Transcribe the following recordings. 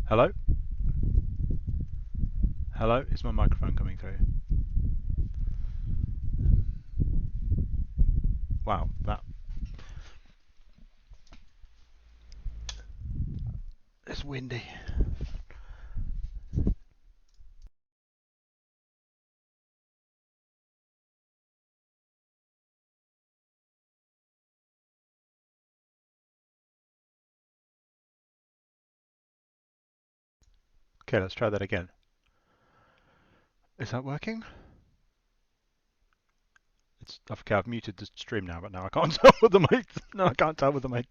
Hello? Hello? Is my microphone coming through? Wow, that it's windy. Okay, let's try that again. Is that working? Okay, I've muted the stream now, but now I can't tell whether my no, I can't tell whether my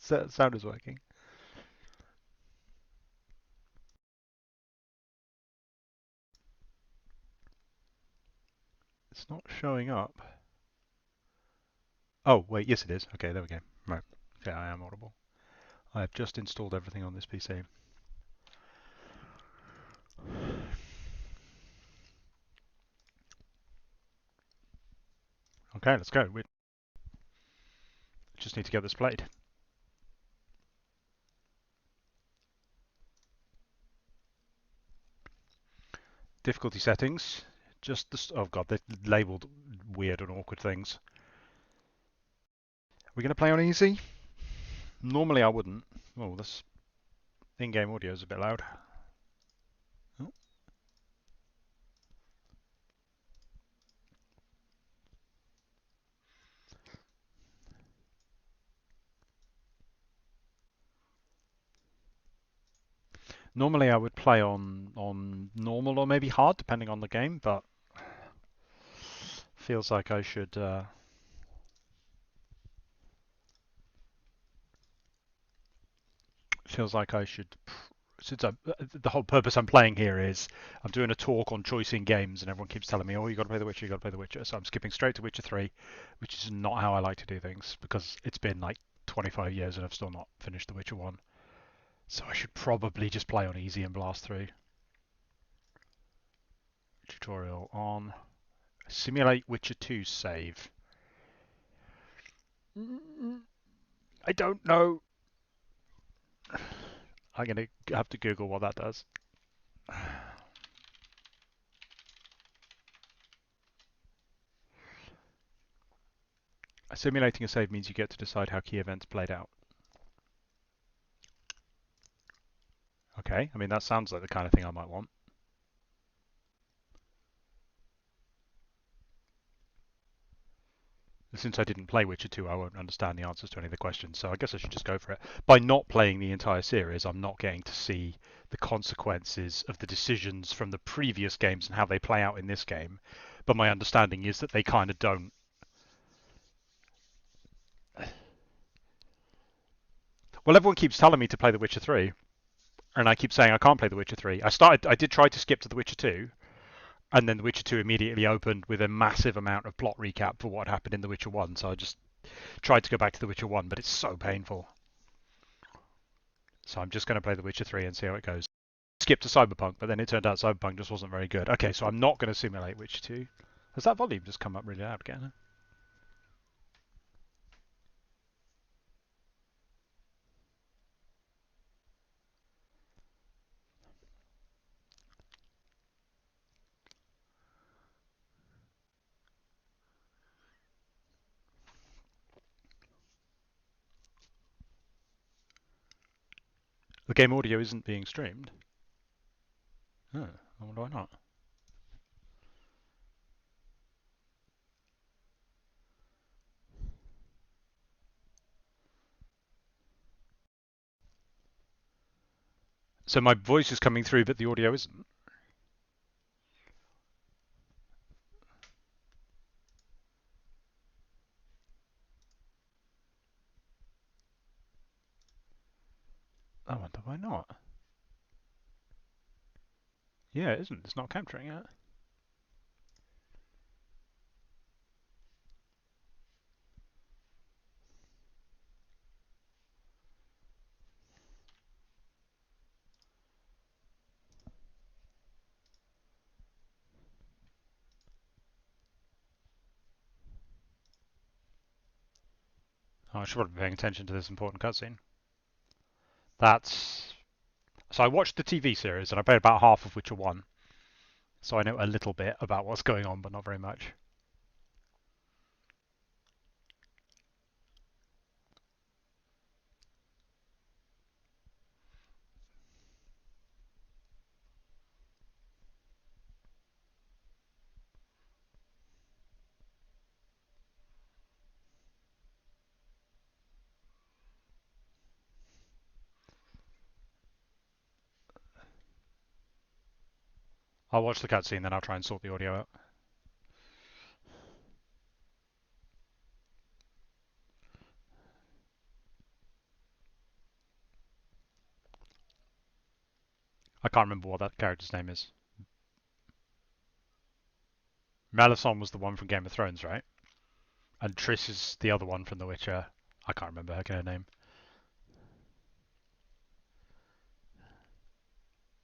sound is working. It's not showing up. Oh, wait, yes it is. Okay, there we go. Right. Okay, I am audible. I have just installed everything on this PC. Okay, let's go. We just need to get this played. Difficulty settings. Just the... Oh god, they're labelled weird and awkward things. We're going to play on easy? Normally I wouldn't. Oh, this in-game audio is a bit loud. Oh. Normally I would play on normal or maybe hard, depending on the game, but feels like I should feels like I should. Since the whole purpose I'm playing here is I'm doing a talk on choice in games, and everyone keeps telling me, "Oh, you got to play The Witcher, you got to play The Witcher." So I'm skipping straight to Witcher 3, which is not how I like to do things because it's been like 25 years and I've still not finished The Witcher 1. So I should probably just play on easy and blast through. Tutorial on simulate Witcher 2 save. I don't know. I'm going to have to Google what that does. Simulating a save means you get to decide how key events played out. Okay, I mean, that sounds like the kind of thing I might want. Since I didn't play Witcher 2, I won't understand the answers to any of the questions, so I guess I should just go for it. By not playing the entire series, I'm not getting to see the consequences of the decisions from the previous games and how they play out in this game. But my understanding is that they kind of don't. Well, everyone keeps telling me to play The Witcher 3, and I keep saying I can't play The Witcher 3. I did try to skip to The Witcher 2, and then The Witcher 2 immediately opened with a massive amount of plot recap for what happened in The Witcher 1, so I just tried to go back to The Witcher 1, but it's so painful. So I'm just going to play The Witcher 3 and see how it goes. Skip to Cyberpunk, but then it turned out Cyberpunk just wasn't very good. Okay, so I'm not going to simulate Witcher 2. Has that volume just come up really loud again? The game audio isn't being streamed. Oh, I wonder why not. So my voice is coming through, but the audio isn't. I wonder why not. Yeah, it isn't. It's not capturing it. Oh, I should probably be paying attention to this important cutscene. That's So I watched the TV series and I played about half of Witcher 1. So I know a little bit about what's going on, but not very much. I'll watch the cutscene, then I'll try and sort the audio out. I can't remember what that character's name is. Melisandre was the one from Game of Thrones, right? And Triss is the other one from The Witcher. I can't remember her name.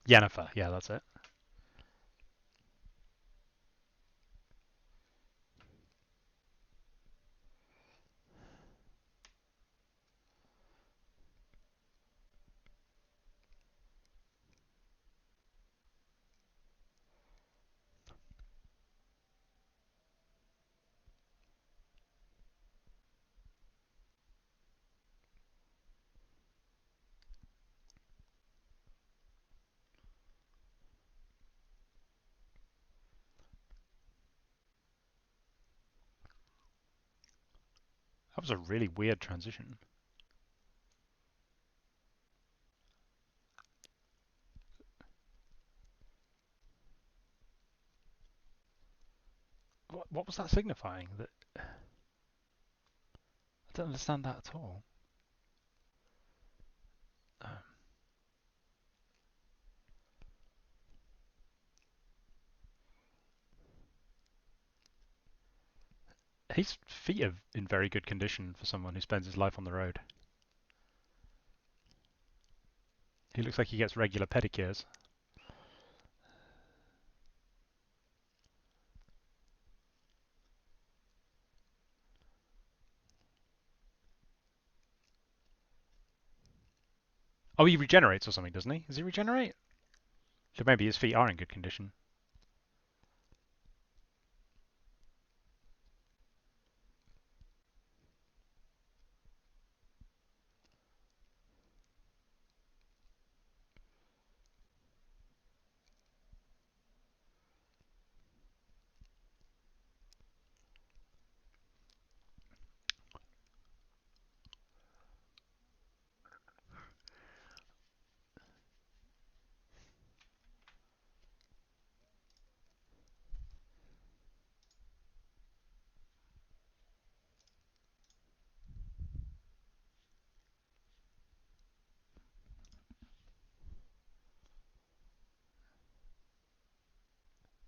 Yennefer, yeah, that's it. That was a really weird transition. What was that signifying? That I don't understand that at all. His feet are in very good condition for someone who spends his life on the road. He looks like he gets regular pedicures. Oh, he regenerates or something, doesn't he? Does he regenerate? So maybe his feet are in good condition.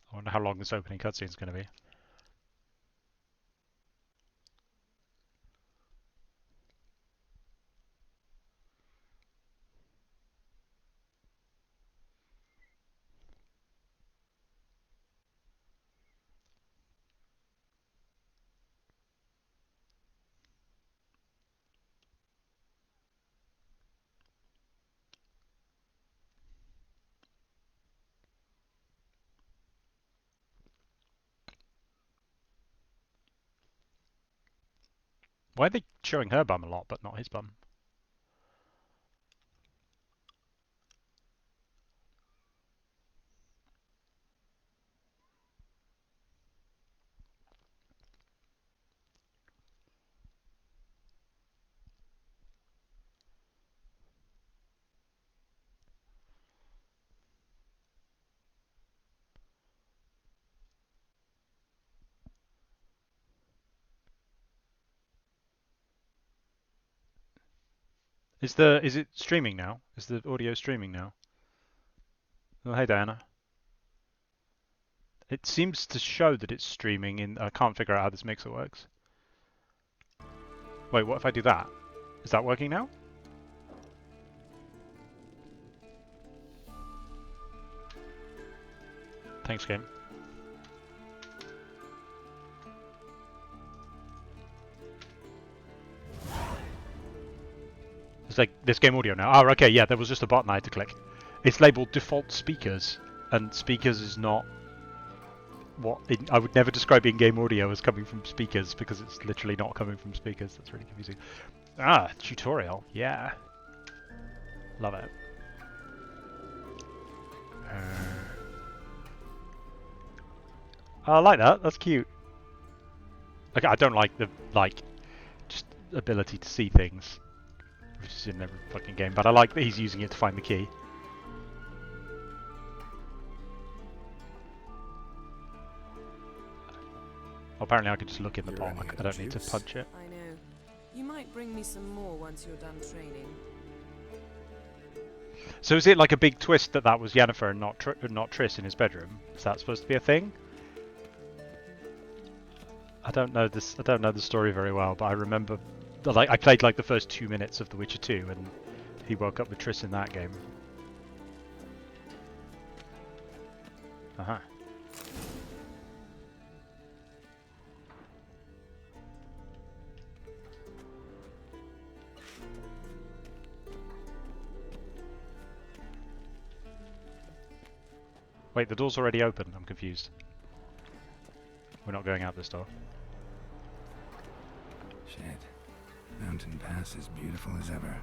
I wonder how long this opening cutscene is going to be. Why are they showing her bum a lot, but not his bum? Is it streaming now? Is the audio streaming now? Oh, hey Diana. It seems to show that it's streaming in. I can't figure out how this mixer works. Wait, what if I do that? Is that working now? Thanks, game. It's like this game audio now. Oh, okay, yeah, there was just a button I had to click. It's labelled default speakers, and speakers is not what I would never describe in-game audio as coming from speakers because it's literally not coming from speakers. That's really confusing. Ah, tutorial. Yeah. Love it. I like that. That's cute. Okay, I don't like the just ability to see things, which is in every fucking game. But I like that he's using it to find the key. Apparently, I can just look in the pot. I don't need to punch it. I know. You might bring me some more once you're done training. So is it like a big twist that that was Yennefer and not Triss in his bedroom? Is that supposed to be a thing? I don't know this. I don't know the story very well, but I remember, like, I played like the first 2 minutes of The Witcher 2, and he woke up with Triss in that game. Uh-huh. Wait, the door's already open. I'm confused. We're not going out this door. Shit. Mountain Pass is beautiful as ever.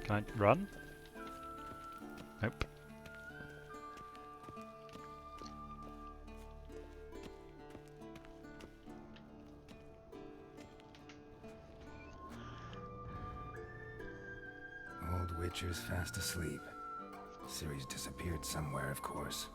Can I run? Nope. Old Witcher's fast asleep. Ciri's disappeared somewhere, of course.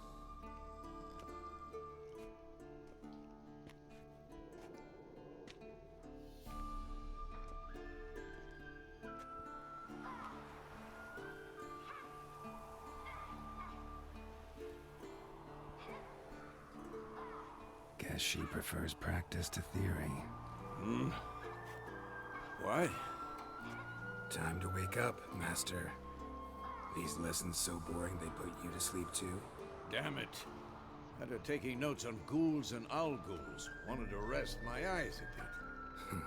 Guess she prefers practice to theory. Hmm? Why? Time to wake up, Master. These lessons so boring they put you to sleep too? Damn it. Had her taking notes on ghouls and owl ghouls. Wanted to rest my eyes a bit.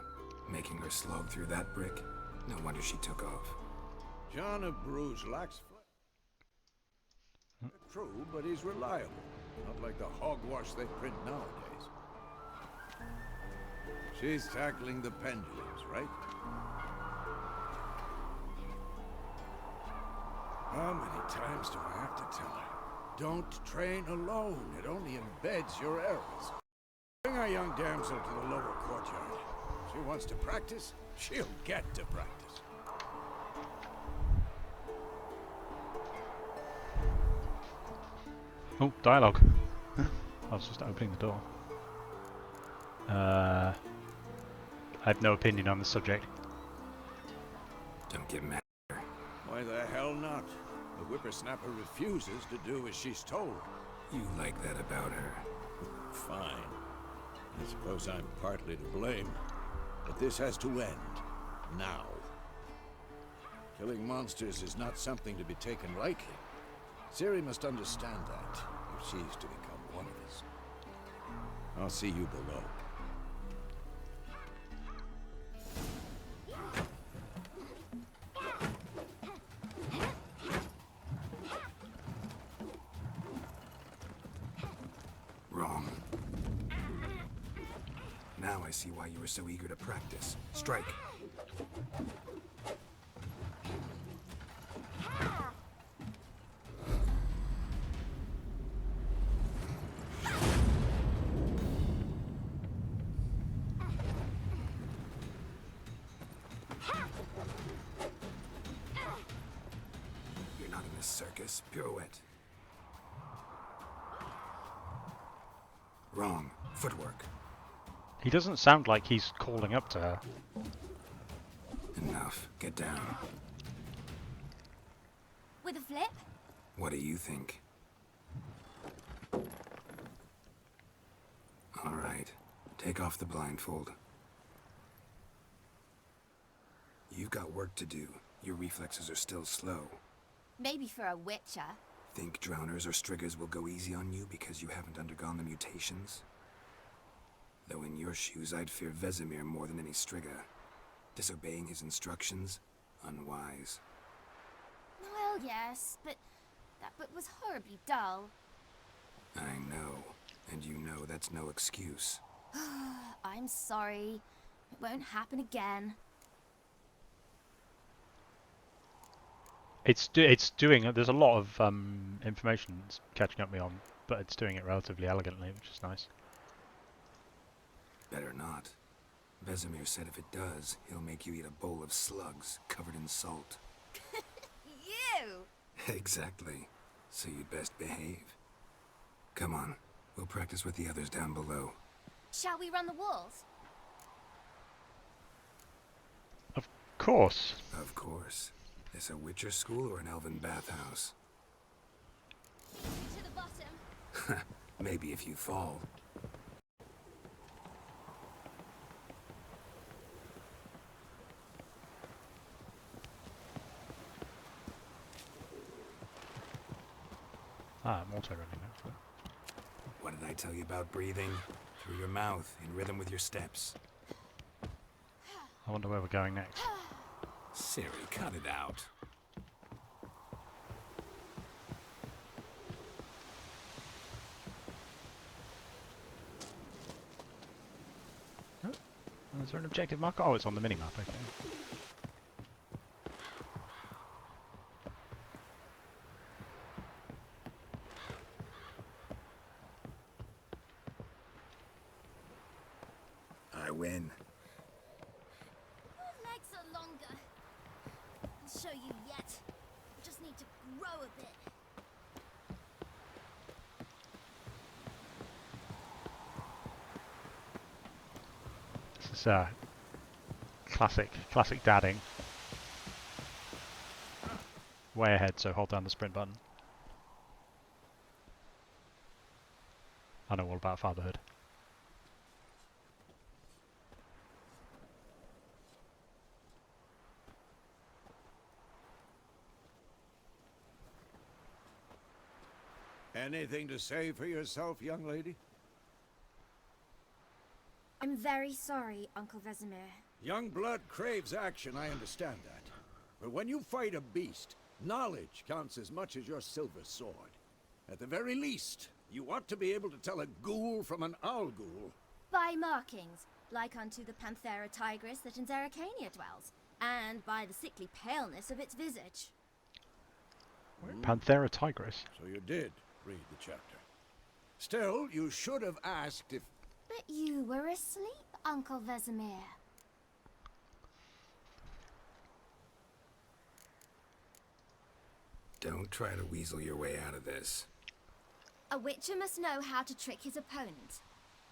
Making her slog through that brick? No wonder she took off. John of Bruges lacks flesh. True, but he's reliable. Not like the hogwash they print nowadays. She's tackling the pendulums, right? How many times do I have to tell her? Don't train alone. It only embeds your errors. Bring our young damsel to the lower courtyard. She wants to practice, she'll get to practice. Oh, dialogue. I was just opening the door. I have no opinion on the subject. Don't get mad. Why the hell not? The whippersnapper refuses to do as she's told. You like that about her. Fine. I suppose I'm partly to blame. But this has to end. Now. Killing monsters is not something to be taken lightly. Ciri must understand that, if she's to become one of us. I'll see you below. Wrong. Now I see why you were so eager to practice. Strike. You're not in this circus. Pirouette. Wrong. Footwork. He doesn't sound like he's calling up to her. Enough. Get down. With a flip? What do you think? All right. Take off the blindfold. You've got work to do. Your reflexes are still slow. Maybe for a witcher. Think drowners or striggers will go easy on you because you haven't undergone the mutations? Though in your shoes, I'd fear Vesemir more than any strigger. Disobeying his instructions? Unwise. Well, yes, but that book was horribly dull. I know. And you know that's no excuse. I'm sorry. It won't happen again. It's doing. There's a lot of information it's catching up me on, but it's doing it relatively elegantly, which is nice. Better not. Vesemir said if it does, he'll make you eat a bowl of slugs covered in salt. You! Exactly. So you'd best behave. Come on. We'll practice with the others down below. Shall we run the walls? Of course. Of course. This a Witcher school or an elven bathhouse? To the bottom. Maybe if you fall. Ah, I'm auto running now. What did I tell you about breathing? Through your mouth, in rhythm with your steps. I wonder where we're going next. Siri, cut it out. Is there an objective marker? Oh, it's on the minimap, okay. I win. Your legs are longer. I'll show you yet. You just need to grow a bit. This is classic dadding. Way ahead, so hold down the sprint button. I know all about fatherhood. Anything to say for yourself, young lady? I'm very sorry, Uncle Vesemir. Young blood craves action, I understand that. But when you fight a beast, knowledge counts as much as your silver sword. At the very least, you ought to be able to tell a ghoul from an owl ghoul. By markings, like unto the Panthera tigris that in Zerrikania dwells, and by the sickly paleness of its visage. Panthera tigris. So you did read the chapter. Still, you should have asked if... But you were asleep, Uncle Vesemir. Don't try to weasel your way out of this. A witcher must know how to trick his opponent.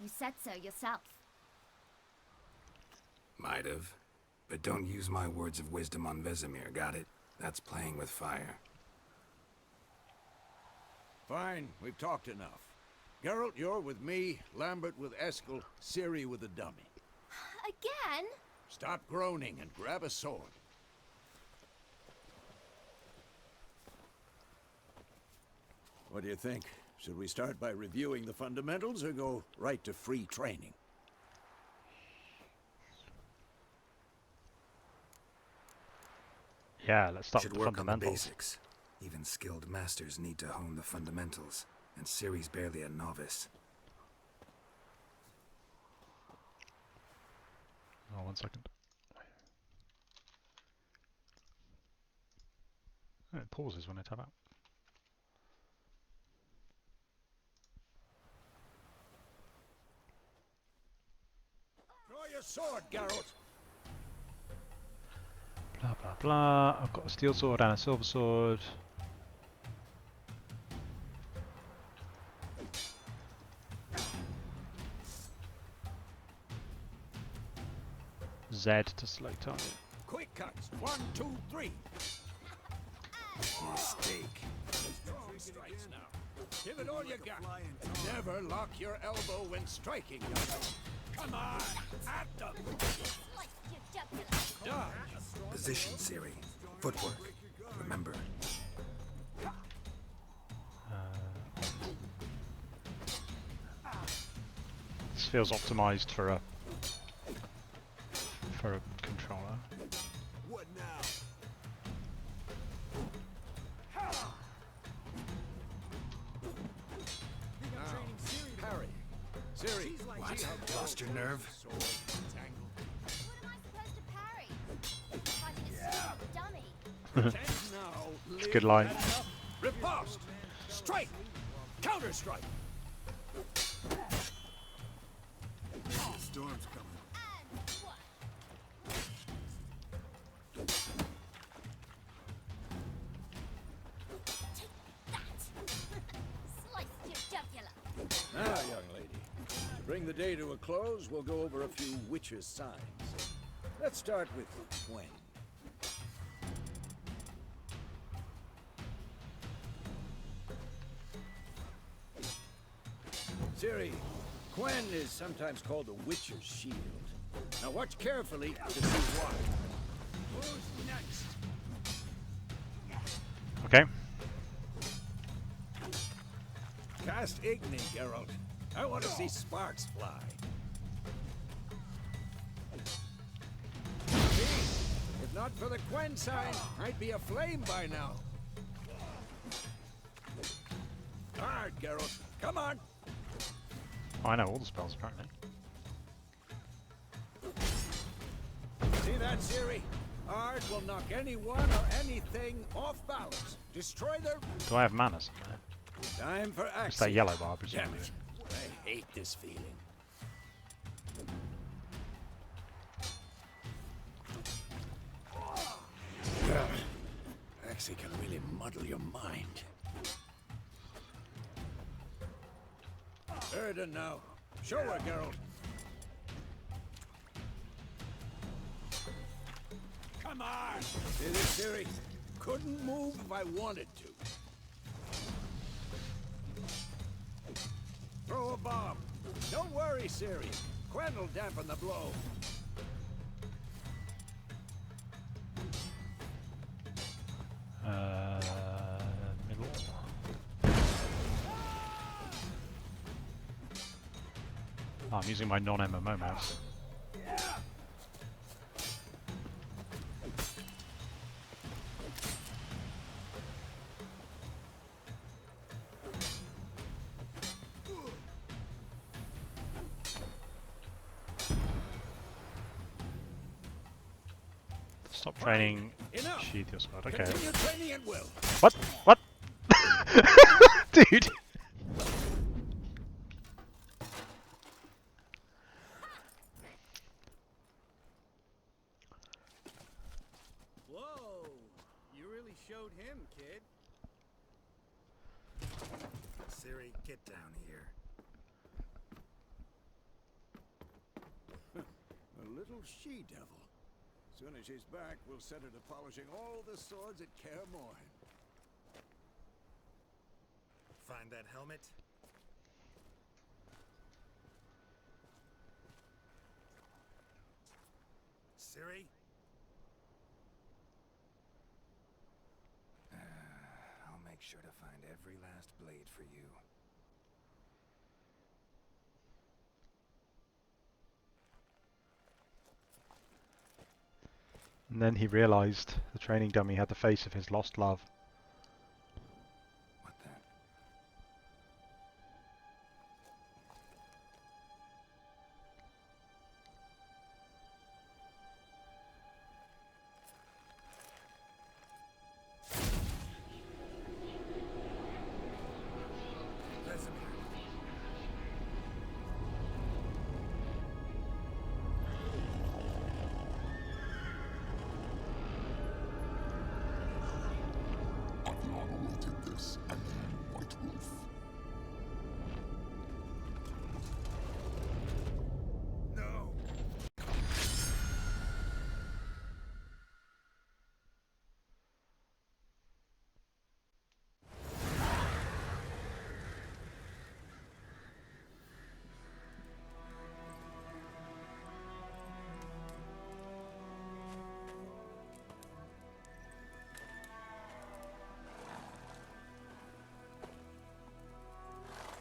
You said so yourself. Might have. But don't use my words of wisdom on Vesemir, got it? That's playing with fire. Fine, we've talked enough. Geralt, you're with me, Lambert with Eskel, Ciri with the dummy. Again? Stop groaning and grab a sword. What do you think? Should we start by reviewing the fundamentals or go right to free training? Yeah, let's start Should with the work on the fundamentals. basics. Even skilled masters need to hone the fundamentals, and Ciri's barely a novice. Oh, 1 second. Oh, it pauses when I tap out. Draw your sword, Geralt! Blah blah blah. I've got a steel sword and a silver sword. Z to select target. Quick cuts! 1, 2, 3! Mistake. Strong strikes now. Give it all you got. And never lock your elbow when striking, young. Come on! At them! Slice your Position, Ciri. Footwork. Remember. This feels optimized for a controller. What now? Parry. Ciri. What? Lost your nerve? What am I supposed to parry? Fighting a stupid dummy. It's a good line. Riposte! Strike! Counter strike! Storm's coming. And what? Take that! Sliced your jugular. Now, young lady, to bring the day to a close, we'll go over a few Witcher signs. Let's start with Gwen. Ciri, Gwen is sometimes called the Witcher's shield. Now watch carefully to see why. Who's next? Okay. Cast Igni, Geralt. I want to see sparks fly. See? If not for the Gwen sign, I'd be aflame by now. Hard, Geralt. Come on. I know all the spells apparently. See that, Ciri? Ard will knock anyone or anything off balance. Destroy their... Do I have mana somewhere? Time for action. It's that yellow bar, Damn presumably. it. I hate this feeling. Actually can really muddle your mind. Erden now. Show her, Geralt. Come on! See this, Ciri? Couldn't move if I wanted to. Throw a bomb. Don't worry, Ciri. Gwen will dampen the blow. Middle. Oh, I'm using my non-MMO mouse. Stop training. Enough. Sheath your sword. Okay. Continue training at will. What? What? Dude. Whoa! You really showed him, kid. Ciri, get down here. A little she-devil. Soon as she's back, we'll set her to polishing all the swords at Kaer Morhen. Find that helmet? Ciri? I'll make sure to find every last blade for you. And then he realized the training dummy had the face of his lost love. What then? Vesemir.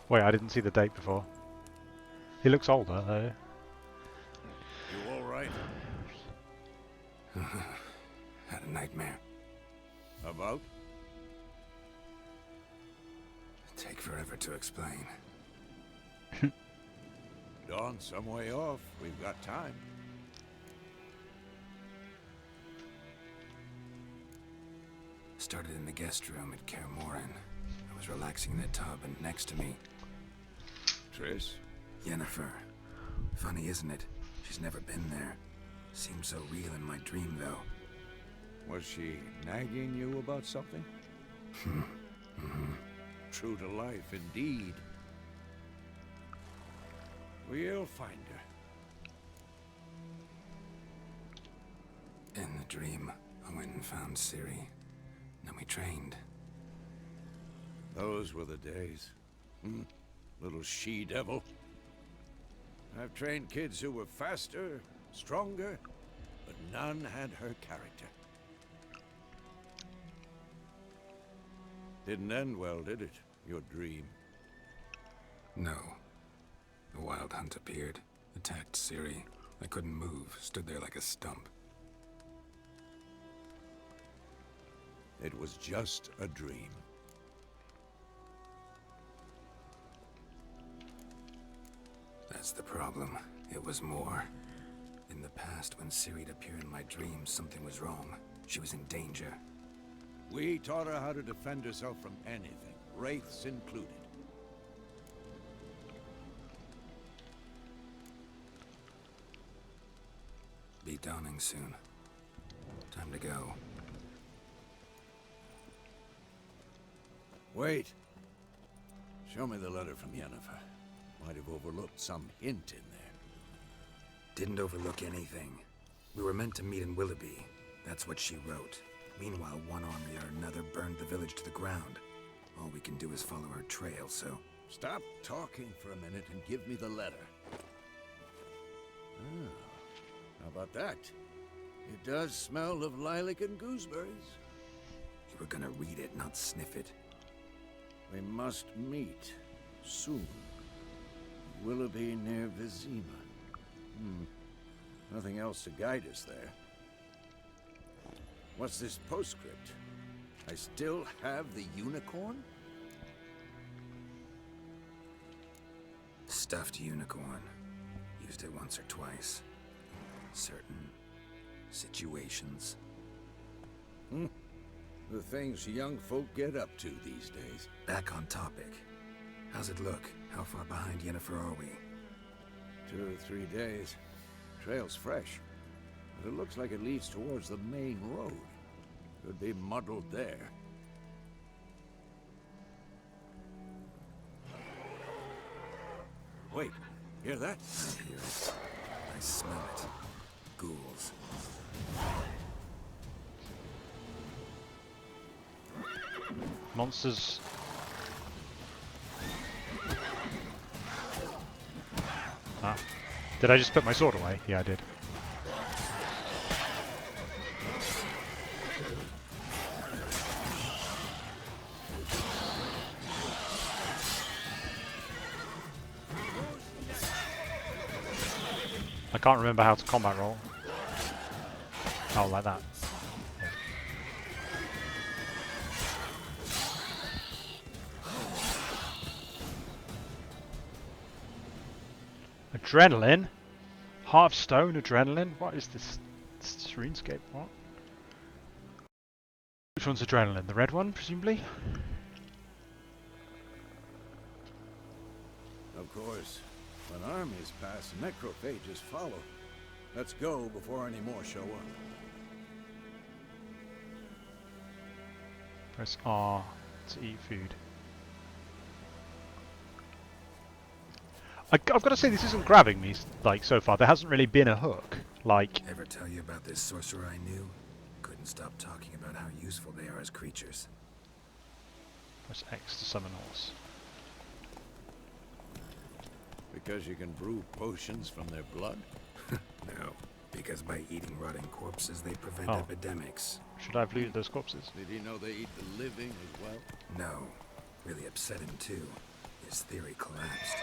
Wait, I didn't see the date before. He looks older though. You all right? Had a nightmare. About? Take forever to explain. Dawn's some way off. We've got time. Started in the guest room at Kaer Morhen. I was relaxing in a tub, and next to me, Triss? Yennefer. Funny, isn't it? She's never been there. Seemed so real in my dream, though. Was she nagging you about something? True to life, indeed. We'll find her. In the dream, I went and found Ciri. Then we trained. Those were the days. Little she-devil. I've trained kids who were faster, stronger, but none had her character. Didn't end well, did it? Your dream. No. A wild hunt appeared, attacked Ciri. I couldn't move, stood there like a stump. It was just a dream. That's the problem. It was more. In the past, when Ciri'd appear in my dreams, something was wrong. She was in danger. We taught her how to defend herself from anything, wraiths included. Be dawning soon. Time to go. Wait. Show me the letter from Yennefer. Might have overlooked some hint in there. Didn't overlook anything. We were meant to meet in Willoughby. That's what she wrote. Meanwhile, one army or another burned the village to the ground. All we can do is follow her trail, so... Stop talking for a minute and give me the letter. Ah, how about that? It does smell of lilac and gooseberries. You were gonna read it, not sniff it. We must meet soon. Willoughby near Vizima. Nothing else to guide us there. What's this postscript? I still have the unicorn? Stuffed unicorn. Used it once or twice. Certain situations. The things young folk get up to these days. Back on topic. How's it look? How far behind Yennefer are we? 2 or 3 days. Trail's fresh, but it looks like it leads towards the main road. Could be muddled there. Wait, hear that? I hear it. I smell it. Ghouls. Monsters. Ah. Did I just put my sword away? Yeah, I did. I can't remember how to combat roll. Oh, like that. Adrenaline? Hearthstone adrenaline? What is this? This is RuneScape, what? Which one's adrenaline? The red one, presumably? Of course. When armies pass, necrophages follow. Let's go before any more show up. Press R to eat food. I've got to say, this isn't grabbing me, like, so far. There hasn't really been a hook. Like... Ever tell you about this sorcerer I knew? Couldn't stop talking about how useful they are as creatures. Press X to summon horse. Because you can brew potions from their blood? No, because by eating rotting corpses, they prevent Oh. epidemics. Should I have looted those corpses? Did he know they eat the living as well? No, really upset him too. His theory collapsed.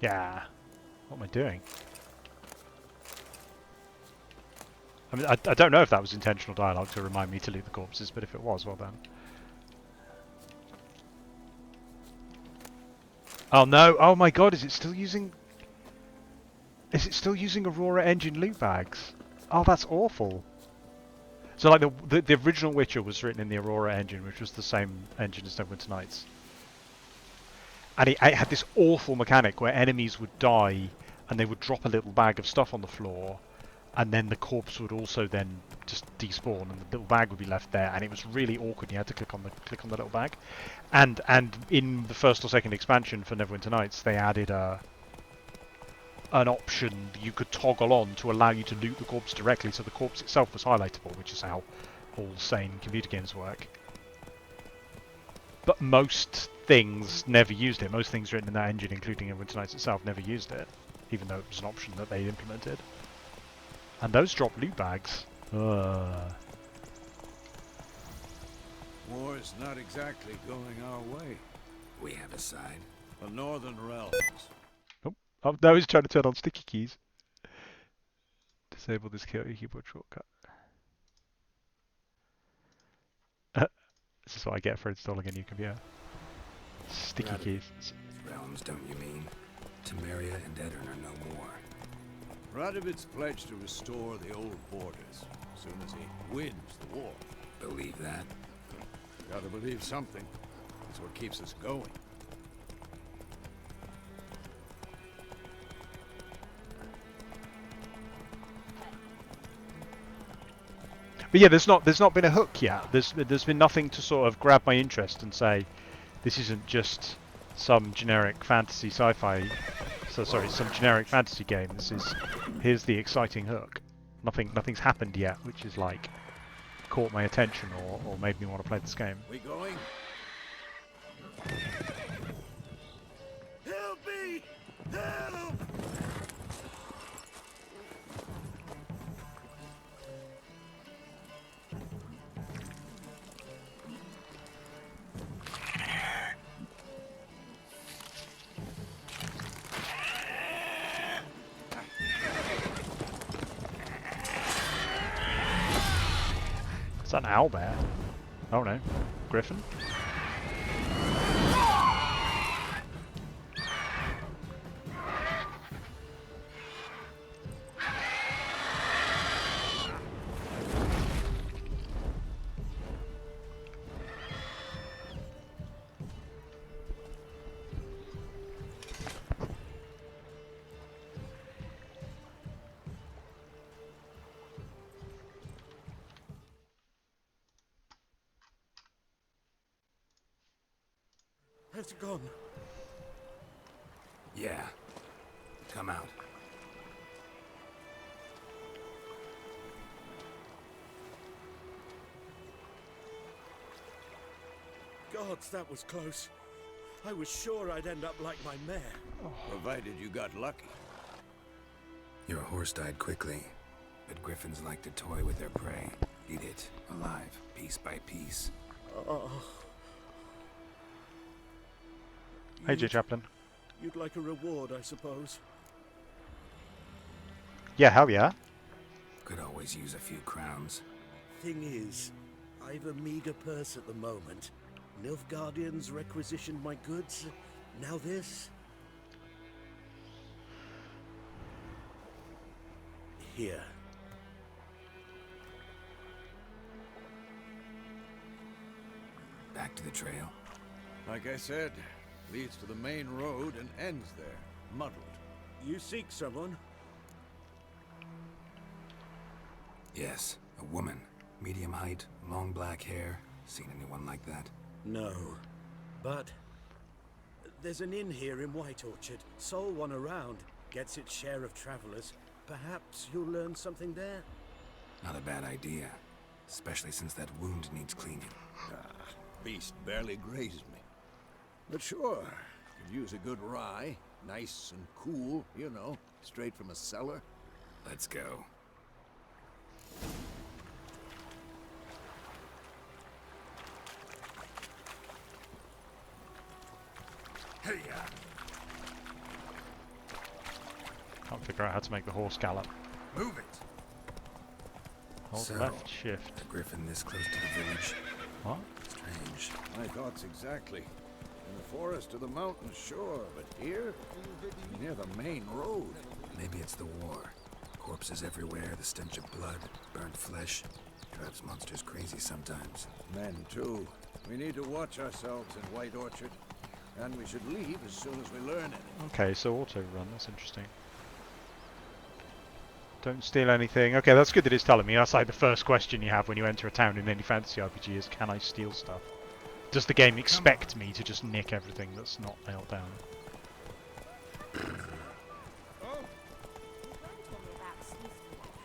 Yeah. What am I doing? I mean, I don't know if that was intentional dialogue to remind me to loot the corpses, but if it was, well then. Oh no! Oh my god! Is it still using? Is it still using Aurora Engine loot bags? Oh, that's awful. So like the original Witcher was written in the Aurora Engine, which was the same engine as Neverwinter Nights. And it had this awful mechanic where enemies would die and they would drop a little bag of stuff on the floor, and then the corpse would also then just despawn and the little bag would be left there, and it was really awkward. You had to click on the little bag. And in the first or second expansion for Neverwinter Nights, they added an option you could toggle on to allow you to loot the corpse directly, so the corpse itself was highlightable, which is how all sane computer games work. But most things never used it. Most things written in that engine, including Neverwinter Nights itself, never used it, even though it was an option that they implemented. And those drop loot bags. War's not exactly going our way. We have a side. The Northern Realms. Oh, now he's trying to turn on sticky keys. Disable this keyboard shortcut. This is what I get for installing a new computer. Sticky keys. Realms, don't you mean? Temeria and Edirn are no more. Radovid's pledged to restore the old borders as soon as he wins the war. Believe that? Gotta believe something. It's what keeps us going. But yeah, there's not been a hook yet. There's been nothing to sort of grab my interest and say, this isn't just some generic fantasy sci-fi. So sorry, some generic fantasy game. Here's the exciting hook. Nothing's happened yet, which is like caught my attention or made me want to play this game. We going? Help me! Help! Is that an owlbear? Oh no, griffin. It's gone. Yeah. Come out. Gods, that was close. I was sure I'd end up like my mare. Provided you got lucky. Your horse died quickly, but griffins like to toy with their prey. Eat it, alive, piece by piece. Oh. Hey, J. Chaplin. You'd like a reward, I suppose. Yeah, hell yeah. Could always use a few crowns. Thing is, I've a meager purse at the moment. Nilfgaardians requisitioned my goods. Now this. Here. Back to the trail. Like I said, leads to the main road and ends there, muddled. You seek someone? Yes, a woman. Medium height, long black hair. Seen anyone like that? No. But there's an inn here in White Orchard. Sole one around. Gets its share of travelers. Perhaps you'll learn something there? Not a bad idea. Especially since that wound needs cleaning. Beast barely grazed me. But sure, could use a good rye. Nice and cool, you know, straight from a cellar. Let's go. Can't figure out how to make the horse gallop. Move it. Hold So, left shift. A griffin this close to the village. What? Strange. My thoughts exactly. In the forest or the mountains, sure, but here? Near the main road. Maybe it's the war. Corpses everywhere, the stench of blood, burnt flesh. Drives monsters crazy sometimes. Men, too. We need to watch ourselves in White Orchard. And we should leave as soon as we learn anything. Okay, so auto run, that's interesting. Don't steal anything. Okay, that's good that it's telling me. That's like the first question you have when you enter a town in any fantasy RPG is, can I steal stuff? Does the game expect me to just nick everything that's not nailed down?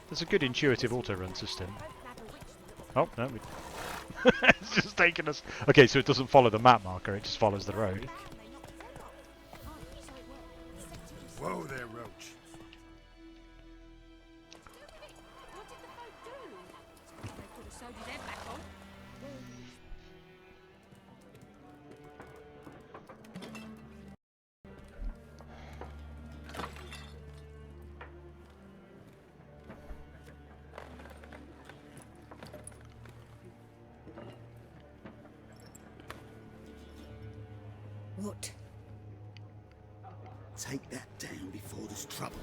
There's a good intuitive auto run system. Oh, no, it's just taking us... Okay, so it doesn't follow the map marker, it just follows the road. Whoa there, Roach. What? Take that down before there's trouble.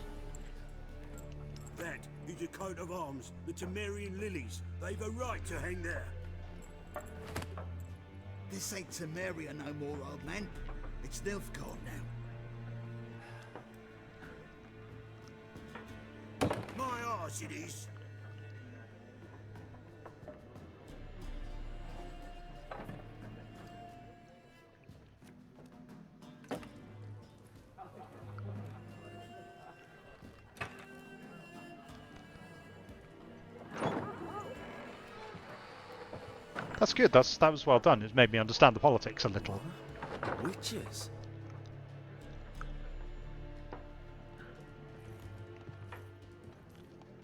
That is a coat of arms, the Temerian lilies. They've a right to hang there. This ain't Temeria no more, old man. It's Nilfgaard now. My arse it is. That's good, that was well done. It made me understand the politics a little. Witches.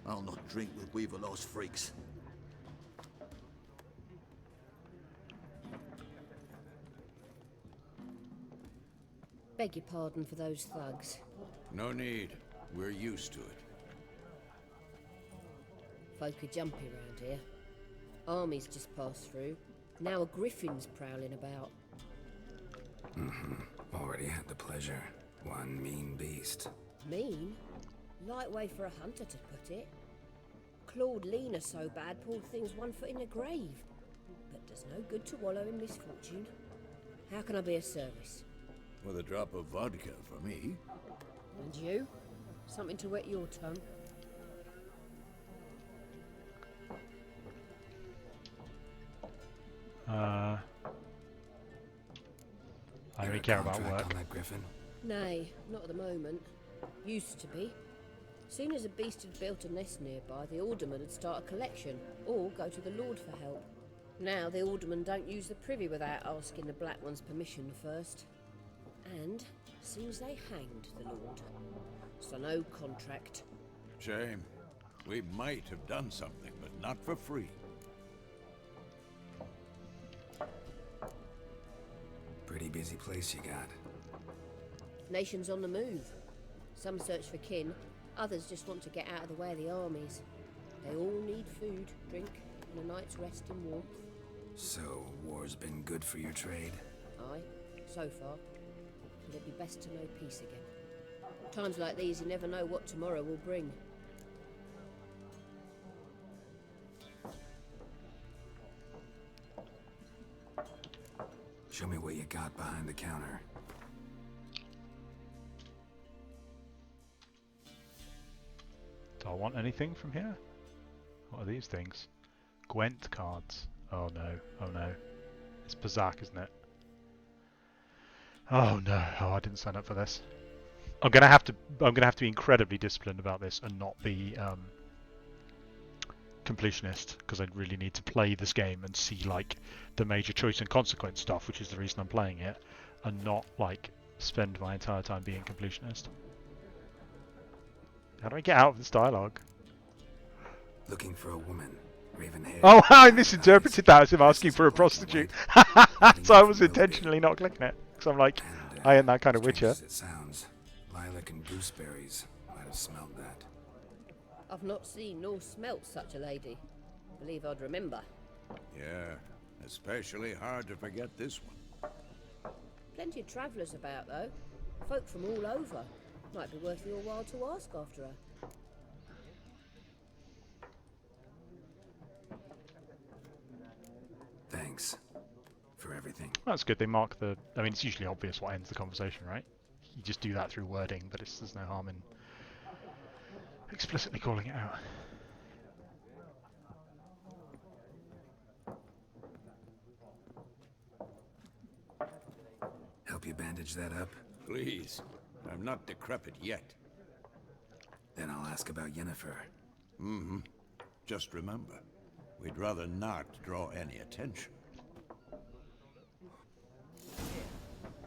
I'll not drink with Weaverlost freaks. Beg your pardon for those thugs. No need. We're used to it. Folk are jumpy round here. Armies just passed through. Now a griffin's prowling about. Already had the pleasure. One mean beast. Mean? Light way for a hunter to put it. Clawed Lena so bad, poor thing's 1 foot in the grave. But does no good to wallow in misfortune. How can I be of service? With a drop of vodka for me. And you? Something to wet your tongue? I only care about Contract work. on that griffin? Nay, not at the moment. Used to be. Soon as a beast had built a nest nearby, the alderman would start a collection, or go to the Lord for help. Now the aldermen don't use the privy without asking the Black One's permission first. And seems they hanged the Lord. So no contract. Shame. We might have done something, but not for free. Pretty busy place you got. Nations on the move. Some search for kin, others just want to get out of the way of the armies. They all need food, drink, and a night's rest in warmth. So, war's been good for your trade? Aye, so far. But it'd be best to know peace again. Times like these, you never know what tomorrow will bring. Show me what you got behind the counter. Do I want anything from here? What are these things? Gwent cards. Oh no, oh no. It's Bazak, isn't it? Oh no, oh I didn't sign up for this. I'm gonna have to be incredibly disciplined about this and not be completionist, because I really need to play this game and see like the major choice and consequence stuff, which is the reason I'm playing it, and not like spend my entire time being completionist. How do I get out of this dialogue? Looking for a woman. Raven hair. Oh, I misinterpreted that as him asking for a prostitute. So I was intentionally not clicking it. Because I'm like, I ain't that kind of Strange witcher. as it sounds, lilac and gooseberries might have smelled that. I've not seen nor smelt such a lady. Believe I'd remember. Yeah, especially hard to forget this one. Plenty of travellers about, though. Folk from all over. Might be worth your while to ask after her. Thanks for everything. That's good. They mark the. I mean, it's usually obvious what ends the conversation, right? You just do that through wording, but there's no harm in explicitly calling it out. Help you bandage that up? Please, I'm not decrepit yet. Then I'll ask about Yennefer. Mm-hmm. Just remember, we'd rather not draw any attention.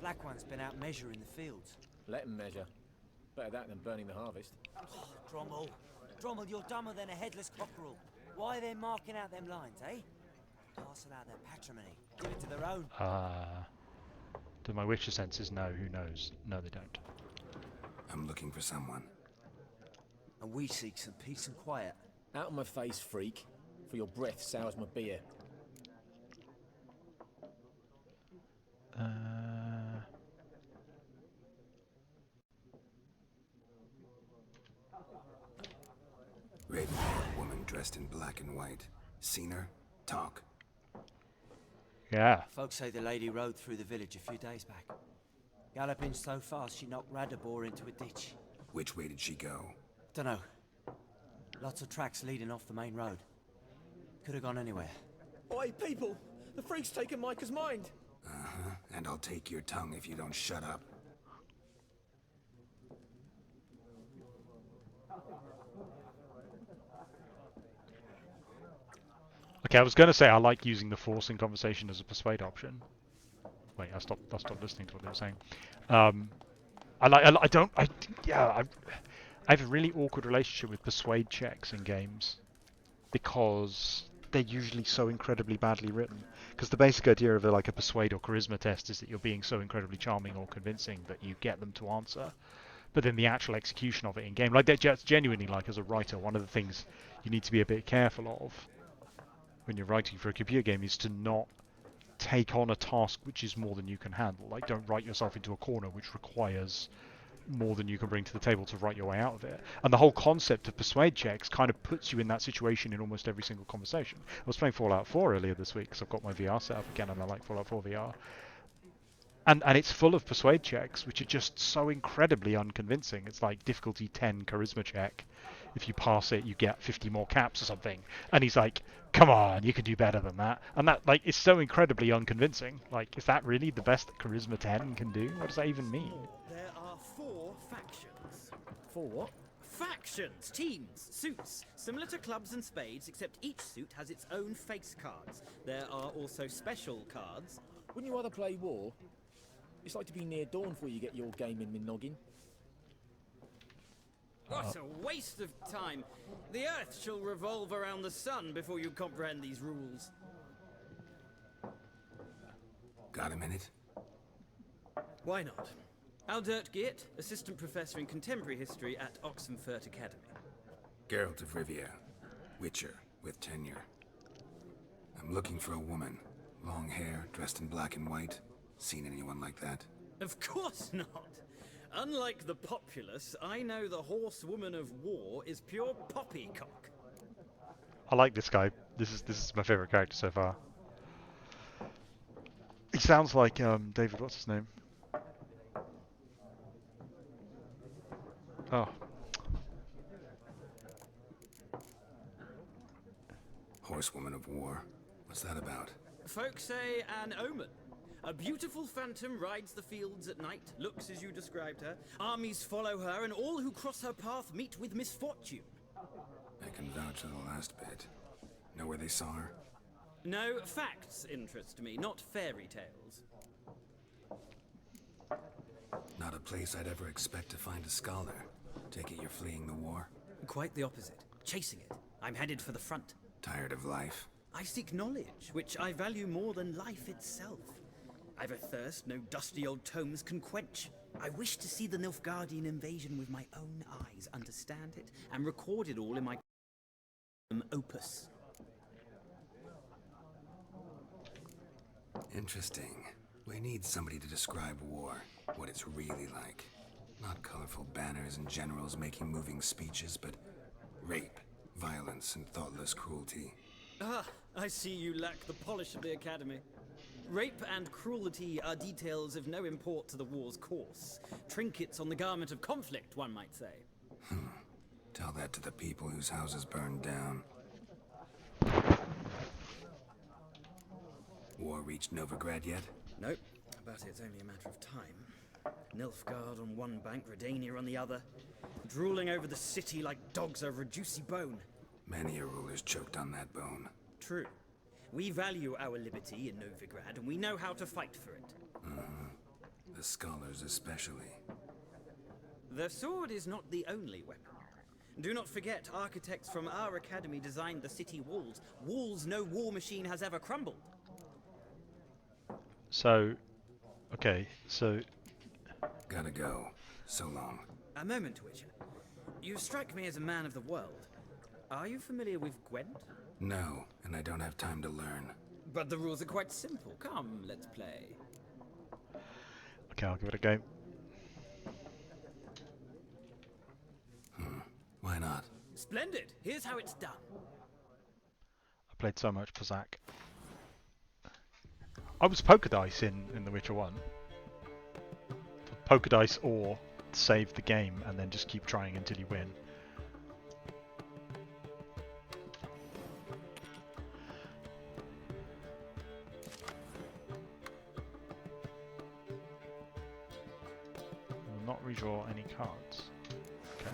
Black One's been out measuring the fields. Let him measure. Better that than burning the harvest. Drommel. Drommel, you're dumber than a headless cockerel. Why are they marking out them lines, eh? Parcel out their patrimony. Give it to their own. Do my witcher senses know? Who knows? No, they don't. I'm looking for someone. And we seek some peace and quiet. Out of my face, freak. For your breath sours my beer. Raven-haired woman dressed in black and white. Seen her? Talk. Yeah. Folks say the lady rode through the village a few days back. Galloping so fast she knocked Radabor into a ditch. Which way did she go? Dunno. Lots of tracks leading off the main road. Could have gone anywhere. Oi, people! The freak's taken Micah's mind! Uh-huh. And I'll take your tongue if you don't shut up. Okay, I was going to say I like using the force in conversation as a persuade option. Wait, I stopped listening to what they were saying. I have a really awkward relationship with persuade checks in games because they're usually so incredibly badly written. Because the basic idea of a persuade or charisma test is that you're being so incredibly charming or convincing that you get them to answer. But then the actual execution of it in game, like that's genuinely, like, as a writer, one of the things you need to be a bit careful of when you're writing for a computer game is to not take on a task which is more than you can handle. Like, don't write yourself into a corner which requires more than you can bring to the table to write your way out of it. And the whole concept of persuade checks kind of puts you in that situation in almost every single conversation. I was playing Fallout 4 earlier this week because I've got my VR set up again and I like Fallout 4 VR. And it's full of persuade checks which are just so incredibly unconvincing. It's like difficulty 10 charisma check. If you pass it, you get 50 more caps or something. And he's like, come on, you can do better than that. And that, like, is so incredibly unconvincing. Like, is that really the best that charisma 10 can do? What does that even mean? There are 4 factions. 4 what? Factions, teams, suits, similar to clubs and spades, except each suit has its own face cards. There are also special cards. Wouldn't you rather play war? It's like to be near dawn before you get your game in noggin. What a waste of time! The Earth shall revolve around the sun before you comprehend these rules. Got a minute? Why not? Aldert Geert, Assistant Professor in Contemporary History at Oxenfurt Academy. Geralt of Rivia. Witcher, with tenure. I'm looking for a woman. Long hair, dressed in black and white. Seen anyone like that? Of course not! Unlike the populace, I know the horsewoman of war is pure poppycock. I like this guy. This is my favourite character so far. He sounds like David, what's his name? Oh. Horsewoman of war. What's that about? Folks say an omen. A beautiful phantom rides the fields at night, looks as you described her. Armies follow her, and all who cross her path meet with misfortune. I can vouch for the last bit. Know where they saw her? No, facts interest me, not fairy tales. Not a place I'd ever expect to find a scholar. Take it you're fleeing the war? Quite the opposite. Chasing it. I'm headed for the front. Tired of life? I seek knowledge, which I value more than life itself. I've a thirst no dusty old tomes can quench. I wish to see the Nilfgaardian invasion with my own eyes, understand it, and record it all in my opus. Interesting. We need somebody to describe war, what it's really like. Not colorful banners and generals making moving speeches, but rape, violence, and thoughtless cruelty. Ah, I see you lack the polish of the Academy. Rape and cruelty are details of no import to the war's course. Trinkets on the garment of conflict, one might say. Tell that to the people whose houses burned down. War reached Novigrad yet? Nope, but it's only a matter of time. Nilfgaard on one bank, Redania on the other, drooling over the city like dogs over a juicy bone. Many a ruler's choked on that bone. True. We value our liberty in Novigrad, and we know how to fight for it. The scholars especially. The sword is not the only weapon. Do not forget, architects from our academy designed the city walls. Walls no war machine has ever crumbled. So, okay, so... Gotta go. So long. A moment, Witcher. You strike me as a man of the world. Are you familiar with Gwent? No, and I don't have time to learn. But the rules are quite simple. Come, let's play. Okay, I'll give it a go. Why not? Splendid. Here's how it's done. I played so much Pazak. I was Poker Dice in The Witcher 1. Poker Dice or save the game and then just keep trying until you win. Will not redraw any cards. Okay.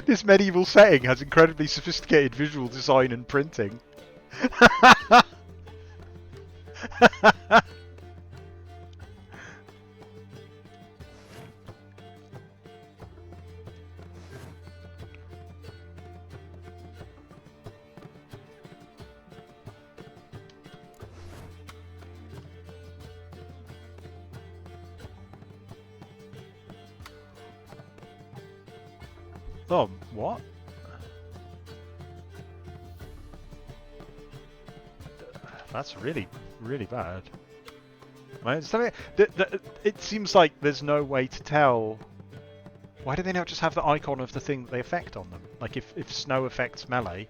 This medieval setting has incredibly sophisticated visual design and printing. Oh, what? That's really, really bad. It seems like there's no way to tell. Why do they not just have the icon of the thing that they affect on them? Like if snow affects melee,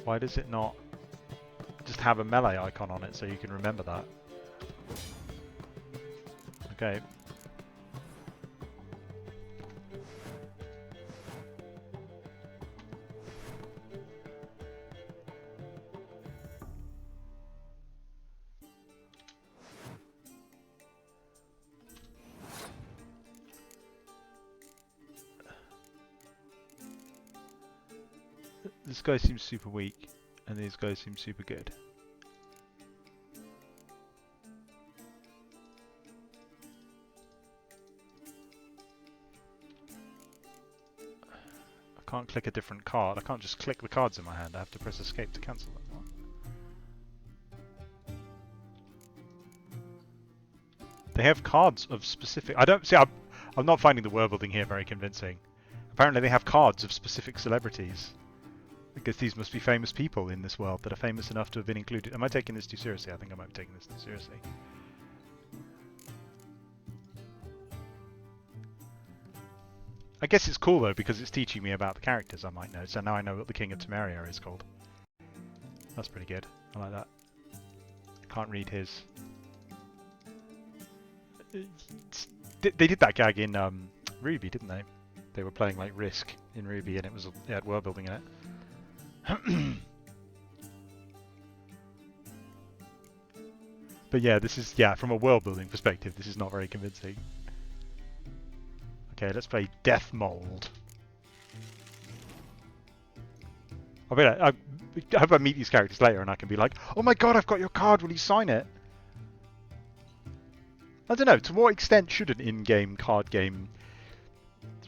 why does it not just have a melee icon on it so you can remember that? Okay. This guy seems super weak, and these guys seem super good. I can't click a different card. I can't just click the cards in my hand. I have to press escape to cancel them. They have cards of specific... I don't... See, I'm not finding the world building here very convincing. Apparently they have cards of specific celebrities. Because these must be famous people in this world that are famous enough to have been included. Am I taking this too seriously? I think I might be taking this too seriously. I guess it's cool though because it's teaching me about the characters I might know. So now I know what the King of Temeria is called. That's pretty good. I like that. Can't read his. They did that gag in Ruby, didn't they? They were playing like Risk in Ruby and it had world building in it. But yeah, this is, from a world building perspective, this is not very convincing. Okay, let's play Death Mold. I hope I meet these characters later and I can be like, oh my god, I've got your card, will you sign it? I don't know, to what extent should an in-game card game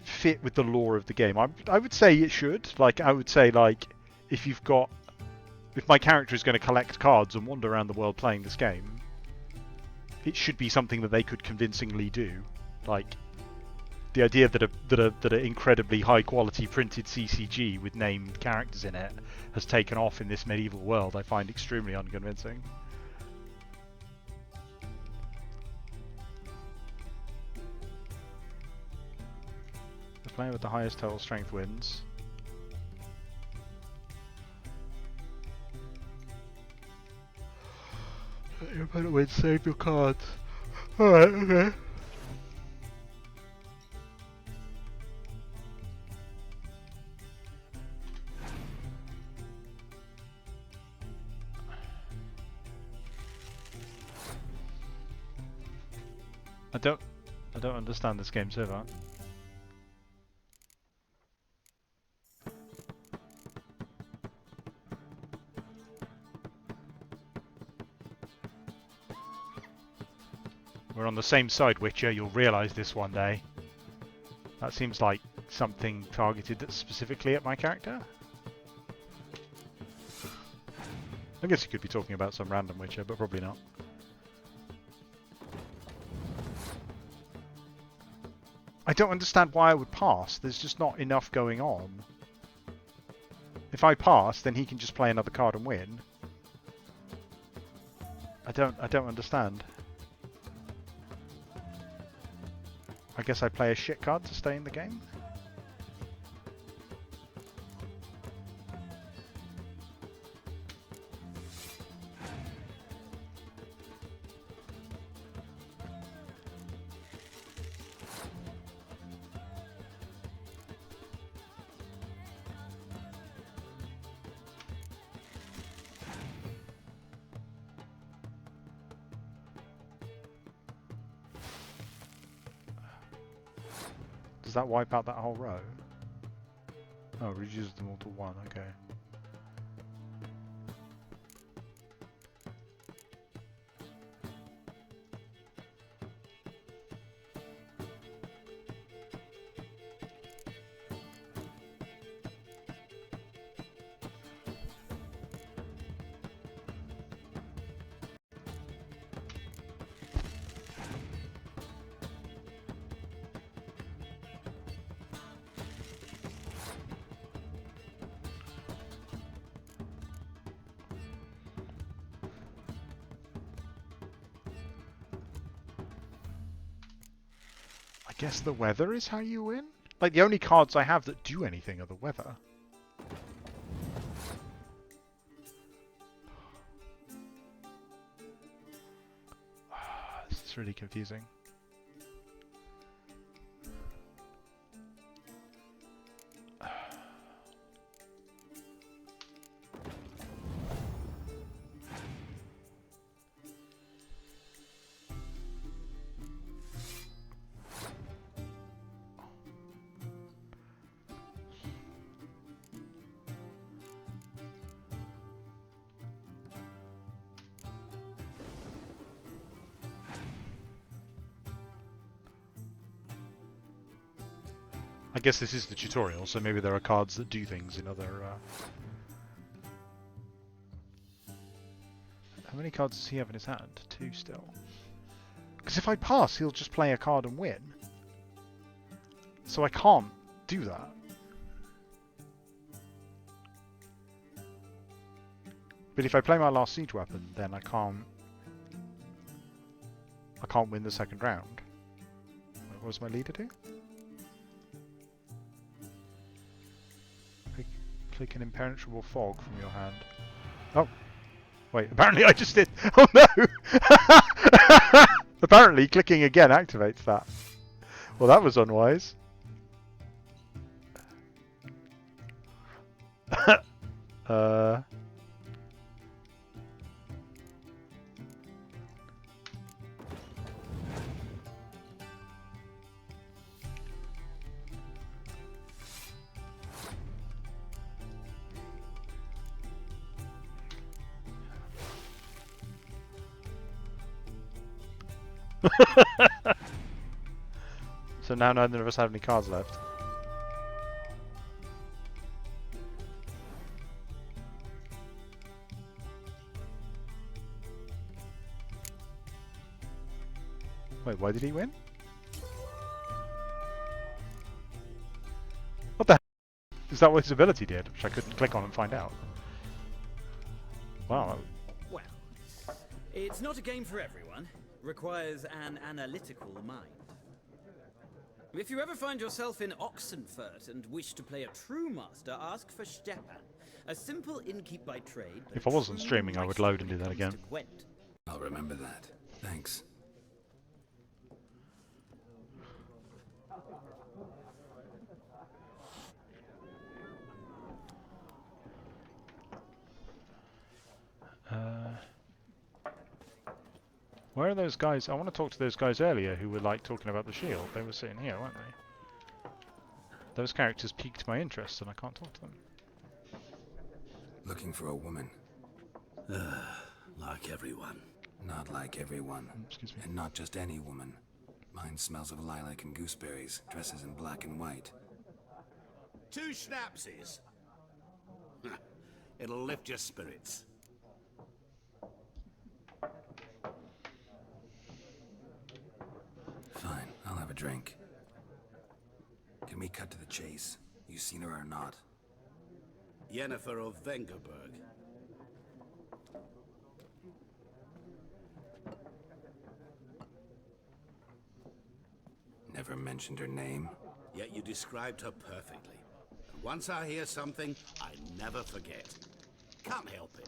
fit with the lore of the game. I would say it should. Like, I would say, like, if my character is going to collect cards and wander around the world playing this game, it should be something that they could convincingly do. Like, the idea that an incredibly high quality printed CCG with named characters in it has taken off in this medieval world, I find extremely unconvincing. The player with the highest total strength wins. Your opponent wins, save your cards. Alright, okay. I don't understand this game so far. We're on the same side, Witcher. You'll realise this one day. That seems like something targeted specifically at my character. I guess you could be talking about some random Witcher, but probably not. I don't understand why I would pass. There's just not enough going on. If I pass, then he can just play another card and win. I don't understand. I guess I play a shit card to stay in the game? Does that wipe out that whole row? Oh, reduces them all to 1, okay. I guess the weather is how you win? Like, the only cards I have that do anything are the weather. This is really confusing. I guess this is the tutorial, so maybe there are cards that do things in other... How many cards does he have in his hand? 2 still. Because if I pass, he'll just play a card and win. So I can't do that. But if I play my last siege weapon, then I can't win the second round. What does my leader do? Click an impenetrable fog from your hand. Oh. Wait, apparently I just did. Oh no! Apparently clicking again activates that. Well, that was unwise. So now neither of us have any cards left. Wait, why did he win? What the hell? Is that what his ability did? Which I couldn't click on and find out. Wow. Well, it's not a game for everyone. Requires an analytical mind. If you ever find yourself in Oxenfurt and wish to play a true master, ask for Stepan. A simple innkeep by trade. If I wasn't streaming, I would load and do that again. I'll remember that. Thanks. Where are those guys? I want to talk to those guys earlier who were like talking about the shield. They were sitting here, weren't they? Those characters piqued my interest and I can't talk to them. Looking for a woman. Like everyone. Not like everyone. Excuse me. And not just any woman. Mine smells of lilac and gooseberries, dresses in black and white. 2 schnapsies. It'll lift your spirits. Fine, I'll have a drink. Can we cut to the chase? You seen her or not? Yennefer of Vengerberg. Never mentioned her name. Yet you described her perfectly. And once I hear something, I never forget. Can't help it.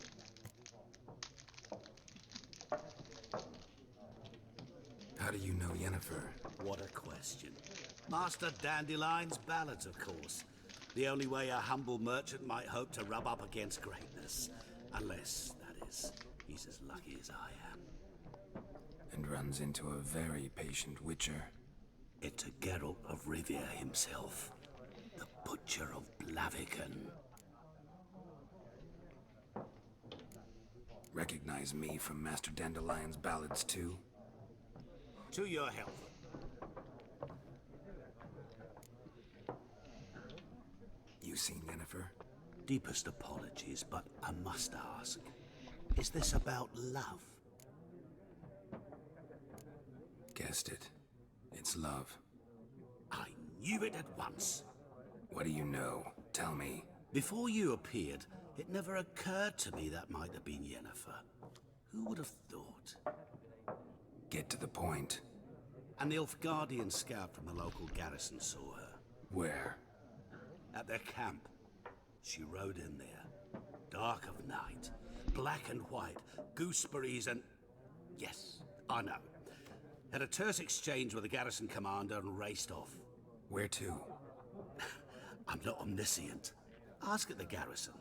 How do you know Yennefer? What a question. Master Dandelion's ballads, of course. The only way a humble merchant might hope to rub up against greatness. Unless, that is, he's as lucky as I am. And runs into a very patient witcher. It's a Geralt of Rivia himself. The Butcher of Blaviken. Recognize me from Master Dandelion's ballads too? To your health. You seen Yennefer? Deepest apologies, but I must ask. Is this about love? Guessed it. It's love. I knew it at once. What do you know? Tell me. Before you appeared, it never occurred to me that might have been Yennefer. Who would have thought? Get to the point. An Nilfgaardian scout from the local garrison saw her. Where? At their camp. She rode in there. Dark of night. Black and white. Gooseberries and... Yes, I know. Had a terse exchange with the garrison commander and raced off. Where to? I'm not omniscient. Ask at the garrison.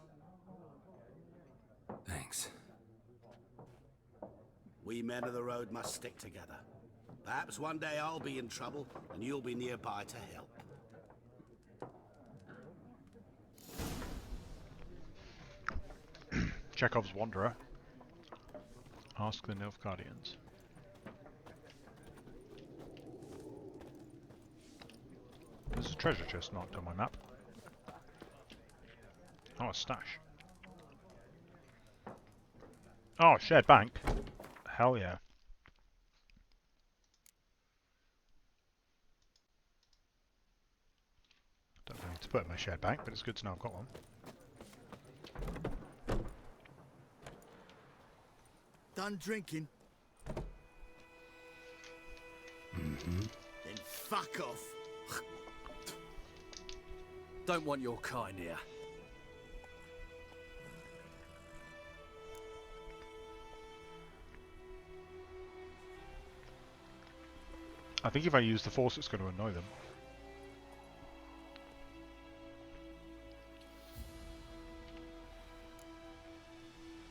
Thanks. We men of the road must stick together. Perhaps one day I'll be in trouble and you'll be nearby to help. Chekhov's Wanderer. Ask the Nilfgaardians. There's a treasure chest marked on my map. Oh, a stash. Oh, shared bank. Hell yeah. Don't know what to put in my shared bank, but it's good to know I've got one. Done drinking? Mm-hmm. Then fuck off. Don't want your kind here. I think if I use the force, it's going to annoy them.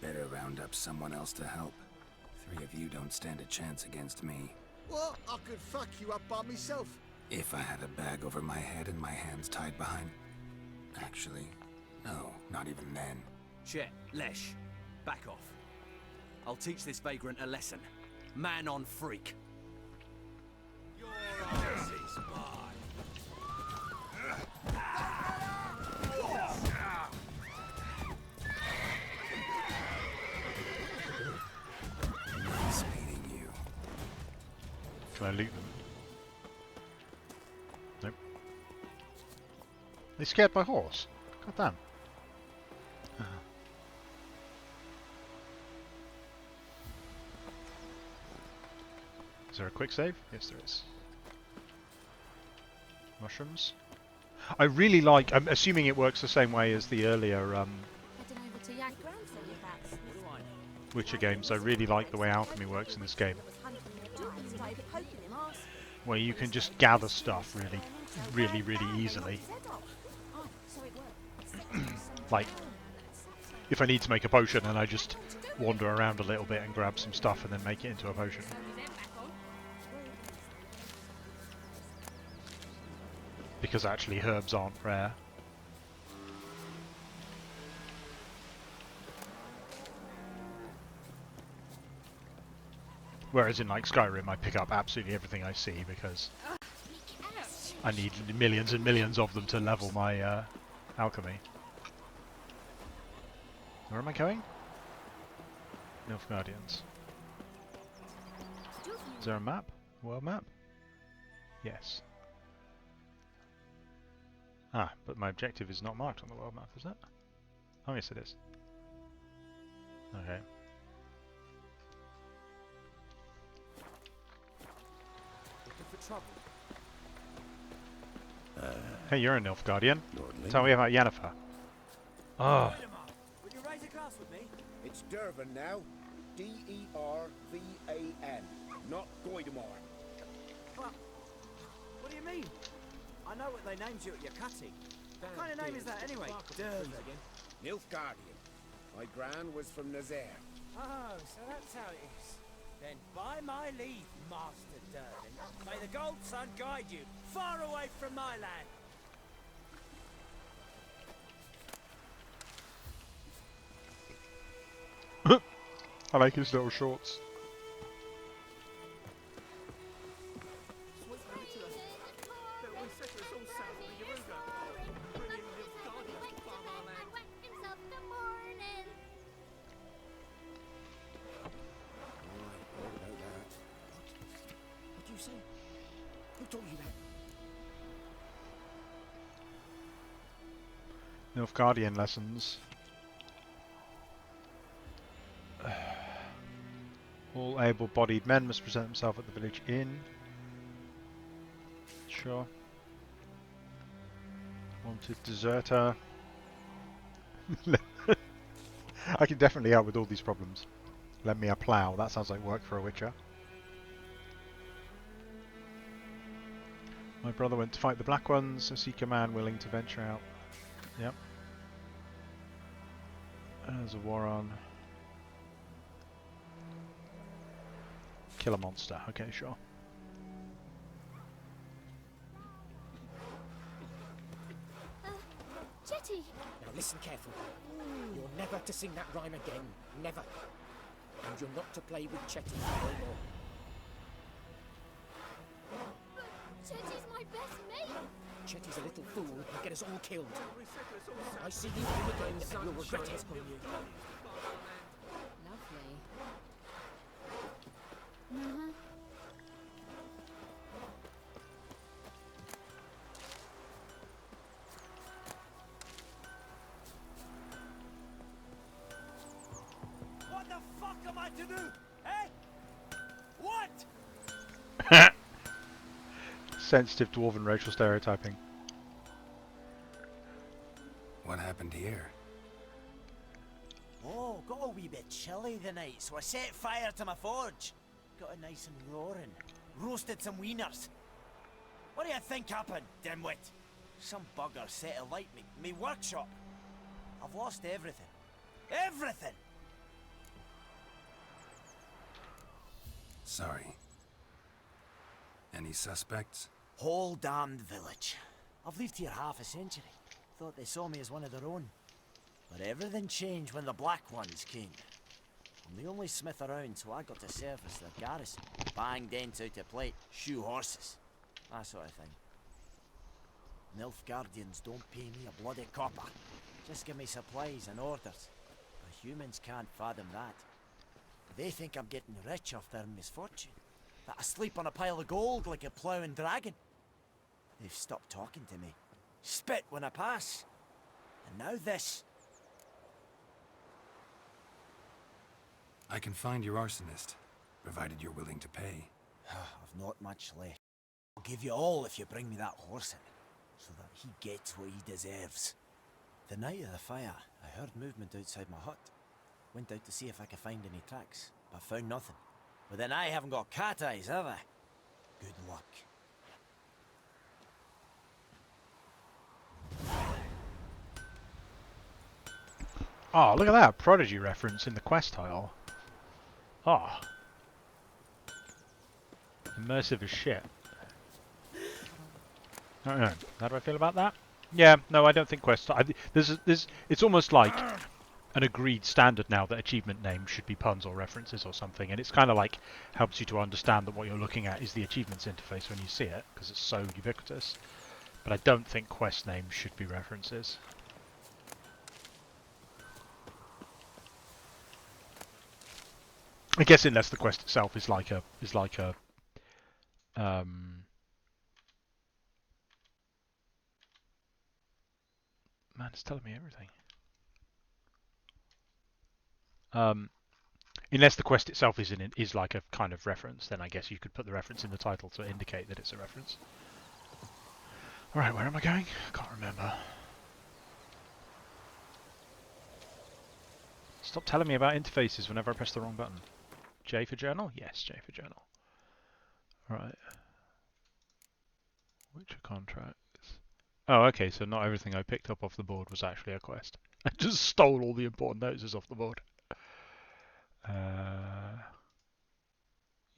Better round up someone else to help. 3 of you don't stand a chance against me. What? I could fuck you up by myself. If I had a bag over my head and my hands tied behind... Actually, no, not even then. Chet, Lesh, back off. I'll teach this vagrant a lesson. Man on freak. Your ass is mine. Nice meeting you. Can I loot them? Nope. They scared my horse? God damn. Is there a quick save? Yes, there is. Mushrooms. I really like. I'm assuming it works the same way as the earlier Witcher games. I really like the way alchemy works in this game, where you can just gather stuff really easily. Like, if I need to make a potion, then I just wander around a little bit and grab some stuff and then make it into a potion. Because actually herbs aren't rare. Whereas in like Skyrim I pick up absolutely everything I see because I need millions and millions of them to level my alchemy. Where am I going? Nilfgaardians. Is there a map? World map? Yes. Ah, but my objective is not marked on the world map, is it? Oh yes it is. Okay. Hey, you're a Nilfgaardian. Tell me about Yennefer. Oh. Would you raise a glass with me? It's Dervan now. D-E-R-V-A-N. Not Goidemar. What do you mean? I know what they named you at your cutting. What kind of name is that anyway? Dervan. Nilfgaardian. My gran was from Nazaire. Oh, so that's how it is. Then by my leave, Master Dervan, may the Gold Sun guide you far away from my land. I like his little shorts. Nilfgaardian lessons. All able-bodied men must present themselves at the village inn. Sure. Wanted deserter. I can definitely help with all these problems. Lend me a plough. That sounds like work for a witcher. My brother went to fight the Black Ones. I seek a man willing to venture out. Yep. There's a war on. Kill a monster. Okay, sure. Jetty! Now listen carefully. You're never to sing that rhyme again. Never. And you're not to play with Chetty anymore. But Chetty's my best mate! Chetty's a little fool who'll get us all killed. I see you him again and you'll regret it. Lovely. What the fuck am I to do? Eh? What? Sensitive dwarven racial stereotyping. What happened here? Oh, got a wee bit chilly the night, so I set fire to my forge. Got it nice and roaring. Roasted some wieners. What do you think happened, dimwit? Some bugger set alight me workshop. I've lost everything. Everything! Sorry. Any suspects? Whole damned village. I've lived here half a century. Thought they saw me as one of their own. But everything changed when the Black Ones came. I'm the only smith around, so I got to serve as their garrison. Bang dents out of plate, shoe horses. That sort of thing. Nilfgaardians don't pay me a bloody copper. Just give me supplies and orders. The humans can't fathom that. They think I'm getting rich off their misfortune. That asleep on a pile of gold like a ploughing dragon. They've stopped talking to me. Spit when I pass. And now this. I can find your arsonist, provided you're willing to pay. I've not much left. I'll give you all if you bring me that horse in, so that he gets what he deserves. The night of the fire, I heard movement outside my hut. Went out to see if I could find any tracks, but found nothing. But then I haven't got cat eyes, have I? Good luck. Oh, look at that Prodigy reference in the quest tile. Oh. Immersive as shit. I don't know. How do I feel about that? Yeah, no, I don't think quest. It's almost like an agreed standard now that achievement names should be puns or references or something, and it's kind of like helps you to understand that what you're looking at is the achievements interface when you see it, because it's so ubiquitous. But I don't think quest names should be references. I guess unless the quest itself is like a man, it's telling me everything. Unless the quest itself is like a kind of reference, then I guess you could put the reference in the title to indicate that it's a reference. Alright, where am I going? I can't remember. Stop telling me about interfaces whenever I press the wrong button. J for journal? Yes, J for journal. Right. Witcher contracts. Oh, okay, so not everything I picked up off the board was actually a quest. I just stole all the important notices off the board.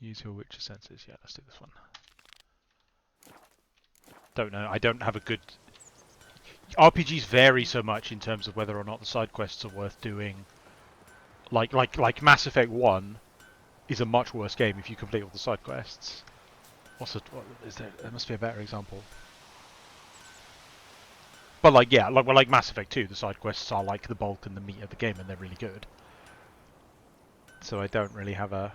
Use your Witcher senses. Yeah, let's do this one. Don't know. I don't have a good... RPGs vary so much in terms of whether or not the side quests are worth doing. Like Mass Effect 1 is a much worse game if you complete all the side quests. What is there? There must be a better example. But like, yeah, like Mass Effect 2, the side quests are like the bulk and the meat of the game, and they're really good. So I don't really have a...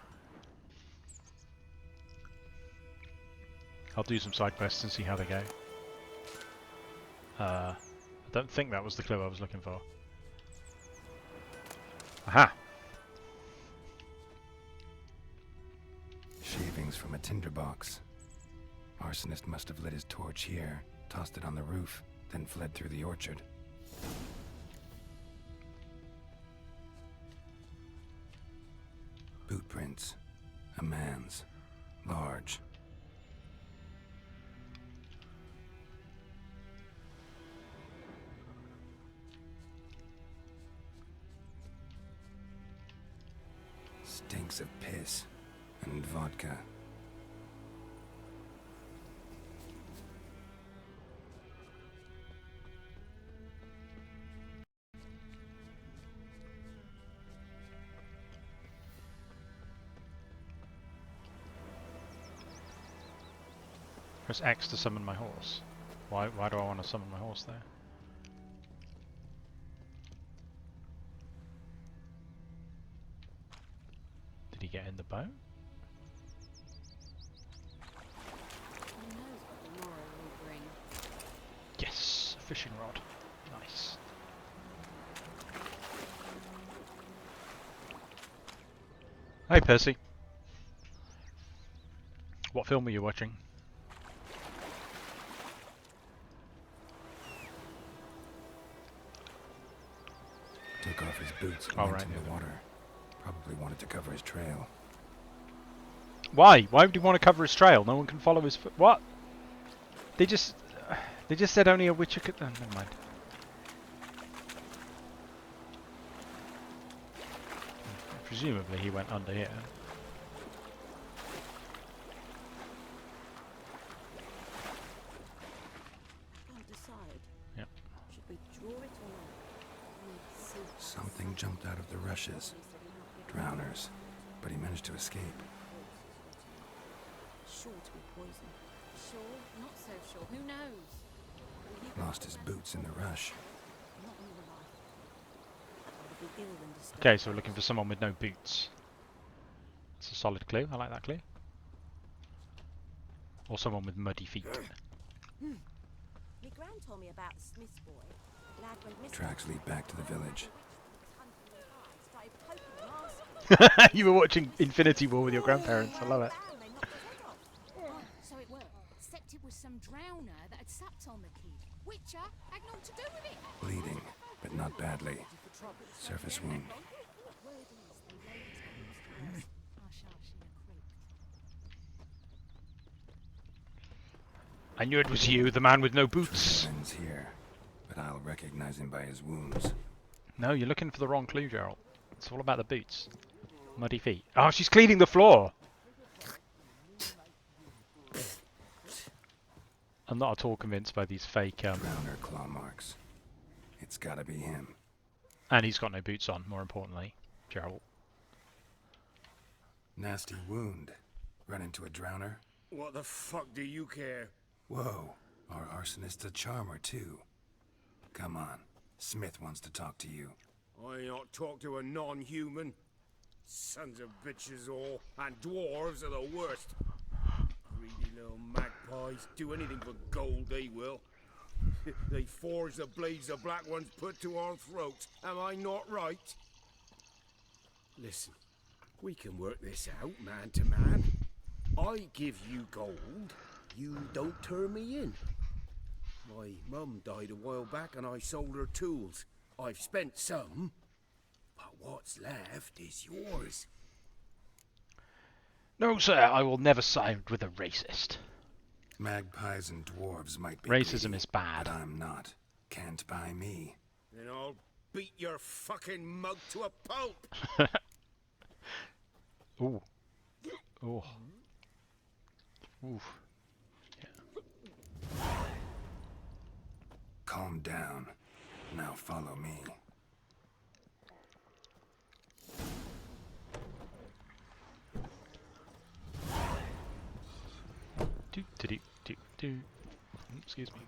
I'll do some side quests and see how they go. I don't think that was the clue I was looking for. Aha! Shavings from a tinderbox. Arsonist must have lit his torch here, tossed it on the roof, then fled through the orchard. Boot prints. A man's. Large. Stinks of piss and vodka. Press X to summon my horse. Why do I want to summon my horse there? Did he get in the boat? Who knows what the morrow will bring? Yes, a fishing rod. Nice. Hey Percy. What film are you watching? Took off his boots and went in the water. Probably wanted to cover his trail. Why? Why would he want to cover his trail? No one can follow his foot. What? They just said only a witcher could... Oh, never mind. Presumably he went under here. Can't decide. Yep. Should we draw it or not? Something jumped out of the rushes. Drowners. But he managed to escape. Sure to be poison. Sure? Not so sure. Who knows? Lost his boots in the rush. Not in real life. I would be ill and disturbed. Okay, so we're looking for someone with no boots. It's a solid clue. I like that clue. Or someone with muddy feet. My gran told me about the Smith's boy. Lad went missing. Tracks lead back to the village. You were watching Infinity War with your grandparents. I love it. So it worked. Except it was some drowner that had supped on the kid. Witcher had naught to do with it. Bleeding, but not badly. Surface wound. I knew it was you, the man with no boots. Friends here, but I'll recognize him by his wounds. No, you're looking for the wrong clue, Gerald. It's all about the boots. Muddy feet. Oh, she's cleaning the floor! I'm not at all convinced by these fake... Drowner claw marks. It's gotta be him. And he's got no boots on, more importantly. Gerald. Nasty wound. Run into a drowner? What the fuck do you care? Whoa, our arsonist's a charmer too. Come on, Smith wants to talk to you. I ain't not talk to a non-human. Sons of bitches all, and dwarves are the worst. Greedy little magpies, do anything for gold they will. They forge the blades the black ones put to our throats. Am I not right? Listen, we can work this out man to man. I give you gold, you don't turn me in. My mum died a while back and I sold her tools. I've spent some, but what's left is yours. No, sir, I will never side with a racist. Magpies and dwarves might be Racism greedy, is bad. but I'm not. Can't buy me. Then I'll beat your fucking mug to a pulp. Ooh. Ooh. Ooh. Calm down. Now follow me. Do do do do do. Excuse me.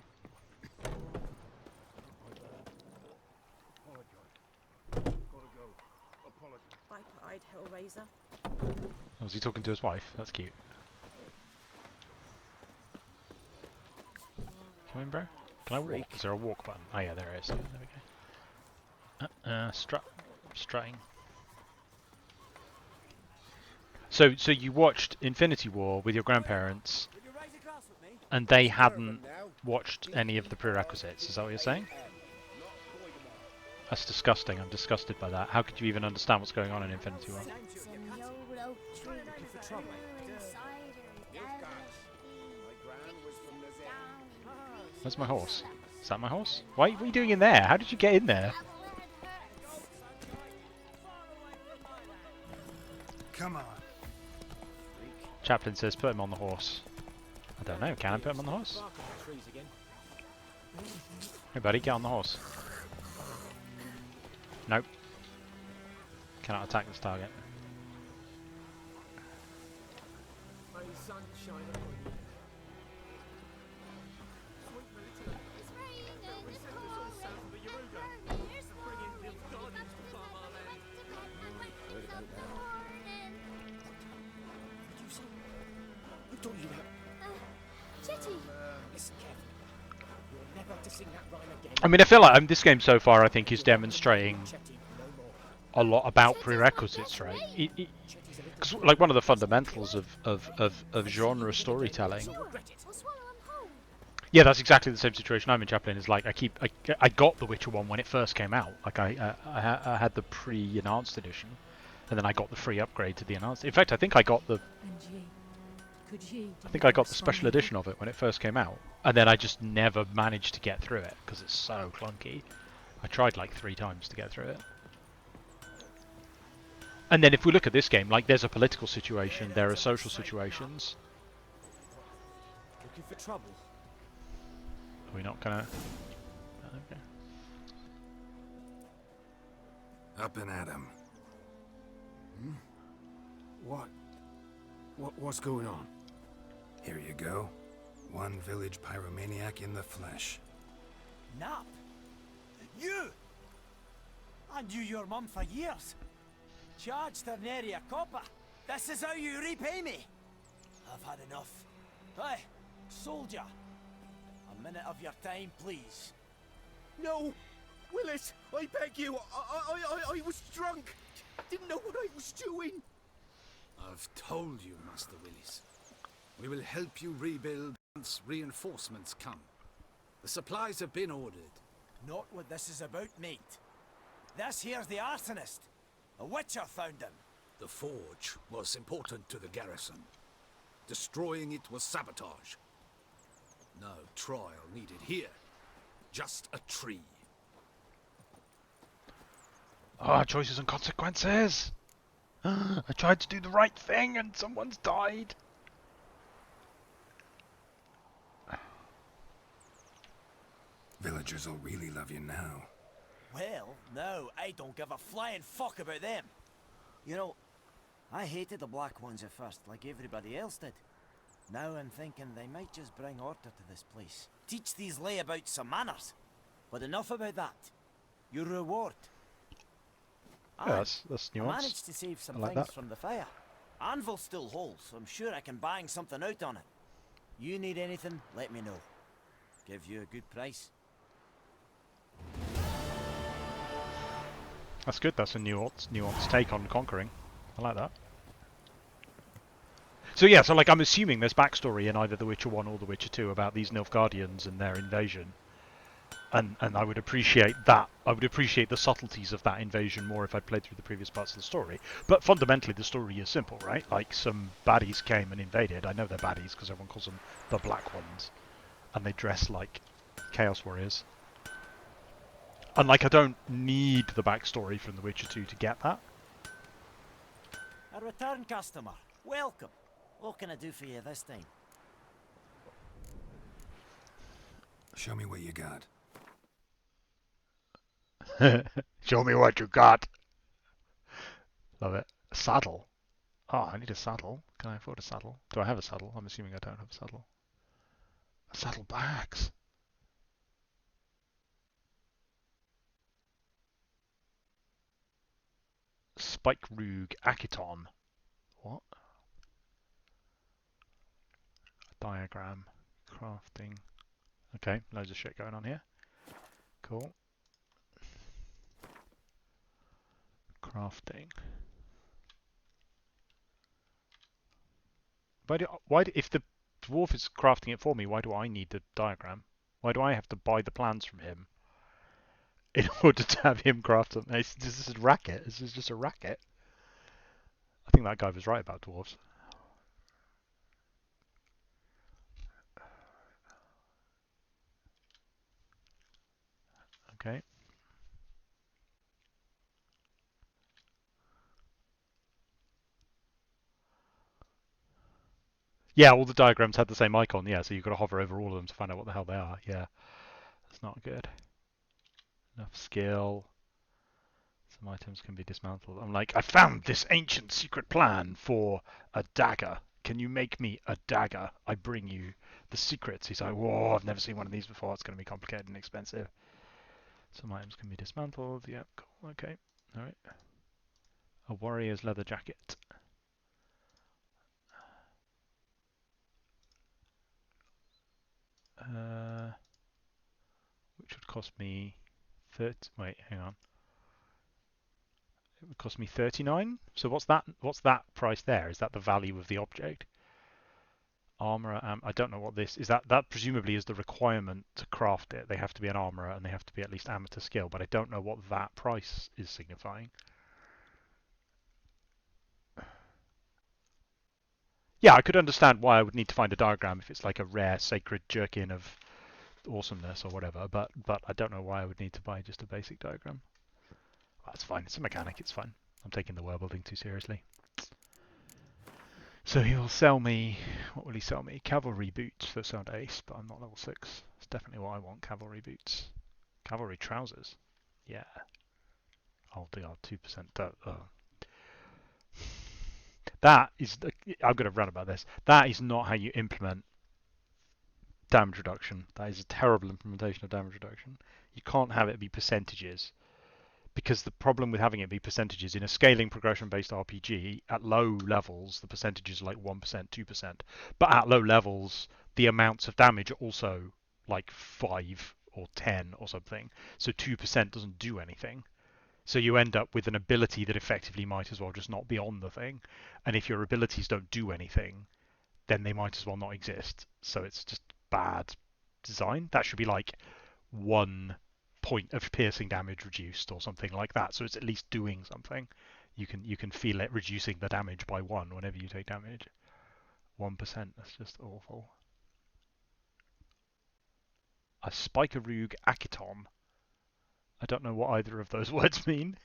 Viper-eyed Hellraiser. Oh, was he talking to his wife? That's cute. Come in, bro. Can I walk? Is there a walk button? Oh yeah, there is. There we go. Strutting. So you watched Infinity War with your grandparents, and they hadn't watched any of the prerequisites. Is that what you're saying? That's disgusting. I'm disgusted by that. How could you even understand what's going on in Infinity War? Where's my horse? Is that my horse? What are you doing in there? How did you get in there? Come on. Chaplain says put him on the horse. I don't know, can I put him on the horse? Hey buddy, get on the horse. Nope. Cannot attack this target. I mean, I feel like this game so far, I think, is demonstrating a lot about prerequisites, right? Because like one of the fundamentals of genre storytelling. Yeah, that's exactly the same situation I'm in, Chaplain. Is like I got The Witcher 1 when it first came out. Like I had the pre-enhanced edition, and then I got the free upgrade to the enhanced. In fact, I think I got the special edition of it when it first came out, and then I just never managed to get through it because it's so clunky. I tried like 3 times to get through it. And then if we look at this game, like there's a political situation, there are social situations. Looking for trouble. Are we not gonna... Okay. Up and at him. What's going on? Here you go. One village pyromaniac in the flesh. Nap? You? I knew your mum for years. Charged her nary a copper. This is how you repay me. I've had enough. Hey, soldier! A minute of your time, please. No! Willis, I beg you, I was drunk. Didn't know what I was doing. I've told you, Master Willis. We will help you rebuild once reinforcements come. The supplies have been ordered. Not what this is about, mate. This here's the arsonist. A witcher found him. The forge was important to the garrison. Destroying it was sabotage. No trial needed here. Just a tree. Ah, choices and consequences! I tried to do the right thing and someone's died. Villagers will really love you now. Well, no, I don't give a flying fuck about them. You know, I hated the Black Ones at first, like everybody else did. Now I'm thinking they might just bring order to this place. Teach these layabouts some manners. But enough about that. Your reward. Yeah, that's I nuanced. managed to save some I like things that. from the fire. Anvil still holds, so I'm sure I can bang something out on it. You need anything, let me know. Give you a good price. That's good. That's a nuanced take on conquering. I like that. So yeah, so like I'm assuming there's backstory in either The Witcher 1 or The Witcher 2 about these Nilfgaardians and their invasion. And I would appreciate that. I would appreciate the subtleties of that invasion more if I'd played through the previous parts of the story. But fundamentally, the story is simple, right? Like, some baddies came and invaded. I know they're baddies because everyone calls them the Black Ones. And they dress like Chaos Warriors. And, like, I don't need the backstory from The Witcher 2 to get that. A return customer. Welcome. What can I do for you this time? Show me what you got. Show me what you got. Love it. A saddle. Oh, I need a saddle. Can I afford a saddle? Do I have a saddle? I'm assuming I don't have a saddle. A saddle bags. Spike Roog Akiton. What? A diagram. Crafting. Okay, loads of shit going on here. Cool. Crafting. If the dwarf is crafting it for me, why do I need the diagram? Why do I have to buy the plans from him in order to have him craft them? This is a racket. This is just a racket. I think that guy was right about dwarves. Okay. Yeah, all the diagrams had the same icon, yeah, so you've got to hover over all of them to find out what the hell they are. Yeah, that's not good. Enough skill. Some items can be dismantled. I'm like, I found this ancient secret plan for a dagger. Can you make me a dagger? I bring you the secrets. He's like, whoa, I've never seen one of these before. It's going to be complicated and expensive. Some items can be dismantled. Yep, cool. Okay. All right. A warrior's leather jacket. Which would cost me 30. Wait, hang on. It would cost me 39. So what's that price there? Is that the value of the object? Armorer, I don't know what this is. That presumably is the requirement to craft it. They have to be an armorer and they have to be at least amateur skill, but I don't know what that price is signifying. Yeah, I could understand why I would need to find a diagram if it's like a rare sacred jerkin of awesomeness or whatever, but I don't know why I would need to buy just a basic diagram. Well, that's fine. It's a mechanic. It's fine. I'm taking the world building too seriously. So he will sell me, what will he sell me? Cavalry boots that sound ace, but I'm not level 6. It's definitely what I want, cavalry boots. Cavalry trousers. Yeah. I'll do our 2%. That is, I'm going to run about this. That is not how you implement damage reduction. That is a terrible implementation of damage reduction. You can't have it be percentages. Because the problem with having it be percentages in a scaling progression-based RPG, at low levels, the percentages are like 1%, 2%. But at low levels, the amounts of damage are also like 5 or 10 or something. So 2% doesn't do anything. So you end up with an ability that effectively might as well just not be on the thing. And if your abilities don't do anything, then they might as well not exist. So it's just bad design. That should be like 1 point of piercing damage reduced or something like that. So it's at least doing something. You can feel it reducing the damage by 1 whenever you take damage. 1%, that's just awful. A Spikerug Akiton. I don't know what either of those words mean.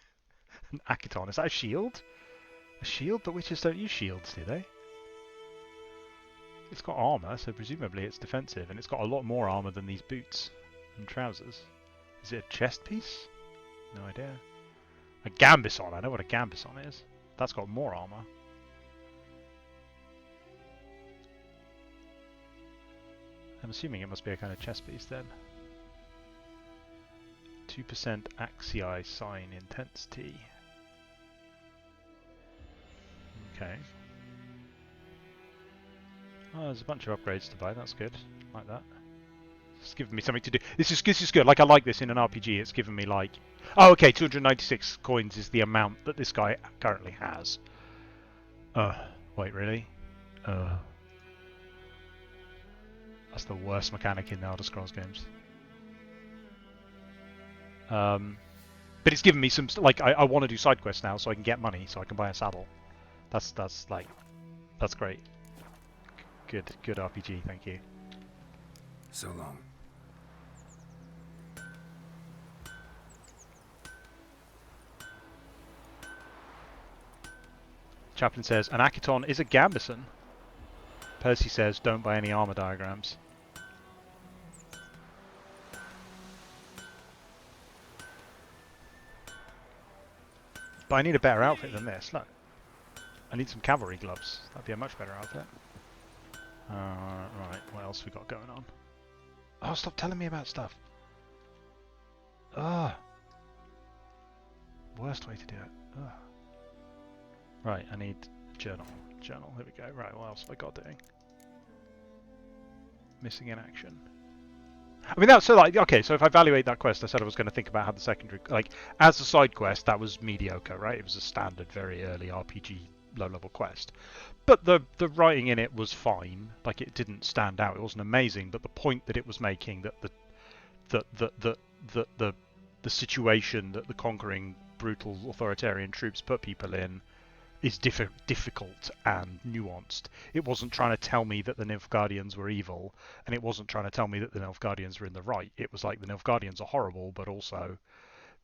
An Akiton, is that a shield? A shield? But witches don't use shields, do they? It's got armor, so presumably it's defensive, and it's got a lot more armor than these boots and trousers. Is it a chest piece? No idea. A Gambison, I know what a Gambison is. That's got more armor. I'm assuming it must be a kind of chest piece then. 2% Axii sign intensity. Okay. Oh, there's a bunch of upgrades to buy, that's good. Like that. It's given me something to do. This is good. Like, I like this in an RPG. It's given me, like... Oh, okay, 296 coins is the amount that this guy currently has. Wait, really? That's the worst mechanic in the Elder Scrolls games. But it's given me some... Like, I want to do side quests now so I can get money, so I can buy a saddle. That's great. Good RPG, thank you. So long. Chaplain says, an Akiton is a Gambison. Percy says, don't buy any armor diagrams. But I need a better outfit than this, look. I need some cavalry gloves. That'd be a much better outfit. Right, what else we got going on? Oh, stop telling me about stuff. Worst way to do it. Right, I need journal. Journal, here we go. Right, what else have I got doing? Missing in action. I mean, that's so like, okay, so if I evaluate that quest, I said I was going to think about how the secondary, like, as a side quest, that was mediocre, right? It was a standard, very early RPG low-level quest. But the writing in it was fine. Like, it didn't stand out. It wasn't amazing, but the point that it was making, that the situation that the conquering, brutal, authoritarian troops put people in is difficult and nuanced. It wasn't trying to tell me that the Nilfgaardians were evil, and it wasn't trying to tell me that the Nilfgaardians were in the right. It was like the Nilfgaardians are horrible, but also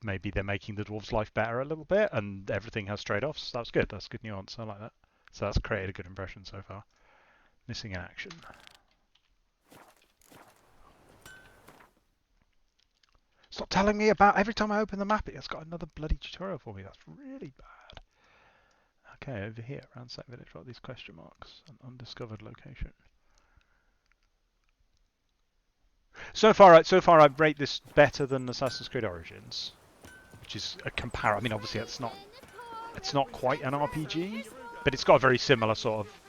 maybe they're making the dwarves' life better a little bit, and everything has trade-offs. That's good. That's good nuance. I like that. So that's created a good impression so far. Missing in action. Stop telling me about every time I open the map, it's got another bloody tutorial for me. That's really bad. Okay, over here, ransack village, what are these question marks? An undiscovered location. So far I rate this better than Assassin's Creed Origins, which is a I mean, obviously it's not quite an RPG, but it's got a very similar sort of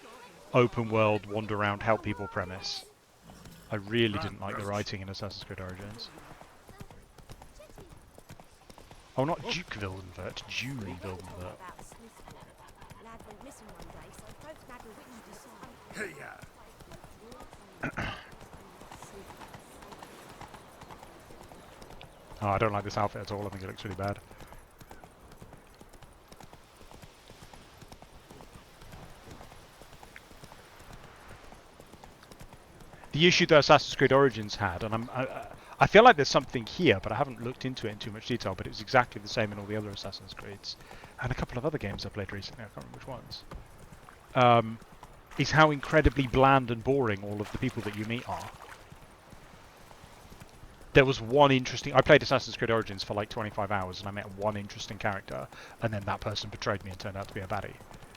open world, wander around, help people premise. I really didn't like the writing in Assassin's Creed Origins. Oh, not Duke Wildenvert, Julie Wildenvert. Oh, I don't like this outfit at all. I think it looks really bad. The issue that Assassin's Creed Origins had, and I feel like there's something here, but I haven't looked into it in too much detail, but it was exactly the same in all the other Assassin's Creeds. And a couple of other games I played recently, I can't remember which ones. Is how incredibly bland and boring all of the people that you meet are. There was one interesting... I played Assassin's Creed Origins for like 25 hours and I met one interesting character, and then that person betrayed me and turned out to be a baddie.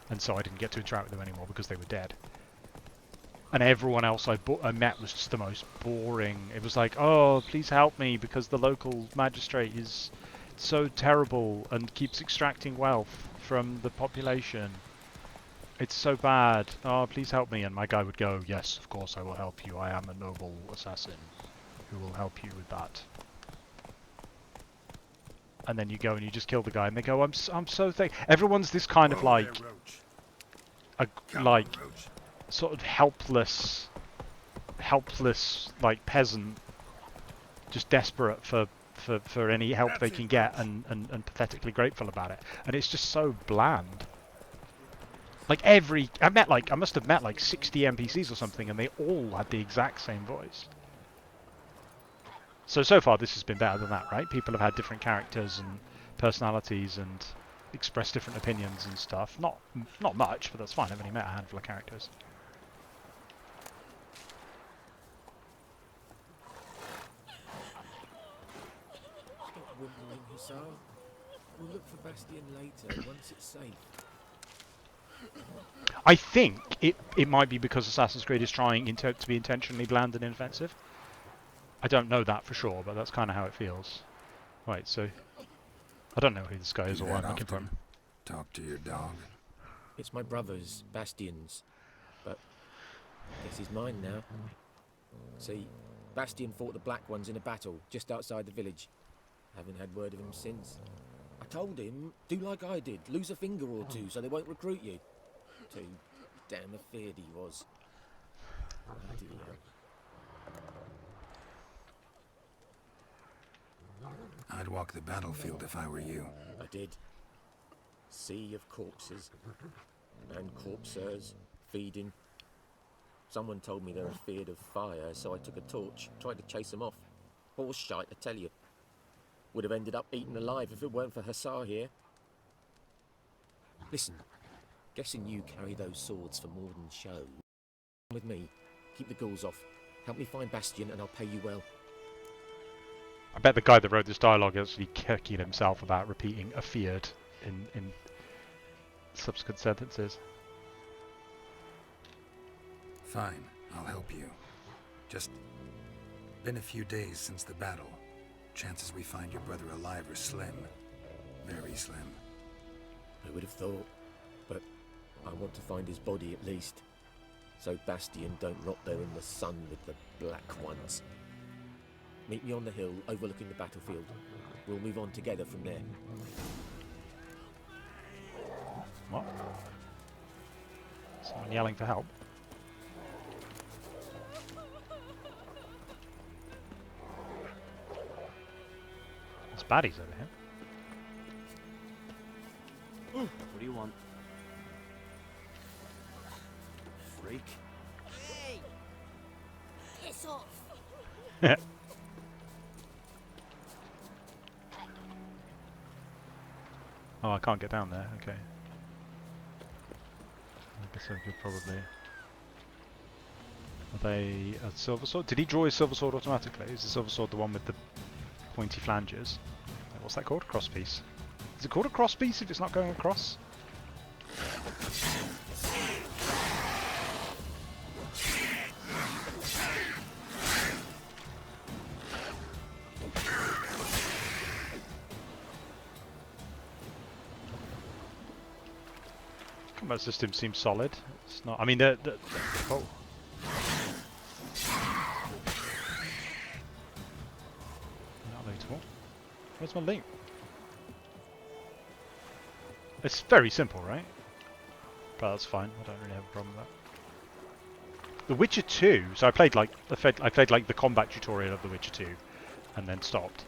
And so I didn't get to interact with them anymore because they were dead. And everyone else I met was just the most boring. It was like, oh, please help me because the local magistrate is so terrible and keeps extracting wealth from the population. It's so bad. Oh, please help me. And my guy would go, yes, of course I will help you. I am a noble assassin who will help you with that. And then you go and you just kill the guy, and they go, I'm so thankful. Everyone's this kind of like, sort of helpless like peasant, just desperate for any help they can get, and pathetically grateful about it. And it's just so bland. Like I must have met like 60 NPCs or something, and they all had the exact same voice. So far this has been better than that, right? People have had different characters and personalities and expressed different opinions and stuff. Not much, but that's fine. I've only met a handful of characters. Stop whimpering, Hussar. We'll look for Bastion later, once it's safe. I think it might be because Assassin's Creed is trying to be intentionally bland and inoffensive. I don't know that for sure, but that's kind of how it feels. Right, so I don't know who this guy is or why I'm looking for him. Talk to your dog. It's my brother's, Bastion's, but I guess he's mine now. See, Bastion fought the Black Ones in a battle just outside the village. Haven't had word of him since. I told him, do like I did, lose a finger or two so they won't recruit you. Too damn afeard he was. Bloody hell. I'd walk the battlefield if I were you. I did. Sea of corpses. And corpsers, feeding. Someone told me they're afeard of fire, so I took a torch, tried to chase them off. Horse shite, I tell you. Would have ended up eaten alive if it weren't for Hussar here. Listen, guessing you carry those swords for more than show. Come with me, keep the ghouls off. Help me find Bastion and I'll pay you well. I bet the guy that wrote this dialogue is actually kicking himself about repeating afeard in subsequent sentences. Fine, I'll help you. Just been a few days since the battle. Chances we find your brother alive are slim. Very slim. I would have thought, but I want to find his body at least. So Bastion don't rot there in the sun with the Black Ones. Meet me on the hill overlooking the battlefield. We'll move on together from there. What? Someone yelling for help? There's baddies over here. What do you want? Freak. Hey! Piss off! Oh, I can't get down there. Okay. I guess I could probably. Are they a silver sword? Did he draw his silver sword automatically? Is the silver sword the one with the pointy flanges? What's that called? A crosspiece. Is it called a crosspiece if it's not going across? Combat system seems solid. It's not. I mean, oh. Not lootable. Where's my loot? It's very simple, right? But that's fine. I don't really have a problem with that. The Witcher 2. So I played like I played like the combat tutorial of The Witcher 2, and then stopped.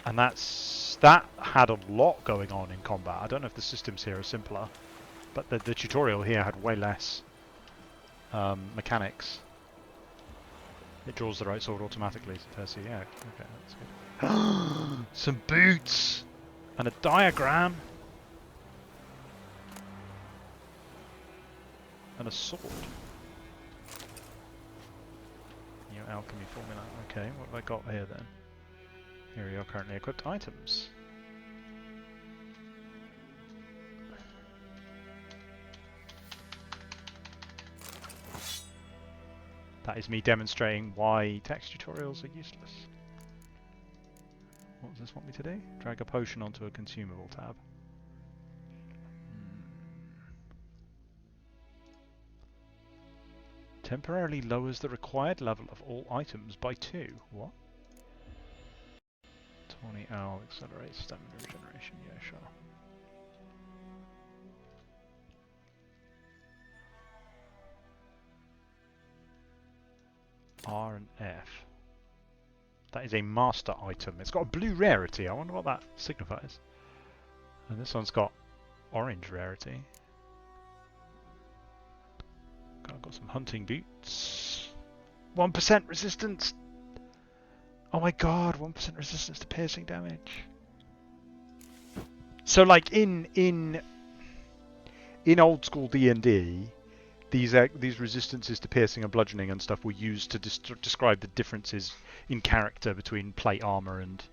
And that had a lot going on in combat. I don't know if the systems here are simpler. But the tutorial here had way less mechanics. It draws the right sword automatically. So yeah, okay, that's good. Some boots and a diagram and a sword. New alchemy formula. Okay, what have I got here then? Here we are, currently equipped items. That is me demonstrating why text tutorials are useless. What does this want me to do? Drag a potion onto a consumable tab. Temporarily lowers the required level of all items by 2. What? 20 owl accelerates stamina regeneration. Yeah, sure. R and F. That is a master item. It's got a blue rarity. I wonder what that signifies. And this one's got orange rarity. I've got some hunting boots. 1% resistance! Oh my god, 1% resistance to piercing damage. So like in old school D&D, these resistances to piercing and bludgeoning and stuff were used to describe the differences in character between plate armor and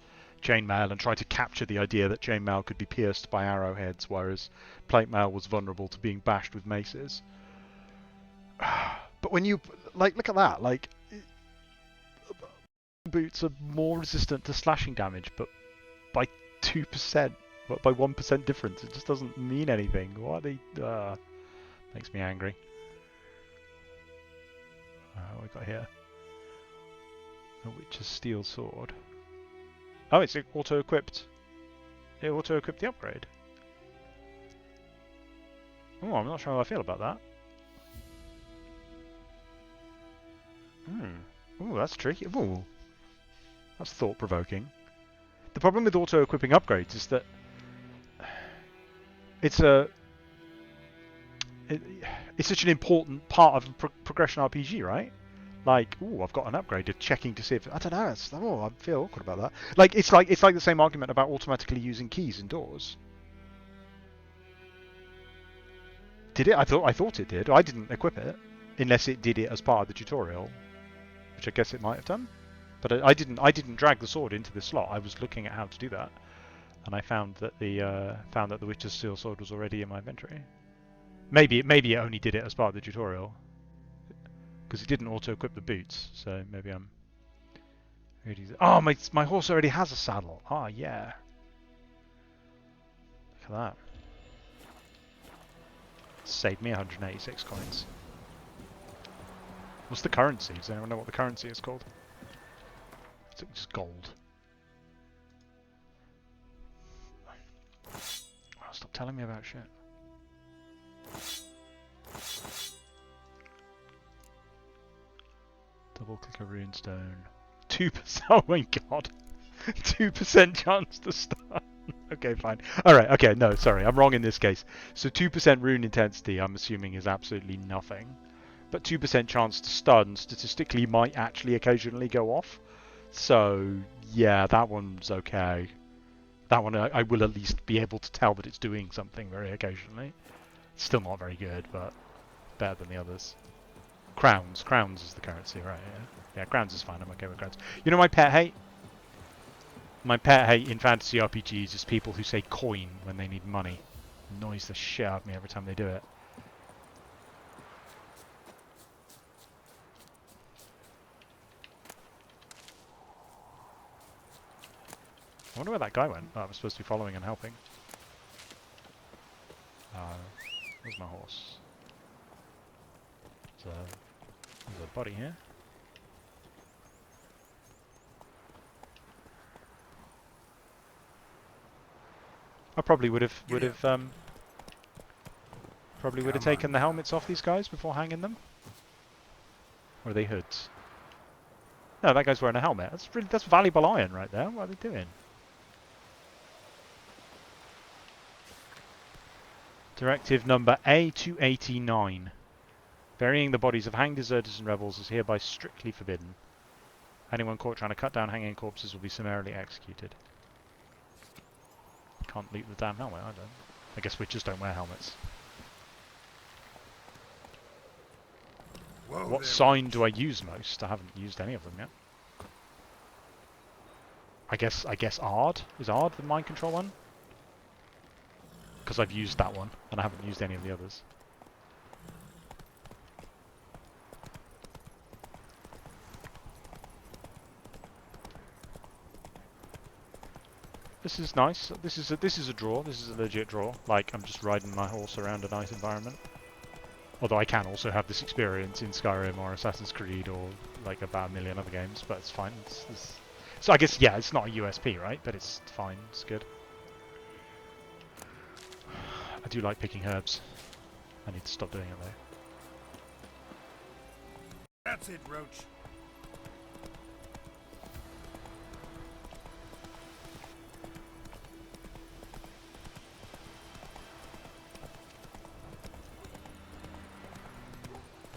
chainmail, and try to capture the idea that chainmail could be pierced by arrowheads, whereas plate mail was vulnerable to being bashed with maces. But when you look at that, like boots are more resistant to slashing damage, but by 2%, but by 1% difference, it just doesn't mean anything. Why are they? Makes me angry. What we got here? A Witcher's Steel Sword. Oh, it's auto-equipped. It auto-equipped the upgrade. Oh, I'm not sure how I feel about that. Ooh, that's tricky. Ooh, that's thought-provoking. The problem with auto-equipping upgrades is that it's such an important part of a progression RPG, right? Like, ooh, I've got an upgrade. Checking to see if I don't know. I feel awkward about that. Like, it's like the same argument about automatically using keys in doors. Did it? I thought it did. I didn't equip it unless it did it as part of the tutorial, which I guess it might have done. But I didn't drag the sword into the slot. I was looking at how to do that, and I found that the Witcher's Steel Sword was already in my inventory. Maybe it only did it as part of the tutorial, because it didn't auto-equip the boots. So maybe I'm. Oh, my horse already has a saddle. Ah, yeah. Look at that. Saved me 186 coins. What's the currency? Does anyone know what the currency is called? It's just gold. Oh, stop telling me about shit. Double click a runestone. 2%. Oh my god. 2% chance to stun. Okay, fine. Alright, okay, no, sorry, I'm wrong in this case. So 2% rune intensity, I'm assuming, is absolutely nothing. But 2% chance to stun statistically might actually occasionally go off. So, yeah, that one's okay. That one I will at least be able to tell that it's doing something very occasionally. It's still not very good, but better than the others. Crowns. Crowns is the currency, right? Yeah, crowns is fine. I'm okay with crowns. You know my pet hate? My pet hate in fantasy RPGs is people who say coin when they need money. It annoys the shit out of me every time they do it. I wonder where that guy went. Oh, I was supposed to be following and helping. Where's my horse? There's a body here. I probably would have taken the helmets off these guys before hanging them. Or are they hoods? No, that guy's wearing a helmet. That's valuable iron right there. What are they doing? Directive number A289. Burying the bodies of hanged deserters and rebels is hereby strictly forbidden. Anyone caught trying to cut down hanging corpses will be summarily executed. Can't loot the damn helmet, I don't. I guess we just don't wear helmets. Whoa, what sign do I use most? I haven't used any of them yet. I guess Ard? Is Ard the mind control one? Because I've used that one, and I haven't used any of the others. This is nice. This is a draw. This is a legit draw. Like, I'm just riding my horse around a nice environment. Although I can also have this experience in Skyrim or Assassin's Creed or like about a million other games, but it's fine. So I guess, yeah, it's not a USP, right? But it's fine. It's good. I do like picking herbs. I need to stop doing it though. That's it, Roach.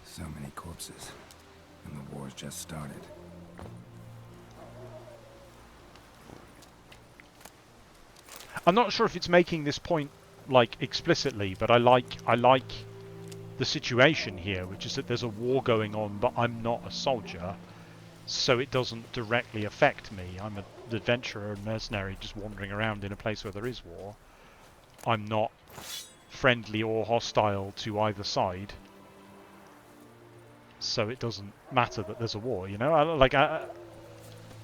So many corpses, and the war's just started. I'm not sure if it's making this point like explicitly, but I like the situation here, which is that there's a war going on, but I'm not a soldier, so it doesn't directly affect me. I'm an adventurer and mercenary just wandering around in a place where there is war. I'm not friendly or hostile to either side, so it doesn't matter that there's a war. You know, I like that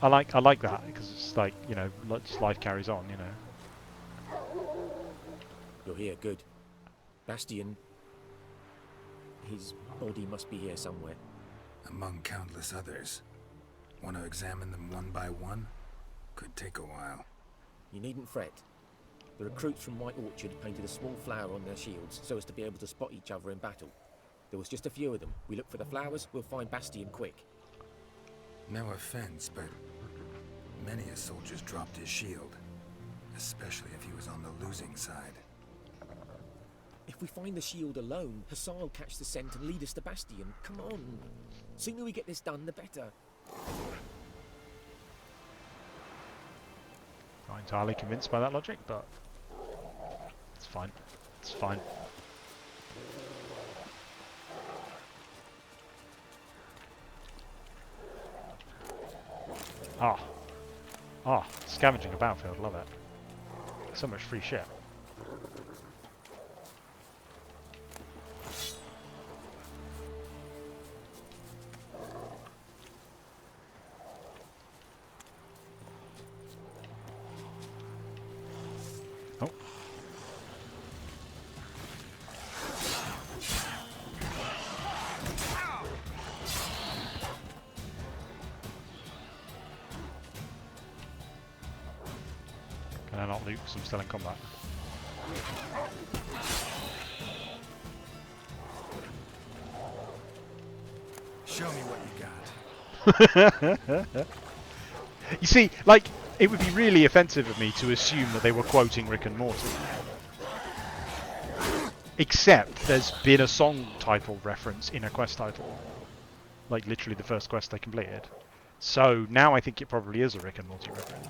because it's like, you know, just life carries on. You know. You're here, good. Bastian. His body must be here somewhere. Among countless others. Want to examine them one by one? Could take a while. You needn't fret. The recruits from White Orchard painted a small flower on their shields so as to be able to spot each other in battle. There was just a few of them. We look for the flowers, we'll find Bastian quick. No offense, but many a soldier's dropped his shield. Especially if he was on the losing side. If we find the shield alone, Hassan will catch the scent and lead us to Bastian. Come on. Sooner we get this done, the better. Not entirely convinced by that logic, but it's fine. It's fine. Scavenging a battlefield, love it. So much free shit. Oh. Can I not loot because I'm still in combat? Show me what you got. You see, like, it would be really offensive of me to assume that they were quoting Rick and Morty. Except there's been a song title reference in a quest title. Like, literally the first quest they completed. So now I think it probably is a Rick and Morty reference.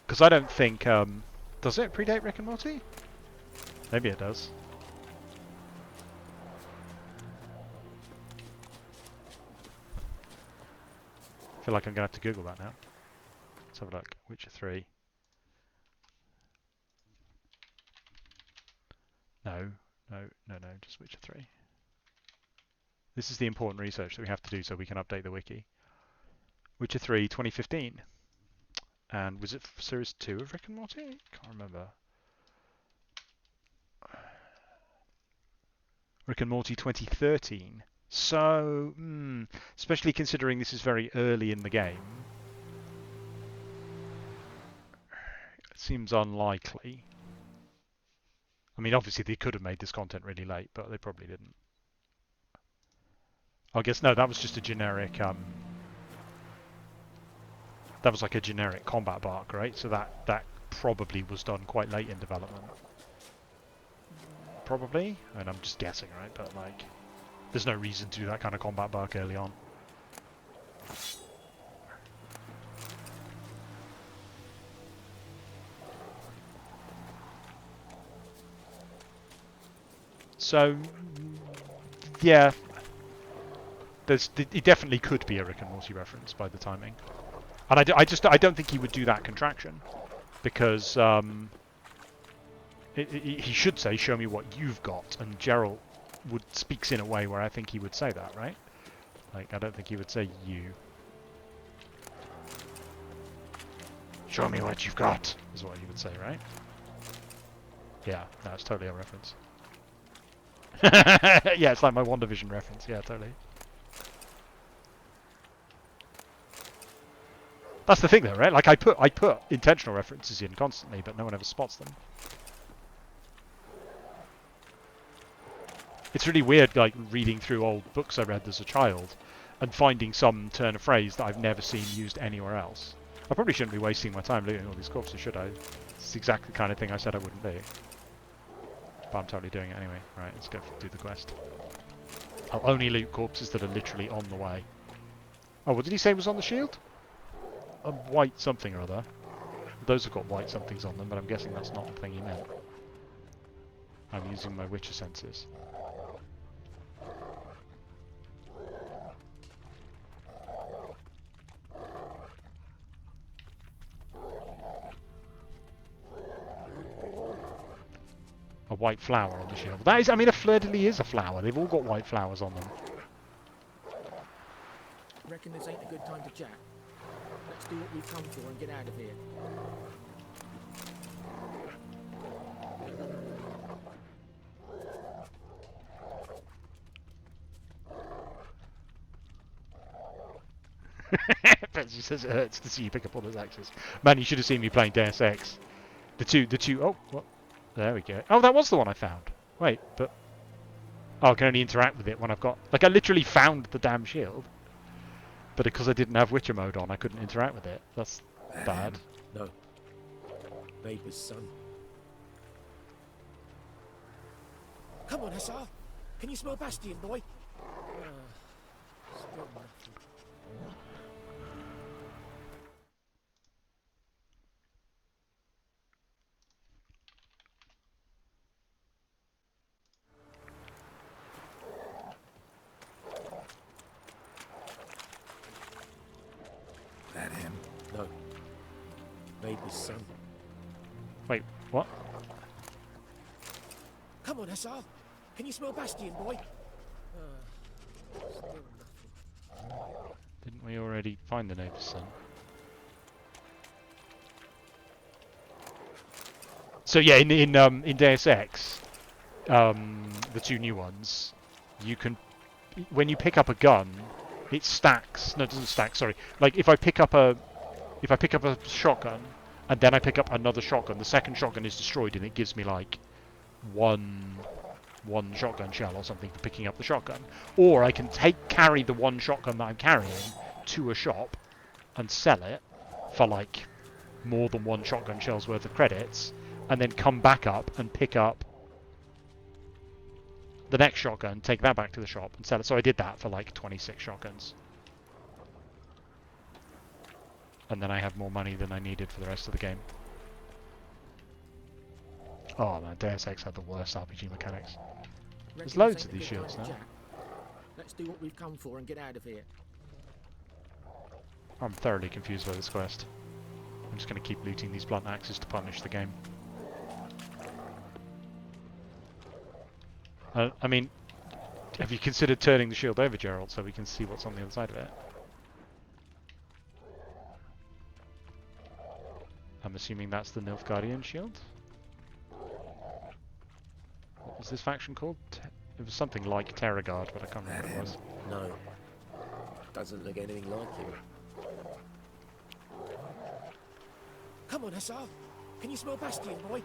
Because I don't think, does it predate Rick and Morty? Maybe it does. I feel like I'm going to have to Google that now. Let's have a look. Witcher 3. No, just Witcher 3. This is the important research that we have to do so we can update the wiki. Witcher 3, 2015. And was it series 2 of Rick and Morty? Can't remember. Rick and Morty 2013. So, especially considering this is very early in the game, it seems unlikely. I mean, obviously they could have made this content really late, but they probably didn't. I guess, no, that was just a generic... that was like a generic combat bark, right? So that probably was done quite late in development. Probably? I mean, I'm just guessing, right? But like, there's no reason to do that kind of combat bark early on. So, yeah, it definitely could be a Rick and Morty reference by the timing. And I don't think he would do that contraction, because he should say, "Show me what you've got," and Geralt speaks in a way where I think he would say that, right? Like, I don't think he would say you. Show me what you've got, is what he would say, right? Yeah, no, it's totally a reference. Yeah, it's like my WandaVision reference. Yeah, totally. That's the thing, though, right? Like, I put intentional references in constantly, but no one ever spots them. It's really weird, like, reading through old books I read as a child and finding some turn of phrase that I've never seen used anywhere else. I probably shouldn't be wasting my time looting all these corpses, should I? It's exactly the kind of thing I said I wouldn't do. But I'm totally doing it anyway. Right, let's go do the quest. I'll only loot corpses that are literally on the way. Oh, what did he say was on the shield? A white something or other. Those have got white somethings on them, but I'm guessing that's not the thing he meant. I'm using my Witcher senses. A white flower on the shield. That is, I mean, a fleur-de-lis is a flower. They've all got white flowers on them. Reckon this ain't a good time to chat. Let's do what we've come for and get out of here. Betsy says it hurts to see you pick up all those axes. Man, you should have seen me playing Deus Ex. The two, oh, what? There we go. Oh, that was the one I found. Wait, but... Oh, I can only interact with it when I've got... Like, I literally found the damn shield. But because I didn't have Witcher mode on, I couldn't interact with it. That's bad. No. Baber's son. Come on, Hussar. Can you smell Bastion, boy? Still nothing. That him? No. Baber's son. Wait, what? Come on, Hussar. Can you smell Bastion, boy? Still nothing. Didn't we already find the neighbour's son? So yeah, in Deus Ex, the two new ones, you can, when you pick up a gun, it stacks. No, it doesn't stack. Sorry. Like if I pick up a shotgun, and then I pick up another shotgun, the second shotgun is destroyed, and it gives me like one shotgun shell or something for picking up the shotgun. Or I can carry the one shotgun that I'm carrying to a shop and sell it for like more than one shotgun shell's worth of credits, and then come back up and pick up the next shotgun, take that back to the shop and sell it. So I did that for like 26 shotguns. And then I have more money than I needed for the rest of the game. Oh man, Deus Ex had the worst RPG mechanics. There's loads of these shields now. Let's do what we've come for and get out of here. I'm thoroughly confused by this quest. I'm just going to keep looting these blunt axes to punish the game. I mean, have you considered turning the shield over, Geralt, so we can see what's on the other side of it? I'm assuming that's the Nilfgaardian shield? What was this faction called? It was something like Terragard, but I can't remember what it was. No. Doesn't look anything like him. Come on, Hussar. Can you smell Bastion, boy?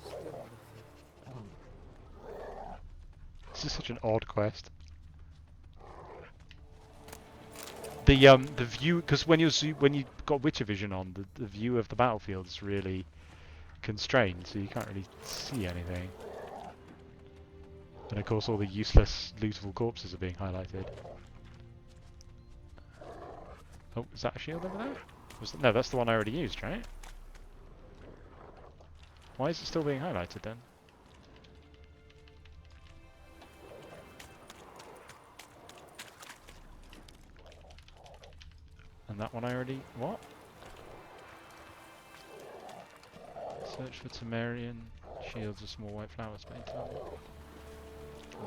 Still nothing. This is such an odd quest. The view, because when you got Witcher Vision on, the view of the battlefield is really constrained, so you can't really see anything. And of course, all the useless lootable corpses are being highlighted. Oh, is that a shield over there? No, that's the one I already used, right? Why is it still being highlighted then? And that one I already... what? Search for Temerian shields of small white flowers painted on them.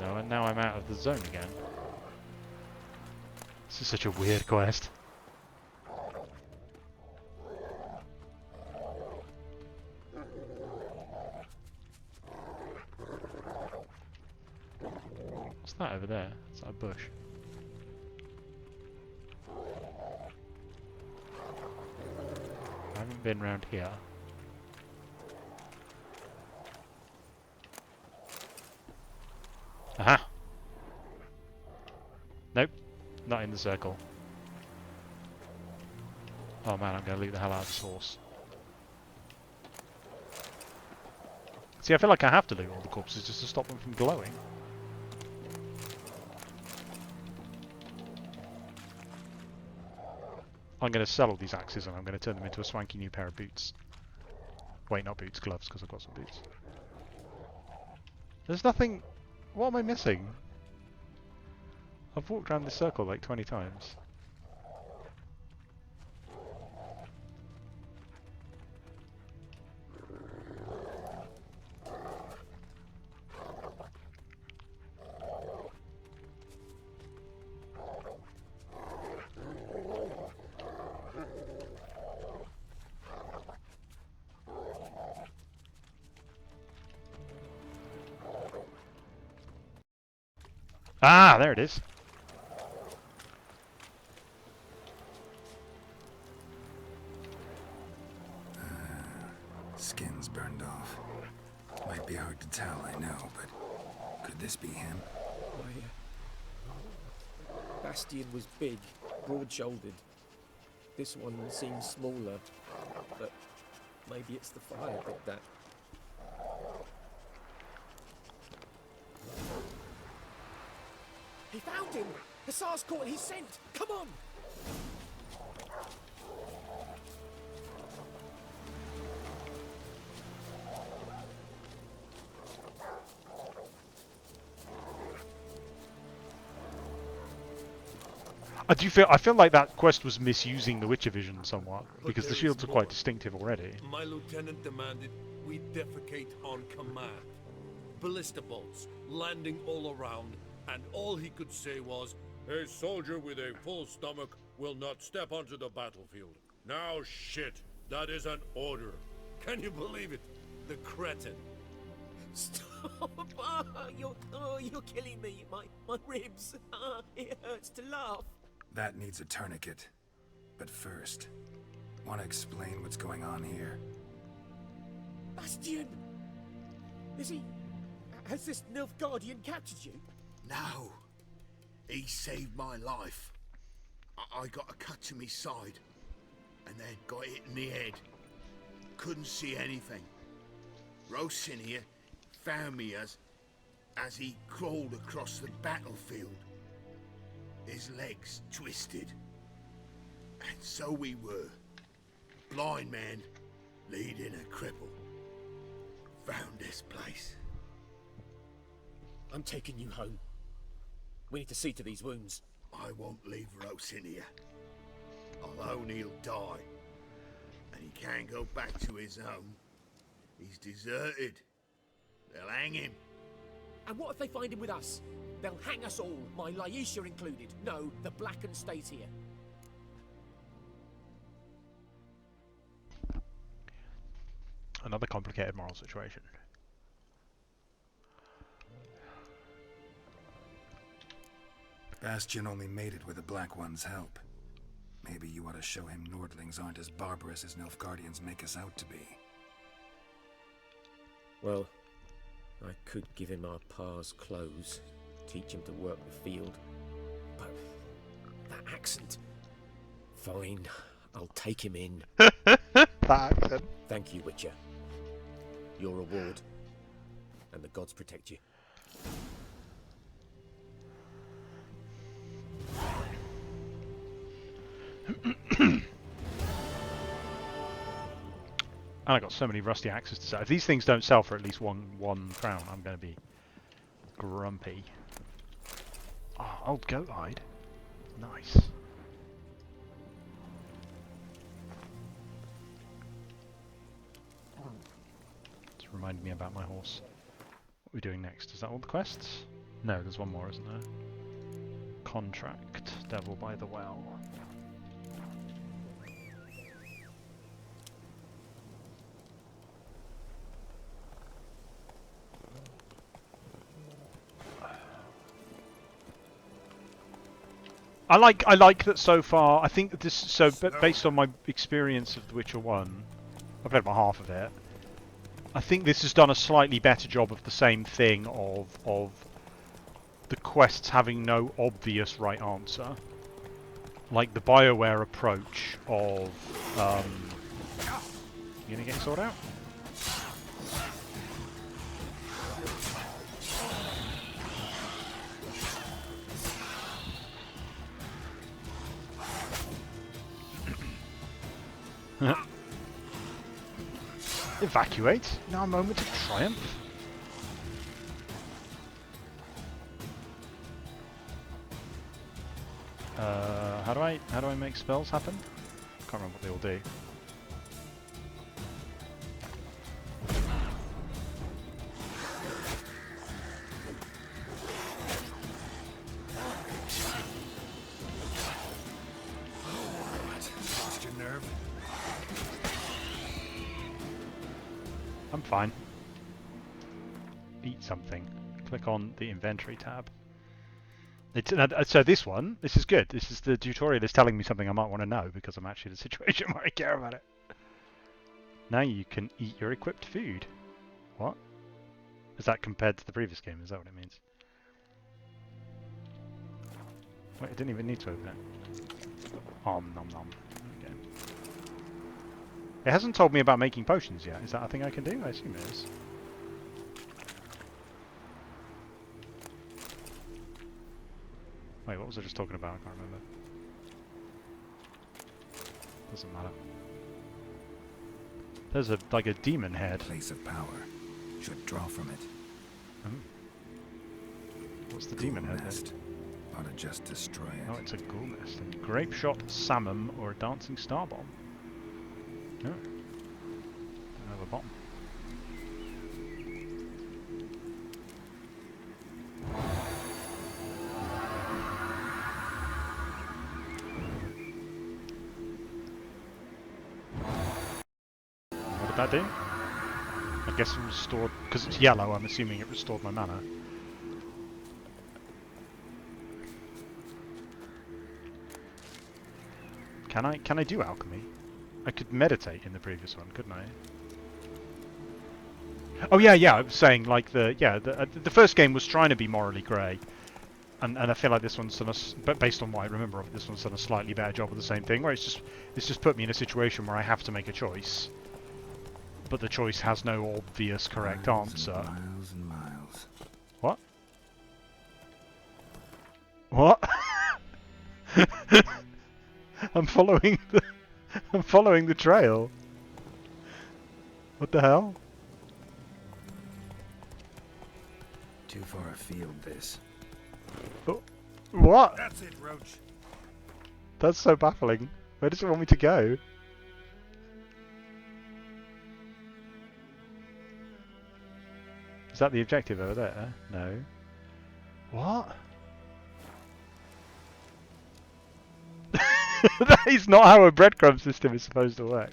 No, and now I'm out of the zone again. This is such a weird quest. What's that over there? Is that a bush? I haven't been round here. Aha! Nope, not in the circle. Oh man, I'm going to loot the hell out of this horse. See, I feel like I have to loot all the corpses just to stop them from glowing. I'm going to sell all these axes and I'm going to turn them into a swanky new pair of boots. Wait, not boots, gloves, because I've got some boots. There's nothing... What am I missing? I've walked around this circle like 20 times. Ah, there it is. Skin's burned off. Might be hard to tell, I know, but could this be him? Bastian was big, broad-shouldered. This one seems smaller, but maybe it's the fire did that. He found him! Hussar's caught, he's sent! Come on! I feel like that quest was misusing the Witcher vision somewhat, because the shields are quite distinctive already. My lieutenant demanded we defecate on command. Ballista bolts, landing all around, and all he could say was, "A soldier with a full stomach will not step onto the battlefield." Now shit, that is an order. Can you believe it? The cretin. Stop! You're killing me. My ribs. It hurts to laugh. That needs a tourniquet. But first, want to explain what's going on here? Bastian! Is he... Has this Nilfgaardian captured you? No. He saved my life. I got a cut to my side, and then got hit in the head. Couldn't see anything. Rosinia found me as he crawled across the battlefield. His legs twisted. And so we were. Blind man leading a cripple. Found this place. I'm taking you home. We need to see to these wounds. I won't leave Rosinia. Alone he'll die. And he can't go back to his home. He's deserted. They'll hang him. And what if they find him with us? They'll hang us all, my Laisha included. No, the Blackened stays here. Another complicated moral situation. Bastian only made it with the Black One's help. Maybe you ought to show him Nordlings aren't as barbarous as Nilfgaardians make us out to be. Well, I could give him our pa's clothes, teach him to work the field. But that accent... Fine, I'll take him in. That accent. Thank you, Witcher. Your reward. And the gods protect you. And I got so many rusty axes to sell. If these things don't sell for at least one crown, I'm going to be grumpy. Oh, old goat hide. Nice. reminded me about my horse. What are we doing next? Is that all the quests? No, there's one more, isn't there? Contract, Devil by the Well. I like that so far. I think that this based on my experience of The Witcher 1, I've played about half of it. I think this has done a slightly better job of the same thing of the quests having no obvious right answer. Like the BioWare approach of you gonna get your sword out? Evacuate. Now a moment of triumph. How do I make spells happen? Can't remember what they all do. Lost your nerve? I'm fine. Eat something. Click on the inventory tab. So this is good. This is the tutorial is telling me something I might want to know because I'm actually in a situation where I care about it. Now you can eat your equipped food. What? Is that compared to the previous game? Is that what it means? Wait, I didn't even need to open it. Nom nom. Okay. It hasn't told me about making potions yet. Is that a thing I can do? I assume it is. Wait, what was I just talking about? I can't remember. Doesn't matter. There's like a demon head. Place of power. Should draw from it. Oh. What's the demon head nest. Ought to just destroy it. Oh, it's a ghoul nest. A grape shot, salmon, or a dancing star bomb. Oh. Don't have a bomb. What did that do? I guess it restored, because it's yellow, I'm assuming it restored my mana. Can I do alchemy? I could meditate in the previous one, couldn't I? Oh yeah, I was saying like the first game was trying to be morally grey, and I feel like this one's done but based on what I remember of it, this one's done a slightly better job of the same thing, where it's just put me in a situation where I have to make a choice, but the choice has no obvious correct answer. Miles and miles. What? What? I'm following the trail. What the hell? Too far afield, this. Oh, what? That's it, Roach. That's so baffling. Where does it want me to go? Is that the objective over there? No. What? That is not how a breadcrumb system is supposed to work.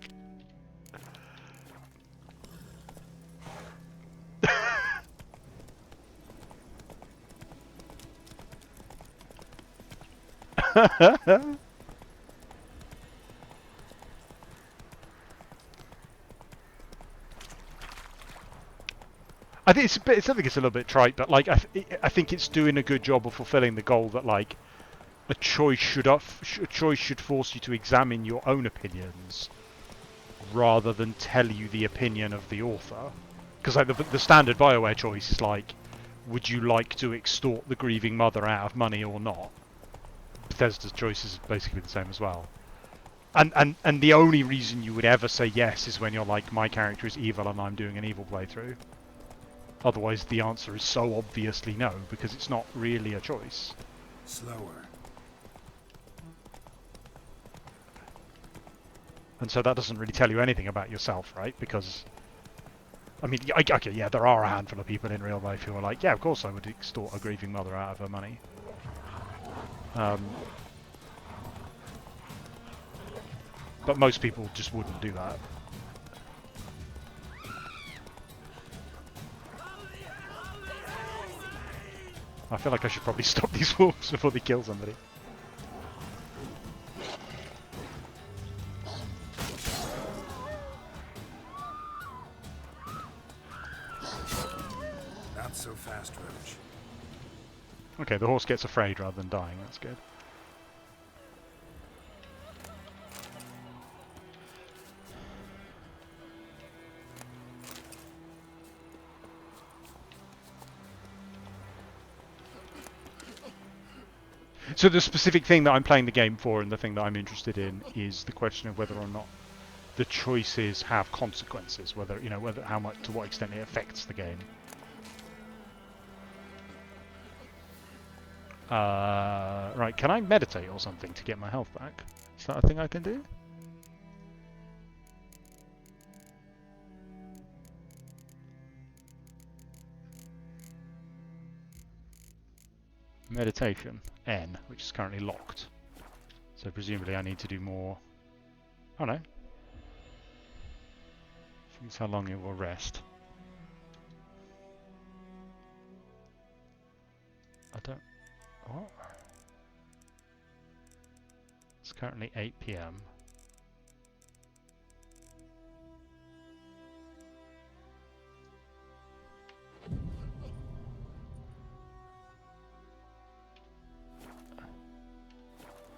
I think it's something it's a little bit trite, but like I think it's doing a good job of fulfilling the goal that like a choice should force you to examine your own opinions rather than tell you the opinion of the author. Because like the standard BioWare choice is like, would you like to extort the grieving mother out of money or not? Bethesda's choice is basically the same as well. And the only reason you would ever say yes is when you're like, my character is evil and I'm doing an evil playthrough. Otherwise the answer is so obviously no, because it's not really a choice. Slower. And so that doesn't really tell you anything about yourself, right? Because I mean, okay, yeah, there are a handful of people in real life who are like, yeah, of course I would extort a grieving mother out of her money. But most people just wouldn't do that. I feel like I should probably stop these wolves before they kill somebody. Not so fast, Roach. Okay, the horse gets afraid rather than dying, that's good. So the specific thing that I'm playing the game for and the thing that I'm interested in is the question of whether or not the choices have consequences, whether, you know, whether how much, to what extent it affects the game. Right, can I meditate or something to get my health back? Is that a thing I can do? Meditation, N, which is currently locked. So presumably I need to do more. Oh no. Choose how long it will rest. I don't... What? It's currently 8 PM.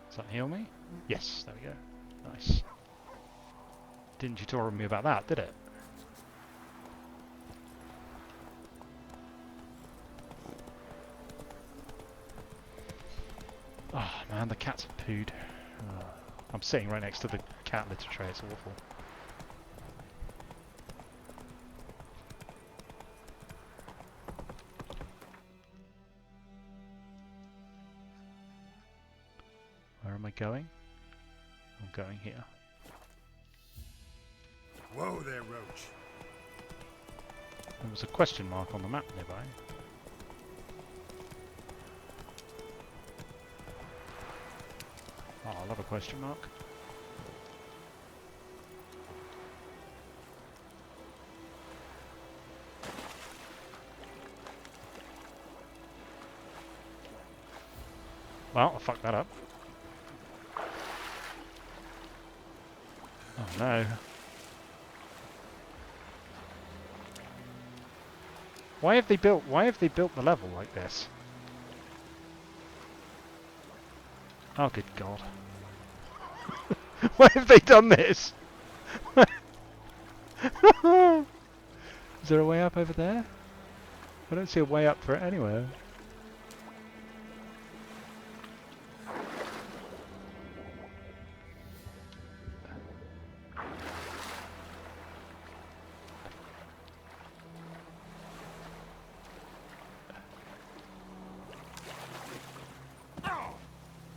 Does that heal me? Yes, there we go. Nice. Didn't tutorial me about that, did it? Oh man, the cats have pooed. Oh, I'm sitting right next to the cat litter tray, it's awful. Where am I going? I'm going here. Whoa there, Roach. There was a question mark on the map nearby. Oh, I love a question mark. Well, I fucked that up. Oh no. Why have they built the level like this? Oh good god. Why have they done this? Is there a way up over there? I don't see a way up for it anywhere.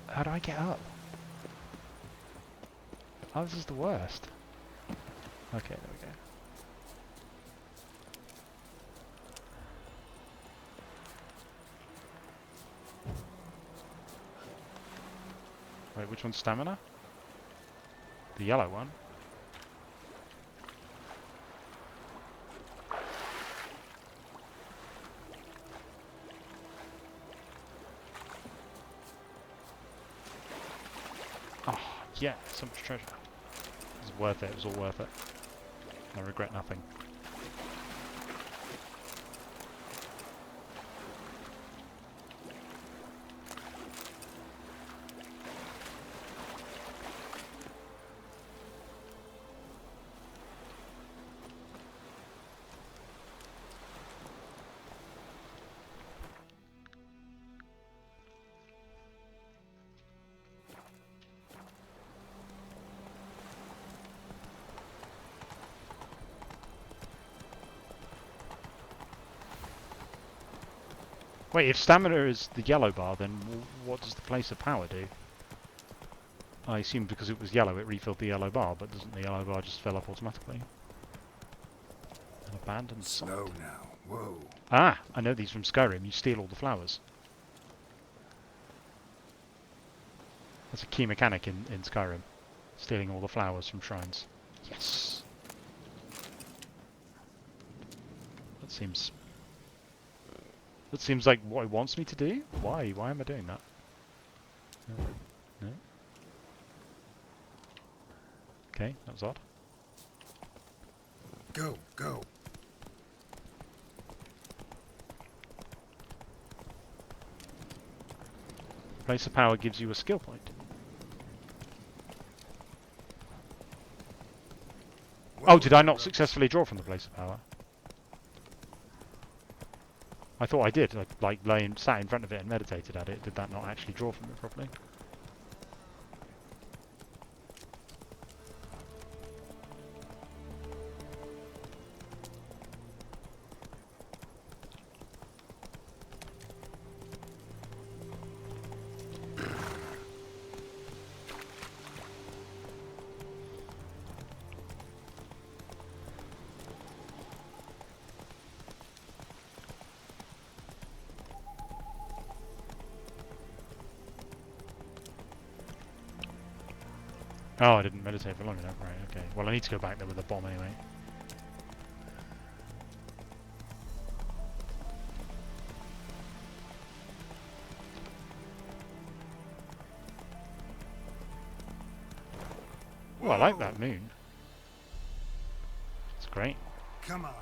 How do I get up? Oh, this is the worst. Okay, there we go. Wait, which one's stamina? The yellow one. Oh, yeah, so much treasure. It was worth it, it was all worth it. I regret nothing. Wait, if stamina is the yellow bar, then what does the place of power do? I assume because it was yellow it refilled the yellow bar, but doesn't the yellow bar just fill up automatically? And Abandoned site. Slow now. Whoa. Ah, I know these from Skyrim. You steal all the flowers. That's a key mechanic in Skyrim. Stealing all the flowers from shrines. Yes! That seems like what it wants me to do? Why? Why am I doing that? No? Okay, that was odd. Go, go. Place of power gives you a skill point. Oh, did I not successfully draw from the place of power? I thought I did. I sat in front of it and meditated at it. Did that not actually draw from it properly? Oh, I didn't meditate for long enough. Right, okay. Well, I need to go back there with a bomb anyway. Oh, I like that moon. It's great. Come on.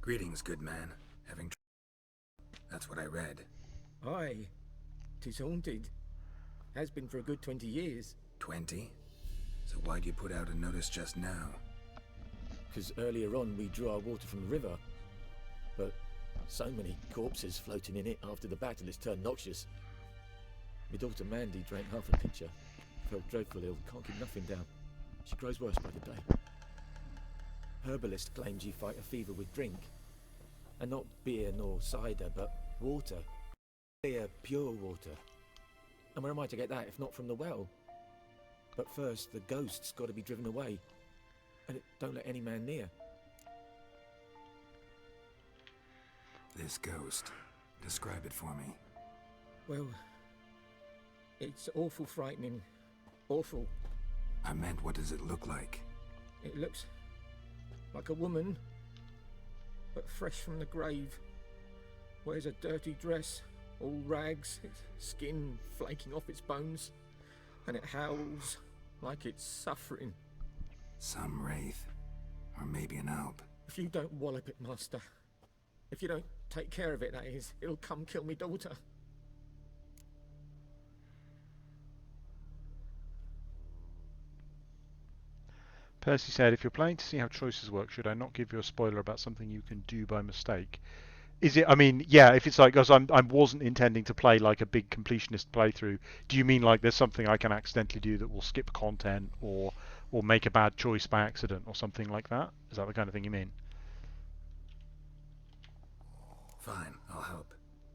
Greetings, good man. That's what I read. Aye. 'Tis haunted. Has been for a good 20 years. 20? So why'd you put out a notice just now? Because earlier on we drew our water from the river. But so many corpses floating in it after the battle it's turned noxious. My daughter Mandy drank half a pitcher. Felt dreadful ill, can't keep nothing down. She grows worse by the day. Herbalist claims you fight a fever with drink. And not beer nor cider, but water. Clear, pure water. And where am I to get that if not from the well? But first, the ghost's got to be driven away. And it don't let any man near. This ghost. Describe it for me. Well, it's awful frightening. Awful. I meant, what does it look like? It looks like a woman, but fresh from the grave. Wears a dirty dress, all rags, its skin flaking off its bones, and it howls like it's suffering. Some wraith. Or maybe an alp. If you don't wallop it, Master, if you don't take care of it, that is, it'll come kill me daughter. Percy said, if you're planning to see how choices work, should I not give you a spoiler about something you can do by mistake? Is it, I mean, yeah, if it's like, because I wasn't intending to play like a big completionist playthrough, do you mean like there's something I can accidentally do that will skip content or make a bad choice by accident or something like that? Is that the kind of thing you mean? Fine, I'll help.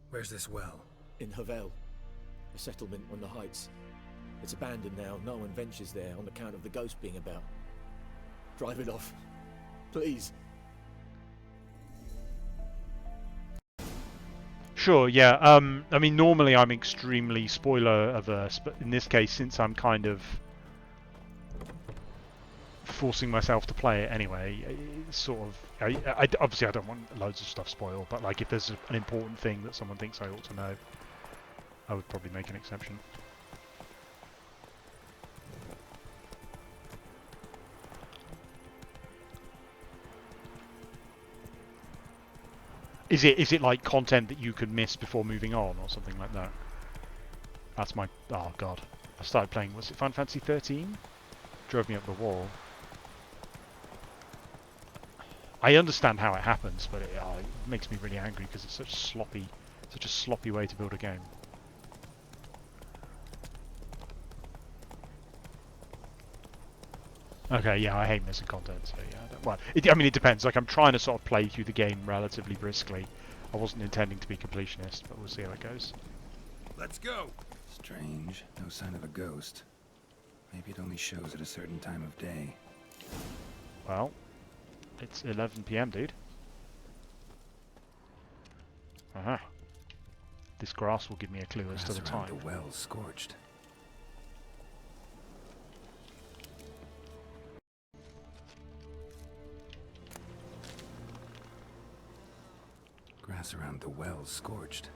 Where's this well? In Havel, a settlement on the heights. It's abandoned now, no one ventures there on account of the ghost being about. Drive it off, please. Sure, yeah. I mean, normally I'm extremely spoiler averse, but in this case, since I'm kind of forcing myself to play it anyway, it's sort of. Obviously, I don't want loads of stuff spoiled, but like if there's an important thing that someone thinks I ought to know, I would probably make an exception. Is it like content that you could miss before moving on or something like that? That's my... Oh god. I started playing... Was it Final Fantasy 13? Drove me up the wall. I understand how it happens, but it makes me really angry because it's such a sloppy way to build a game. Okay, yeah, I hate missing content, so yeah. Well, I mean, it depends. Like, I'm trying to sort of play through the game relatively briskly. I wasn't intending to be completionist, but we'll see how it goes. Let's go! Strange. No sign of a ghost. Maybe it only shows at a certain time of day. Well, it's 11 PM, dude. Aha. This grass will give me a clue as to the time. The well's scorched. Grass around the well's scorched.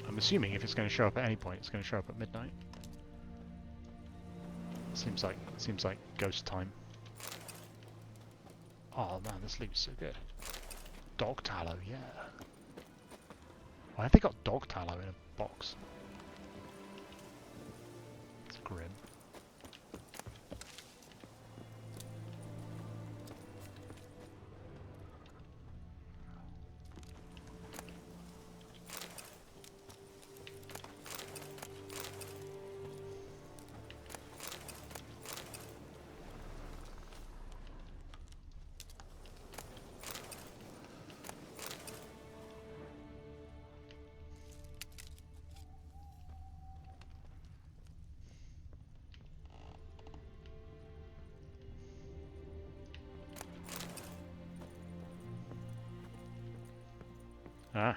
I'm assuming if it's going to show up at any point, it's going to show up at midnight. Seems like ghost time. Oh man, this loot's so good. Dog tallow, yeah. Why have they got dog tallow in a box? It's grim. Ah.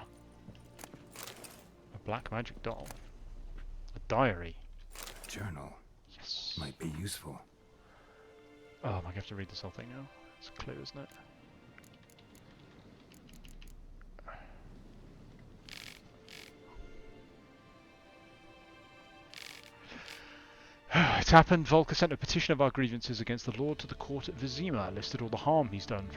A black magic doll. A diary. A journal. Yes. Might be useful. Oh, am I going to have to read this whole thing now? It's a clue, isn't it? It's happened. Volker sent a petition of our grievances against the Lord to the court at Vizima, listed all the harm he's done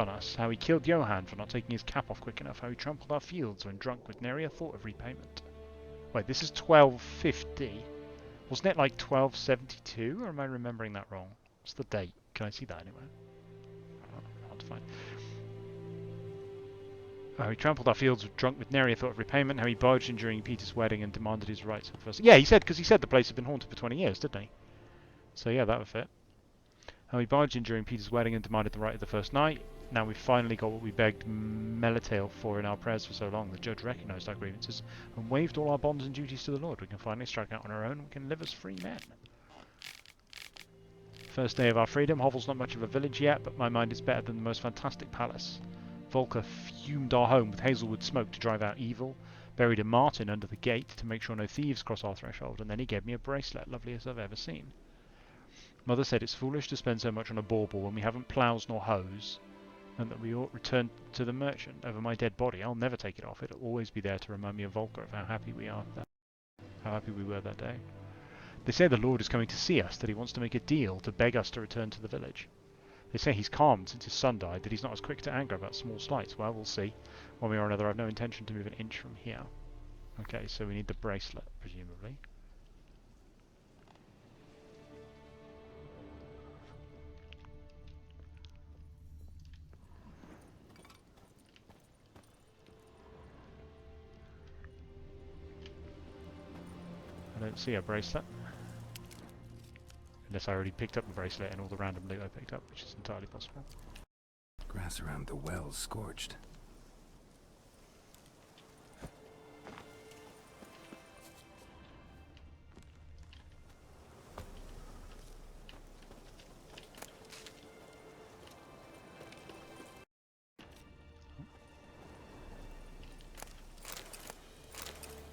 us, how he killed Johann for not taking his cap off quick enough, how he trampled our fields when drunk with nary a thought of repayment. Wait, this is 1250? Wasn't it like 1272, or am I remembering that wrong? What's the date? Can I see that anywhere? Hard to find. How he trampled our fields, drunk with nary a thought of repayment, how he barged in during Peter's wedding and demanded his rights at first. Yeah, he said, because he said the place had been haunted for 20 years, didn't he? So yeah, that would fit. How he barged in during Peter's wedding and demanded the right of the first night. Now we've finally got what we begged Melitael for in our prayers for so long. The judge recognised our grievances and waived all our bonds and duties to the Lord. We can finally strike out on our own. We can live as free men. First day of our freedom. Hovel's not much of a village yet, but my mind is better than the most fantastic palace. Volker fumed our home with hazelwood smoke to drive out evil, buried a martin under the gate to make sure no thieves cross our threshold, and then he gave me a bracelet, loveliest I've ever seen. Mother said it's foolish to spend so much on a bauble when we haven't ploughs nor hoes, and that we ought return to the merchant. Over my dead body, I'll never take it off. It'll always be there to remind me of Volker, of how happy we were that day. They say the Lord is coming to see us, that he wants to make a deal to beg us to return to the village. They say he's calmed since his son died, that he's not as quick to anger about small slights. Well, we'll see. One way or another, I've no intention to move an inch from here. Okay, so we need the bracelet, presumably. I don't see a bracelet. Unless I already picked up the bracelet and all the random loot I picked up, which is entirely possible. Grass around the well's scorched.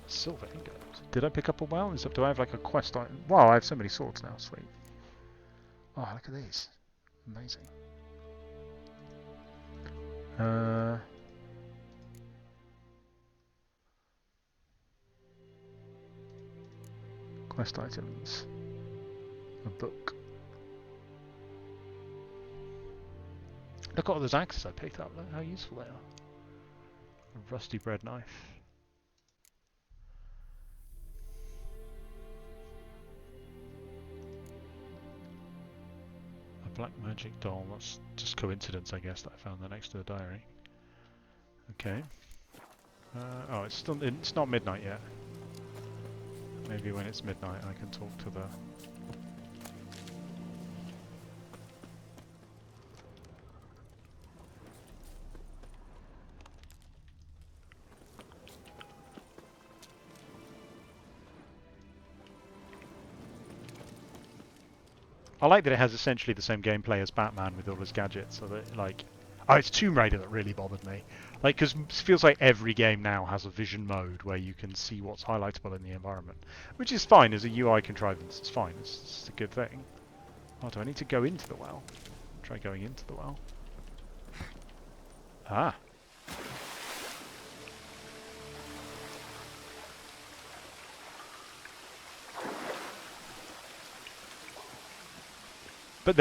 Silver ingot. Did I pick up a well? Do I have like a quest item? Wow, I have so many swords now. Sweet. Oh, look at these. Amazing. Quest items. A book. Look at all those axes I picked up. Look how useful they are. A rusty bread knife. A black magic doll. That's just coincidence, I guess, that I found that next to the diary. Okay. Oh, it's not midnight yet. Maybe when it's midnight I can talk to the... I like that it has essentially the same gameplay as Batman with all his gadgets, so that, like... Oh, it's Tomb Raider that really bothered me. Like, because it feels like every game now has a vision mode where you can see what's highlightable in the environment. Which is fine as a UI contrivance, it's fine, it's a good thing. Oh, do I need to go into the well? Try going into the well. Ah. But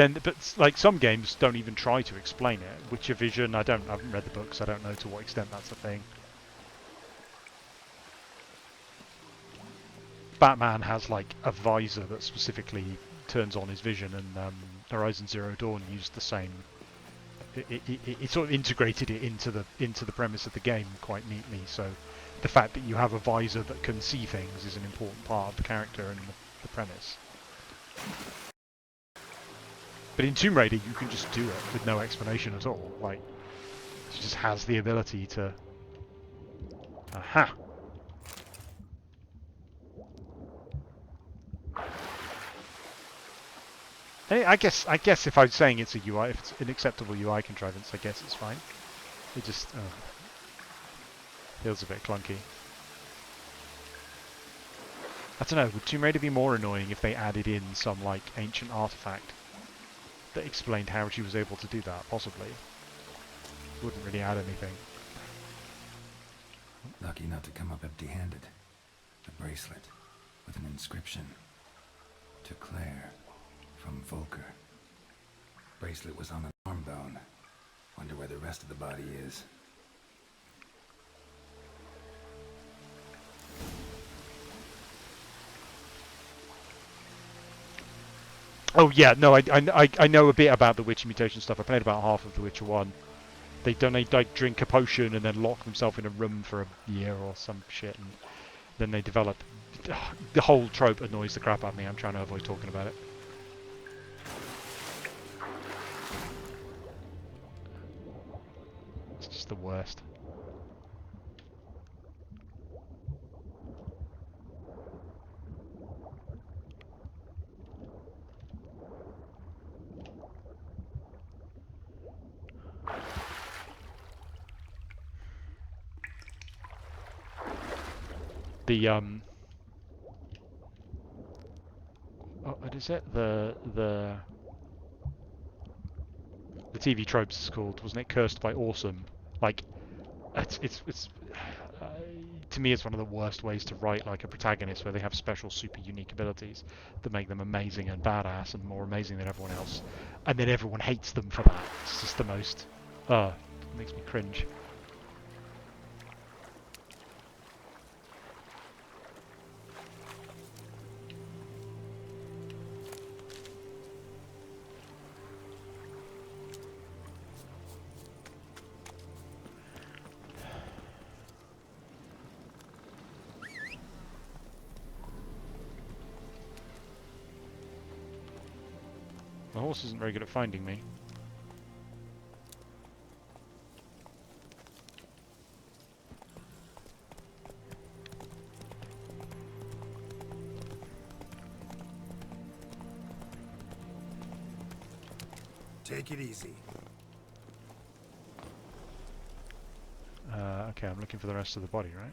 like some games don't even try to explain it. Witcher Vision, I haven't read the books, I don't know to what extent that's a thing. Batman has like a visor that specifically turns on his vision, and Horizon Zero Dawn used the same. It sort of integrated it into the premise of the game quite neatly. So the fact that you have a visor that can see things is an important part of the character and the premise. But in Tomb Raider, you can just do it with no explanation at all. Like, it just has the ability to... Aha! I guess if I'm saying it's a UI, if it's an acceptable UI contrivance, I guess it's fine. It just feels a bit clunky. I don't know, would Tomb Raider be more annoying if they added in some, like, ancient artifact that explained how she was able to do that? Possibly. Wouldn't really add anything. Lucky not to come up empty-handed. A bracelet with an inscription. To Claire, from Volker. Bracelet was on an arm bone. Wonder where the rest of the body is. Oh yeah, no, I know a bit about the Witcher mutation stuff. I played about half of The Witcher 1. They like drink a potion and then lock themselves in a room for a year or some shit, and then they develop... The whole trope annoys the crap out of me. I'm trying to avoid talking about it. It's just the worst. The what is it? The TV tropes is called, wasn't it? Cursed by Awesome. Like, it's to me it's one of the worst ways to write like a protagonist where they have special, super unique abilities that make them amazing and badass and more amazing than everyone else, and then everyone hates them for that. It's just the most. It makes me cringe. The horse isn't very good at finding me. Take it easy. Okay, I'm looking for the rest of the body, right?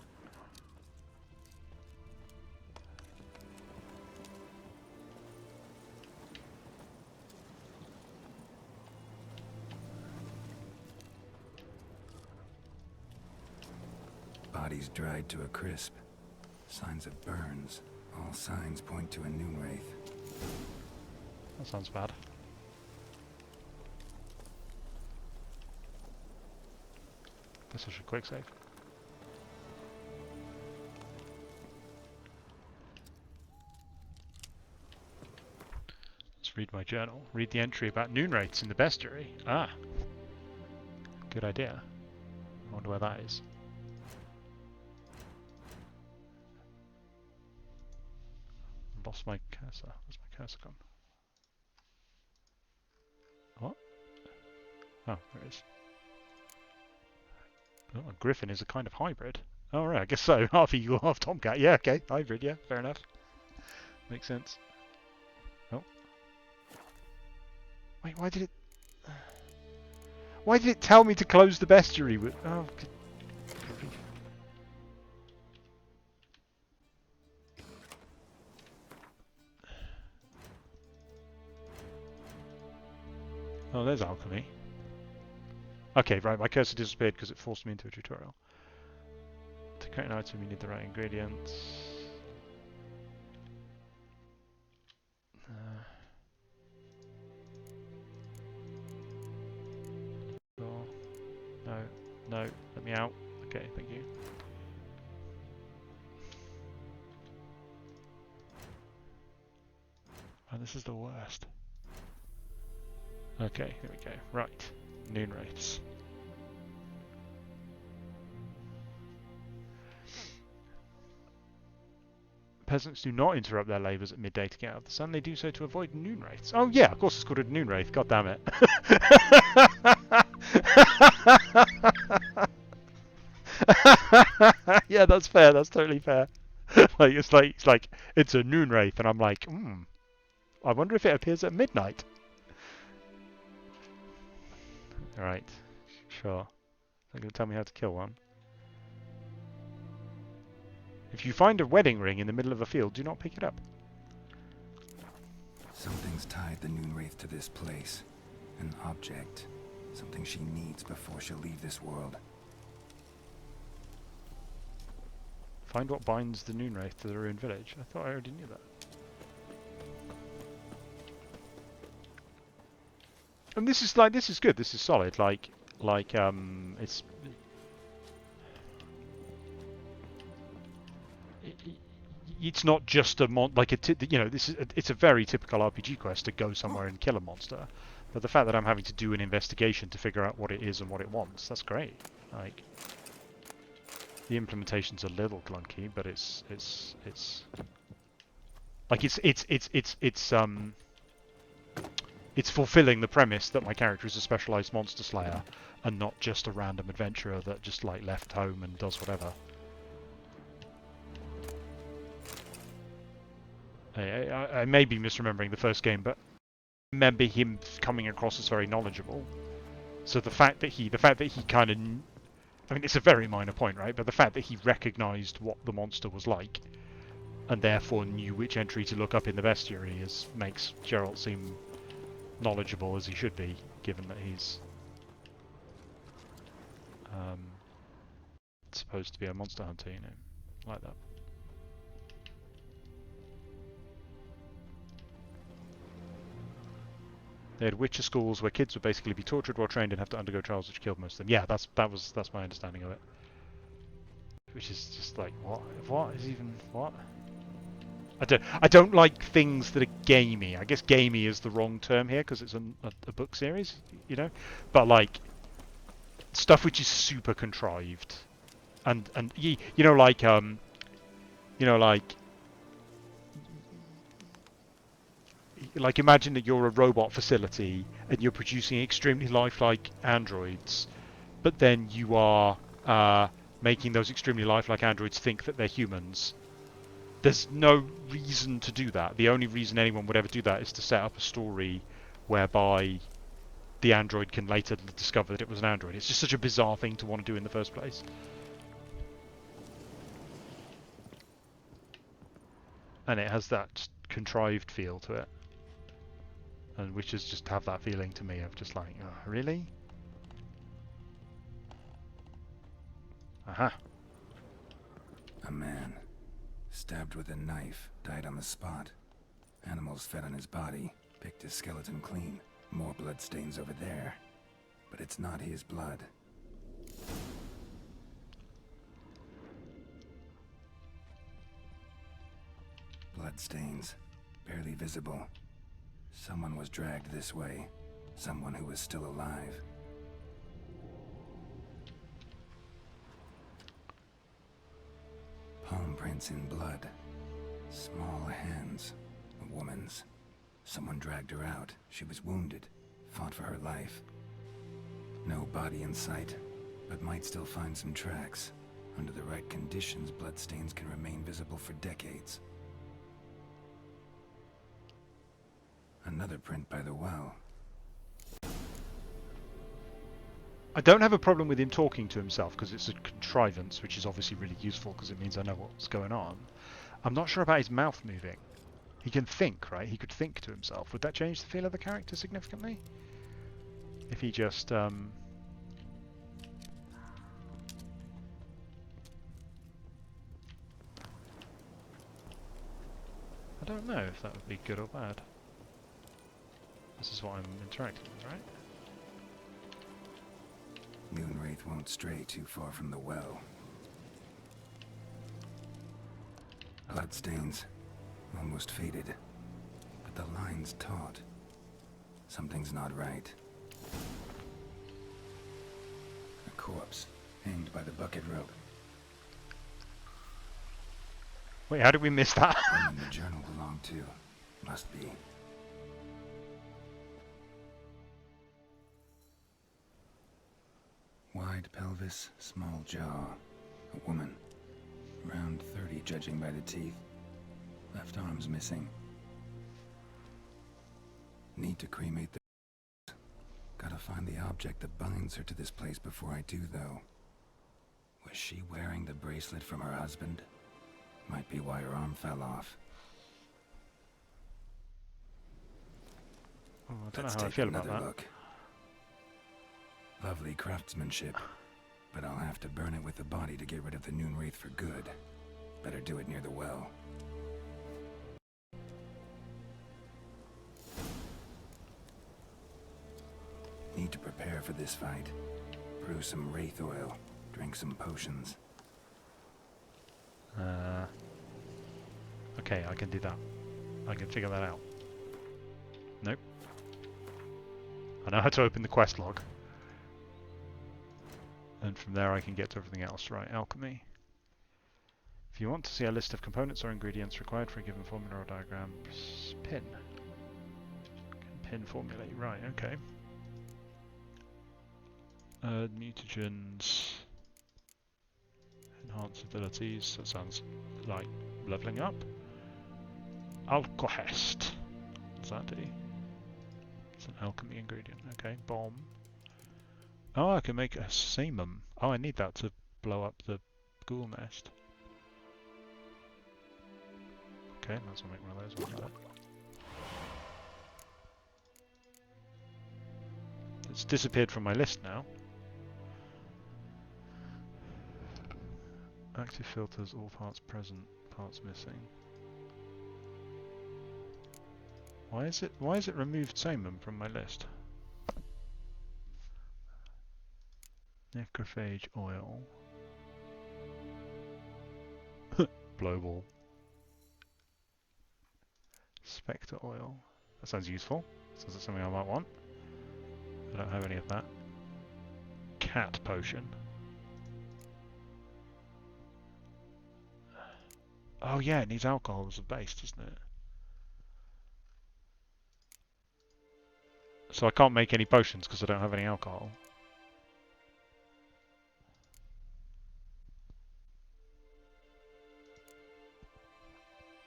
body's dried to a crisp. Signs of burns. All signs point to a Noonwraith. That sounds bad. That's such a quick save. Let's read my journal. Read the entry about Noonwraiths in the bestiary. Ah. Good idea. I wonder where that is. Lost my cursor. Where's my cursor gone? What? Oh, there it is. Oh, a griffin is a kind of hybrid. Oh, right, I guess so. Half eagle, half tomcat. Yeah, okay. Hybrid, yeah. Fair enough. Makes sense. Oh. Wait, why did it... Why did it tell me to close the bestiary with... Oh, good. Oh, there's alchemy. Okay, right, my cursor disappeared because it forced me into a tutorial. To create an item, you need the right ingredients. No, no, let me out. Okay, thank you. Oh, this is the worst. Okay, here we go. Right, Noonwraiths. Peasants do not interrupt their labours at midday to get out of the sun. They do so to avoid Noonwraiths. Oh yeah, of course it's called a Noonwraith. God damn it. Yeah, that's fair. That's totally fair. It's it's a Noonwraith, and I'm like, I wonder if it appears at midnight. Right, sure. They're going to tell me how to kill one. If you find a wedding ring in the middle of a field, do not pick it up. Something's tied the Noonwraith to this place. An object. Something she needs before she'll leave this world. Find what binds the Noonwraith to the ruined village. I thought I already knew that. And this is good. This is solid. It's not just a it's a very typical RPG quest to go somewhere and kill a monster. But the fact that I'm having to do an investigation to figure out what it is and what it wants, that's great. Like, the implementation's a little clunky, but it's fulfilling the premise that my character is a specialized monster slayer and not just a random adventurer that just left home and does whatever. I may be misremembering the first game, but I remember him coming across as very knowledgeable. So the fact that he kind of, I mean, it's a very minor point, right? But the fact that he recognized what the monster was like, and therefore knew which entry to look up in the bestiary, makes Geralt seem knowledgeable as he should be, given that he's supposed to be a monster hunter, like that. They had Witcher schools where kids would basically be tortured while trained and have to undergo trials which killed most of them. Yeah, that's my understanding of it. Which is just like, what is even what? I don't like things that are gamey. I guess gamey is the wrong term here because it's a book series, But stuff which is super contrived, and imagine that you're a robot facility and you're producing extremely lifelike androids, but then you are making those extremely lifelike androids think that they're humans. There's no reason to do that. The only reason anyone would ever do that is to set up a story whereby the android can later discover that it was an android. It's just such a bizarre thing to want to do in the first place. And it has that contrived feel to it. And witches just have that feeling to me of just like, oh, really? Aha. A man, stabbed with a knife, died on the spot. Animals fed on his body, picked his skeleton clean. More bloodstains over there. But it's not his blood. Bloodstains, barely visible. Someone was dragged this way. Someone who was still alive. Palm prints in blood. Small hands. A woman's. Someone dragged her out. She was wounded. Fought for her life. No body in sight, but might still find some tracks. Under the right conditions, bloodstains can remain visible for decades. Another print by the well. I don't have a problem with him talking to himself because it's a contrivance, which is obviously really useful because it means I know what's going on. I'm not sure about his mouth moving. He can think, right? He could think to himself. Would that change the feel of the character significantly? If he just... I don't know if that would be good or bad. This is what I'm interacting with, right? Moonwraith won't stray too far from the well. Bloodstains, almost faded, but the line's taut. Something's not right. A corpse, hanged by the bucket rope. Wait, how did we miss that? Woman the journal belonged to. Must be. Wide pelvis, small jaw. A woman. Around 30, judging by the teeth. Left arm's missing. Need to cremate the... Gotta find the object that binds her to this place before I do, though. Was she wearing the bracelet from her husband? Might be why her arm fell off. Oh, I don't know how I feel about that. Look. Lovely craftsmanship, but I'll have to burn it with the body to get rid of the Moonwraith for good. Better do it near the well. Need to prepare for this fight. Brew some wraith oil, drink some potions. Okay, I can do that. I can figure that out. Nope. I know how to open the quest log. And from there I can get to everything else. Right, alchemy. If you want to see a list of components or ingredients required for a given formula or diagram, pin. Pin formulate, right, okay. Mutagens. Enhance abilities, that sounds like leveling up. Alcohest. What does that do? It's an alchemy ingredient, okay. Bomb. Oh, I can make a samum. Oh, I need that to blow up the ghoul nest. Okay, might as well make one of those. One of that. It's disappeared from my list now. Active filters, all parts present, parts missing. Why is it removed samum from my list? Necrophage oil. Blowball. Spectre oil. That sounds useful. Sounds like something I might want. I don't have any of that. Cat potion. Oh yeah, it needs alcohol as a base, doesn't it? So I can't make any potions because I don't have any alcohol.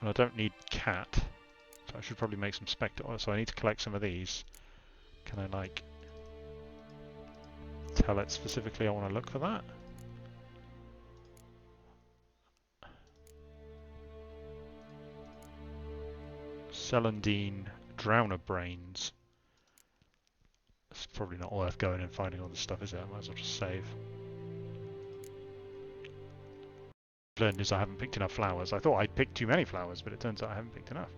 And I don't need cat, so I should probably make some spectre oil. So I need to collect some of these. Can I like tell it specifically I want to look for that? Celandine Drowner Brains. It's probably not worth going and finding all this stuff, is it? I might as well just save. learned is I haven't picked enough flowers. I thought I'd picked too many flowers, but it turns out I haven't picked enough.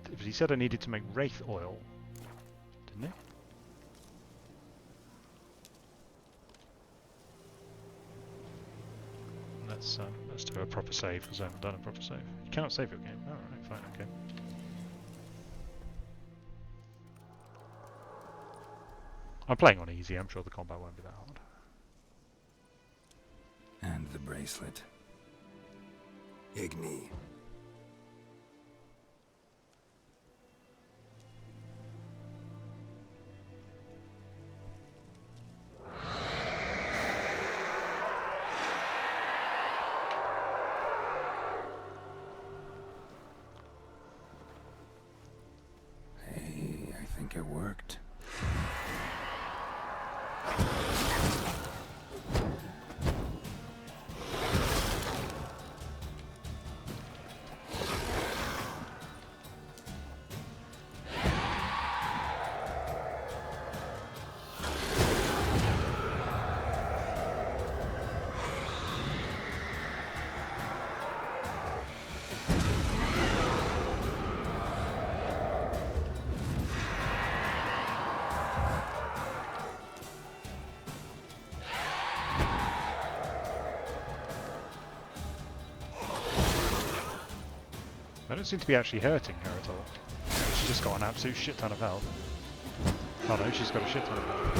But he said I needed to make wraith oil, didn't he? Let's do a proper save because I haven't done a proper save. You cannot save your game. Oh, right, fine, okay. I'm playing on easy. I'm sure the combat won't be that hard. And the bracelet. Igni. Hey, I think it worked. I don't seem to be actually hurting her at all. She's just got an absolute shit ton of health. Oh no, she's got a shit ton of health.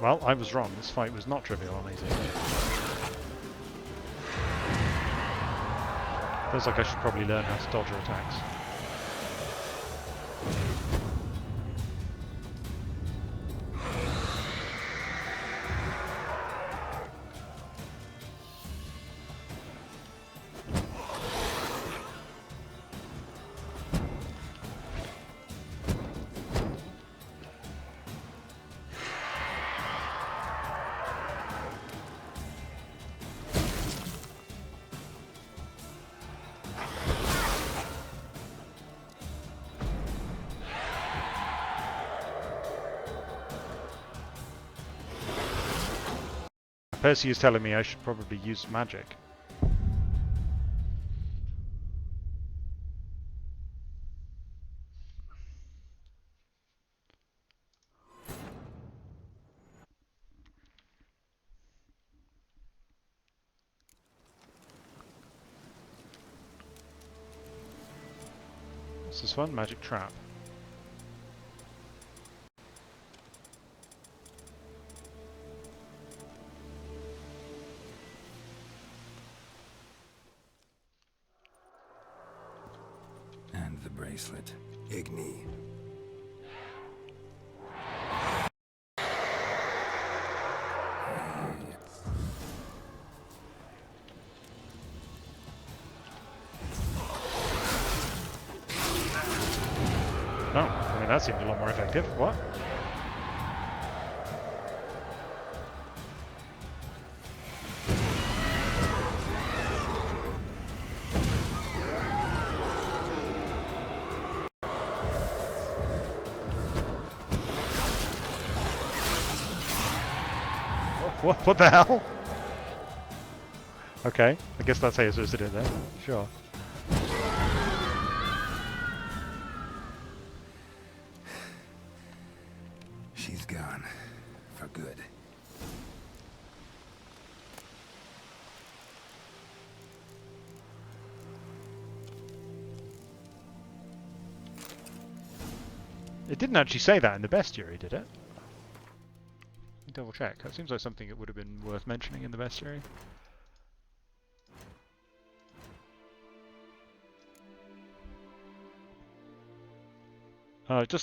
Well, I was wrong. This fight was not trivial on easy. Feels like I should probably learn how to dodge her attacks. Percy is telling me I should probably use magic. What's this one? Magic trap. Bracelet. Igni. No, I mean that seemed a lot more effective. What? What the hell? Okay, I guess that's how you're supposed to do it then. Sure. She's gone. For good. It didn't actually say that in the bestiary, did it? Double check. That seems like something that would have been worth mentioning in the bestiary.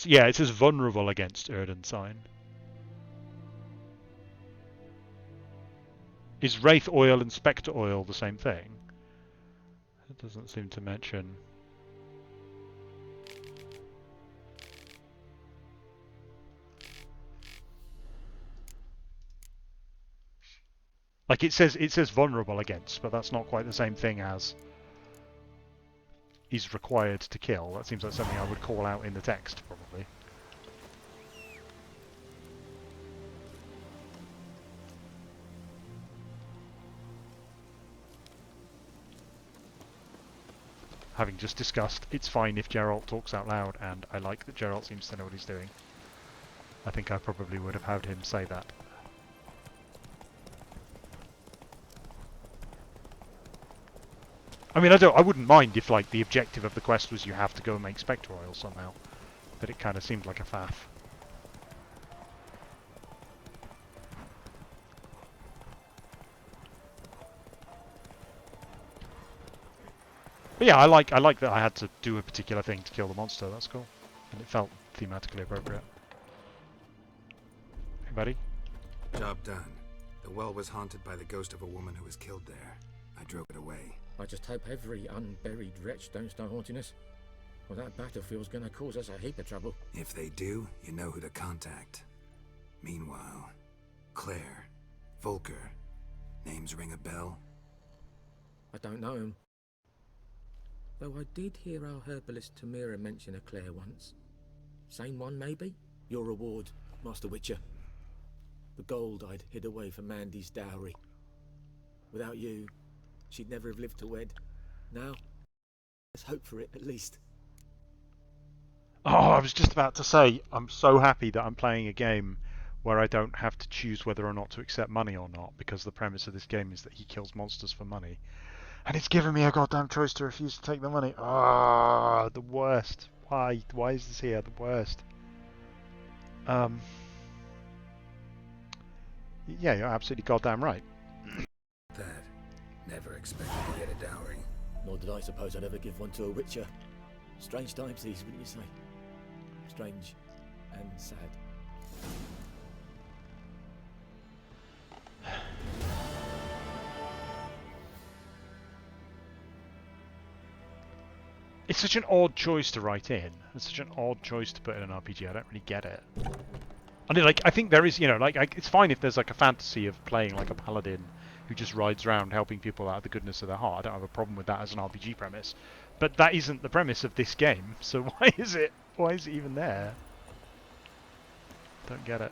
Yeah, it says vulnerable against Yrden sign. Is Wraith oil and Spectre oil the same thing? It doesn't seem to mention. Like it says vulnerable against, but that's not quite the same thing as he's required to kill. That seems like something I would call out in the text, probably. Having just discussed, it's fine if Geralt talks out loud, and I like that Geralt seems to know what he's doing. I think I probably would have had him say that. I mean, I wouldn't mind if, like, the objective of the quest was you have to go and make Spectre Oil somehow. But it kind of seemed like a faff. But yeah, I like that I had to do a particular thing to kill the monster. That's cool, and it felt thematically appropriate. Hey, buddy. Job done. The well was haunted by the ghost of a woman who was killed there. I drove it away. I just hope every unburied wretch don't start haunting us. Well, that battlefield's gonna cause us a heap of trouble. If they do, you know who to contact. Meanwhile, Claire, Volker, names ring a bell? I don't know him. Though I did hear our herbalist Tamira mention a Claire once. Same one, maybe? Your reward, Master Witcher. The gold I'd hid away for Mandy's dowry. Without you, she'd never have lived to wed. Now, let's hope for it, at least. Oh, I was just about to say, I'm so happy that I'm playing a game where I don't have to choose whether or not to accept money or not, because the premise of this game is that he kills monsters for money. And it's given me a goddamn choice to refuse to take the money. Ah, the worst. Why? Why is this here? The worst. Yeah, you're absolutely goddamn right. That. Never expected to get a dowry. Nor did I suppose I'd ever give one to a Witcher. Strange times these, wouldn't you say? Strange and sad. It's such an odd choice to write in. It's such an odd choice to put in an RPG. I don't really get it. I mean, like, I think there is, you know, like, it's fine if there's like a fantasy of playing like a paladin who just rides around helping people out of the goodness of their heart. I don't have a problem with that as an RPG premise. But that isn't the premise of this game, so why is it even there? Don't get it.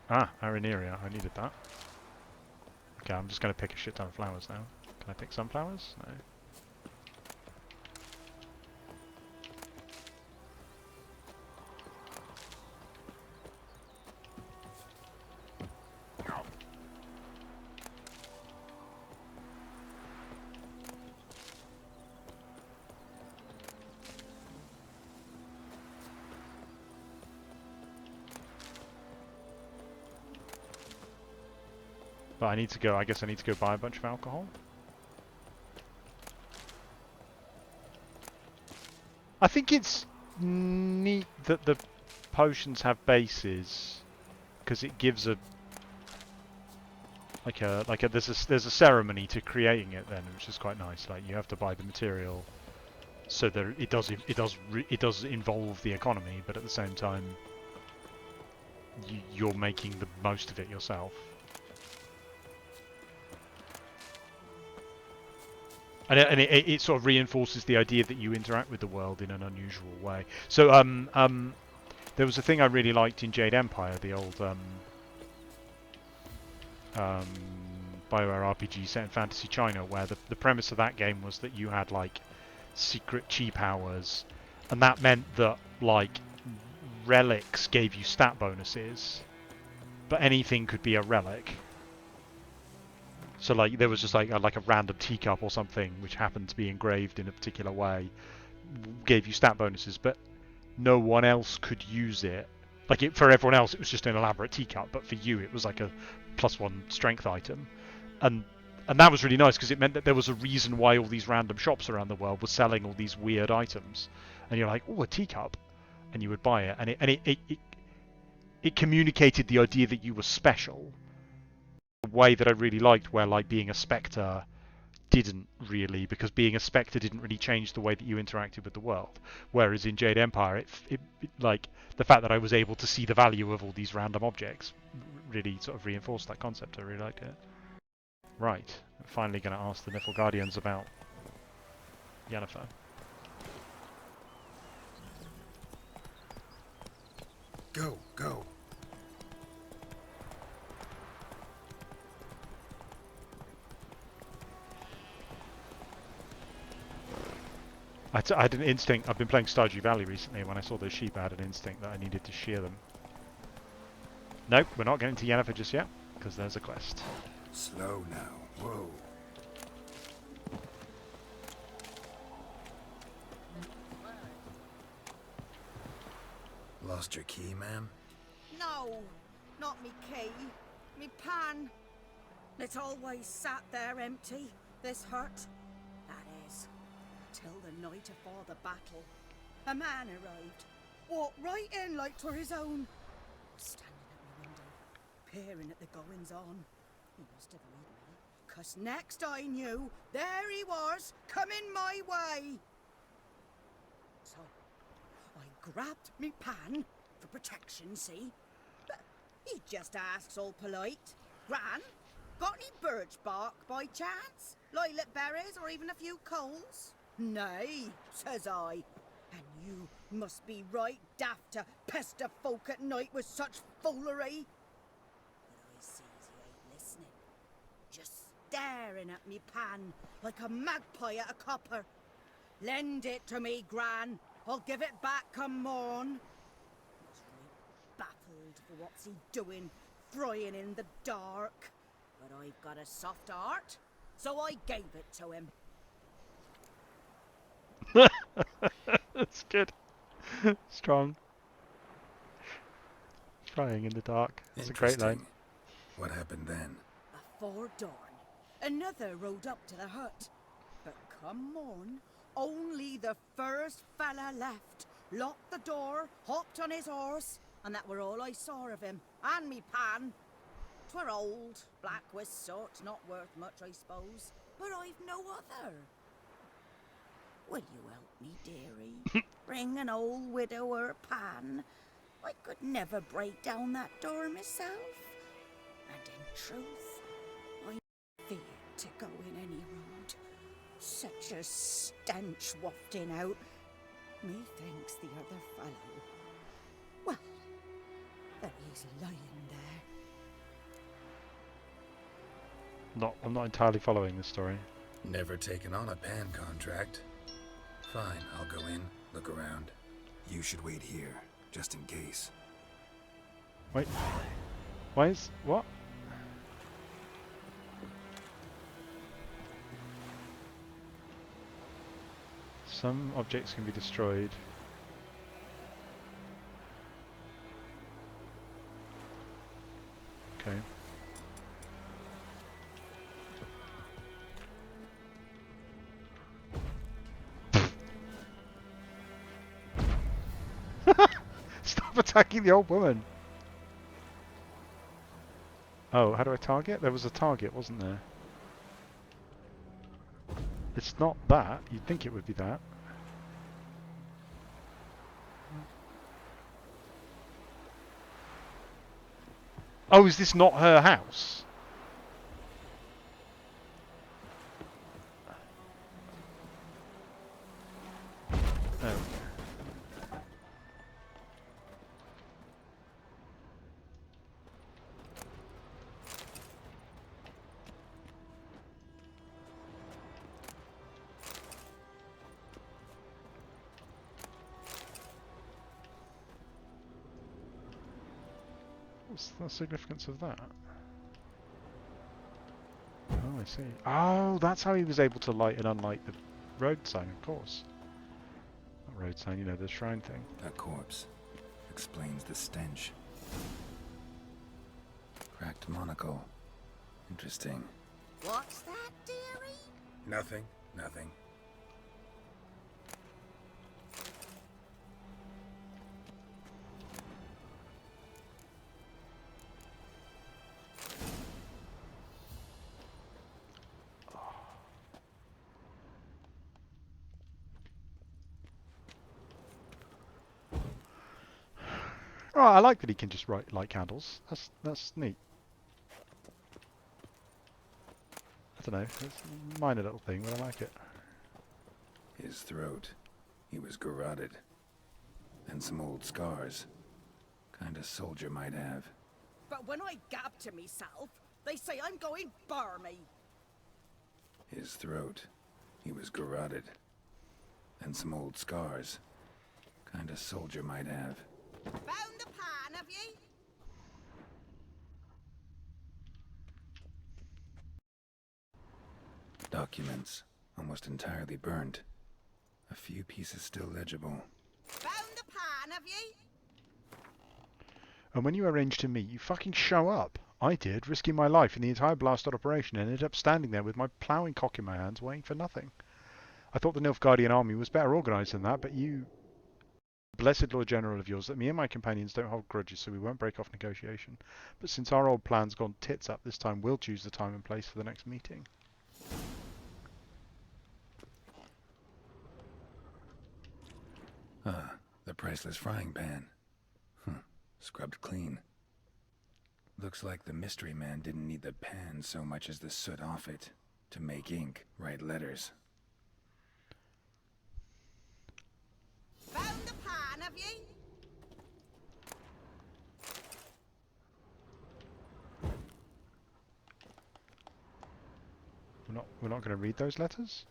Ah, Arineria. I needed that. Okay, I'm just going to pick a shit ton of flowers now. Can I pick some flowers? No. But I need to go, I guess I need to go buy a bunch of alcohol. I think it's neat that the potions have bases, because it gives a there's a ceremony to creating it then, which is quite nice. Like, you have to buy the material, so that it does involve the economy, but at the same time you're making the most of it yourself. And it sort of reinforces the idea that you interact with the world in an unusual way. So there was a thing I really liked in Jade Empire, the old BioWare RPG set in fantasy China, where the premise of that game was that you had like secret chi powers, and that meant that like relics gave you stat bonuses, but anything could be a relic. So like there was just like a random teacup or something which happened to be engraved in a particular way, gave you stat bonuses, but no one else could use it. Like for everyone else it was just an elaborate teacup, but for you it was like a +1 strength item. And that was really nice because it meant that there was a reason why all these random shops around the world were selling all these weird items. And you're like, oh, a teacup, and you would buy it, and it communicated the idea that you were special. way that I really liked, where like being a Spectre didn't really, because being a Spectre didn't really change the way that you interacted with the world. Whereas in Jade Empire, it like the fact that I was able to see the value of all these random objects really sort of reinforced that concept. I really liked it. Right, I'm finally going to ask the Niflgaardians about Yennefer. Go, go. I had an instinct. I've been playing Stardew Valley recently, and when I saw those sheep, I had an instinct that I needed to shear them. Nope, we're not getting to Yennefer just yet, because there's a quest. Slow now. Whoa. Lost your key, ma'am? No, not me key. Me pan. It's always sat there empty, this hut. That is, till the night afore the battle. A man arrived, walked right in like 'twere his own. Standing at my window, peering at the goings on. He must have heard me, 'cause next I knew, there he was, coming my way. So, I grabbed me pan, for protection, see? But he just asks all polite, Gran, got any birch bark by chance? Lilac berries or even a few coals? Nay, says I, and you must be right daft to pester folk at night with such foolery. But I sees he ain't listening, just staring at me pan like a magpie at a copper. Lend it to me, Gran. I'll give it back come morn. He's right baffled for what's he doing, frying in the dark. But I've got a soft heart, so I gave it to him. That's good. Strong. Frying in the dark. That's a great line. What happened then? Afore dawn, another rode up to the hut. But come morn, only the first fella left, locked the door, hopped on his horse, and that were all I saw of him, and me pan. 'Twere old, black with soot, not worth much, I suppose, but I've no other. Will you help me, dearie? Bring an old widower pan. I could never break down that door myself, and in truth, I'm feared to go in any road. Such a stench wafting out. Methinks the other fellow. Well, there he's lying there. I'm not entirely following this story. Never taken on a pan contract. Fine, I'll go in, look around. You should wait here, just in case. Wait. Why is... what? Some objects can be destroyed. Okay. Stop attacking the old woman! Oh, how do I target? There was a target, wasn't there? It's not that. You'd think it would be that. Oh, is this not her house? Oh. What's the significance of that? Oh, I see. Oh, that's how he was able to light and unlight the road sign, of course. Not road sign, you know, the shrine thing. That corpse explains the stench. Cracked monocle. Interesting. What's that, dearie? Nothing, nothing. Oh, I like that he can just light candles. That's neat. I don't know. It's a minor little thing, but I like it. His throat. He was garroted. And some old scars. Kind of soldier might have. But when I gab to myself, they say I'm going barmy. His throat. He was garroted. And some old scars. Kind of soldier might have. Found the pan, have ye? Documents. Almost entirely burnt. A few pieces still legible. Found the pan, have ye? And when you arrange to meet, you fucking show up. I did, risking my life in the entire blasted operation, and ended up standing there with my ploughing cock in my hands, waiting for nothing. I thought the Nilfgaardian army was better organised than that, but you, blessed Lord General of yours, that me and my companions don't hold grudges, so we won't break off negotiation. But since our old plan's gone tits up this time, we'll choose the time and place for the next meeting. Ah, the priceless frying pan. Scrubbed clean. Looks like the mystery man didn't need the pan so much as the soot off it to make ink, write letters. Found the pan, have ye? We're not going to read those letters?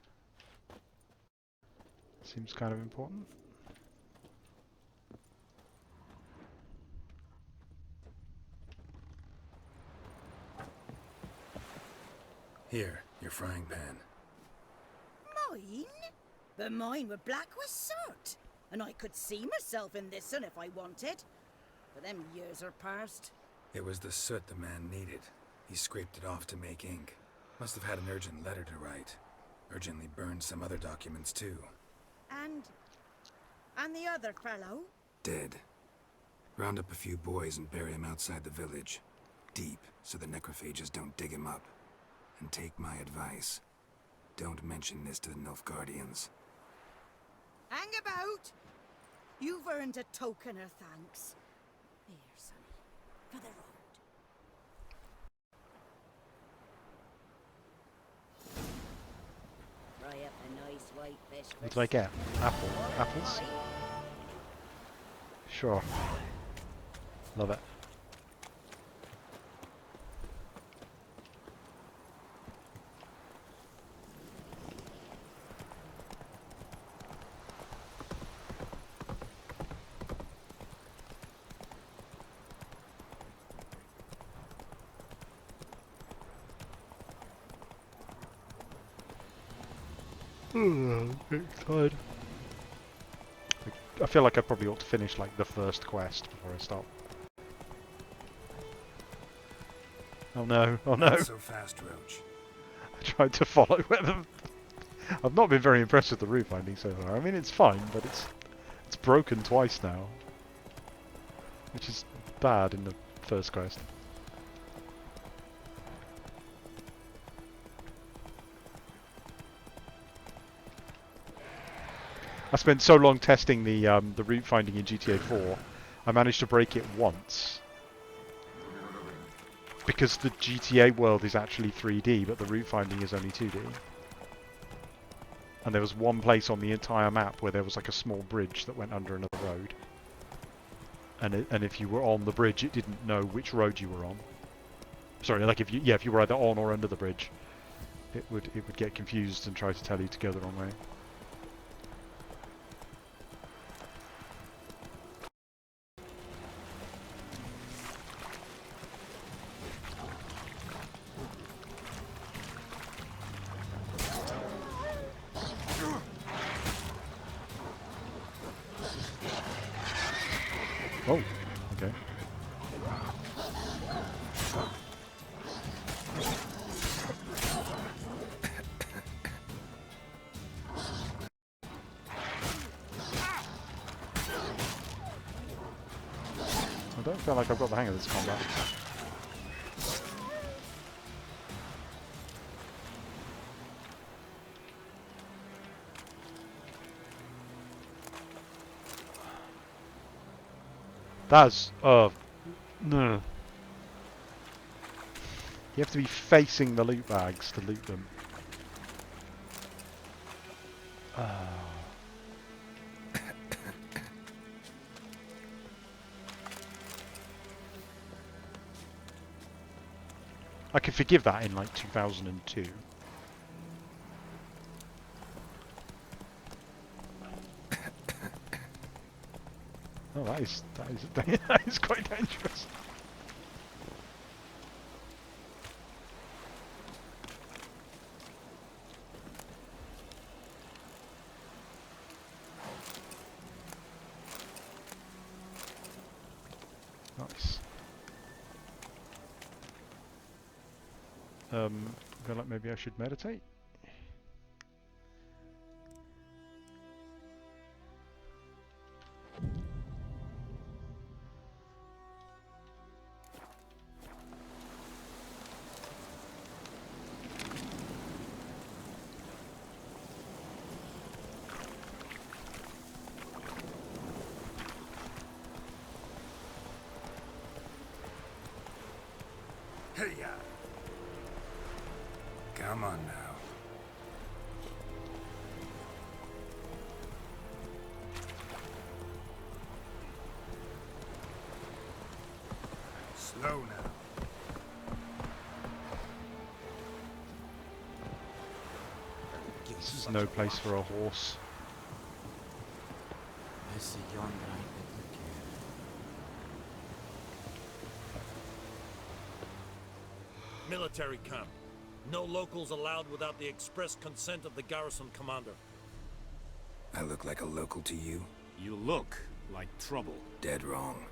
Seems kind of important. Here, your frying pan. Mine? But mine were black with soot. And I could see myself in this one if I wanted. But them years are past. It was the soot the man needed. He scraped it off to make ink. Must have had an urgent letter to write. Urgently burned some other documents too. And the other fellow? Dead. Round up a few boys and bury him outside the village. Deep, so the necrophages don't dig him up. And take my advice. Don't mention this to the Nilfgaardians. Hang about! You've earned a token of thanks. Here, sonny, for the road. Fry up a nice white fish. What did I get? Apples? Sure. Love it. Tired. I feel like I probably ought to finish like the first quest before I stop. Oh no, oh no. Not so fast, Roach. I tried to follow where the... I've not been very impressed with the route finding so far. I mean, it's fine, but it's broken twice now. Which is bad in the first quest. I spent so long testing the route finding in GTA 4, I managed to break it once. Because the GTA world is actually 3D, but the route finding is only 2D. And there was one place on the entire map where there was like a small bridge that went under another road. And if you were on the bridge, it didn't know which road you were on. Sorry, like if you were either on or under the bridge, it would get confused and try to tell you to go the wrong way. Oh, okay. I don't feel like I've got the hang of this combat. That's no. You have to be facing the loot bags to loot them. I could forgive that in like 2002. Oh, that is that is quite dangerous. Nice. I feel like maybe I should meditate. Hey-ya! Come on now. Slow now. This is no place for a horse. Military camp. No locals allowed without the express consent of the garrison commander. I look like a local to you? You look like trouble. Dead wrong.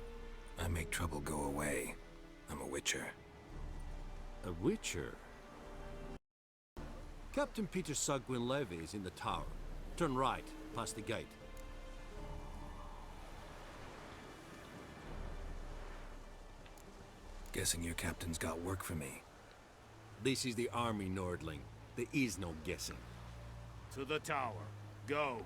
I make trouble go away. I'm a witcher. A witcher? Captain Peter Sagwin Levy is in the tower. Turn right, past the gate. Guessing your captain's got work for me. This is the army, Nordling. There is no guessing. To the tower. Go.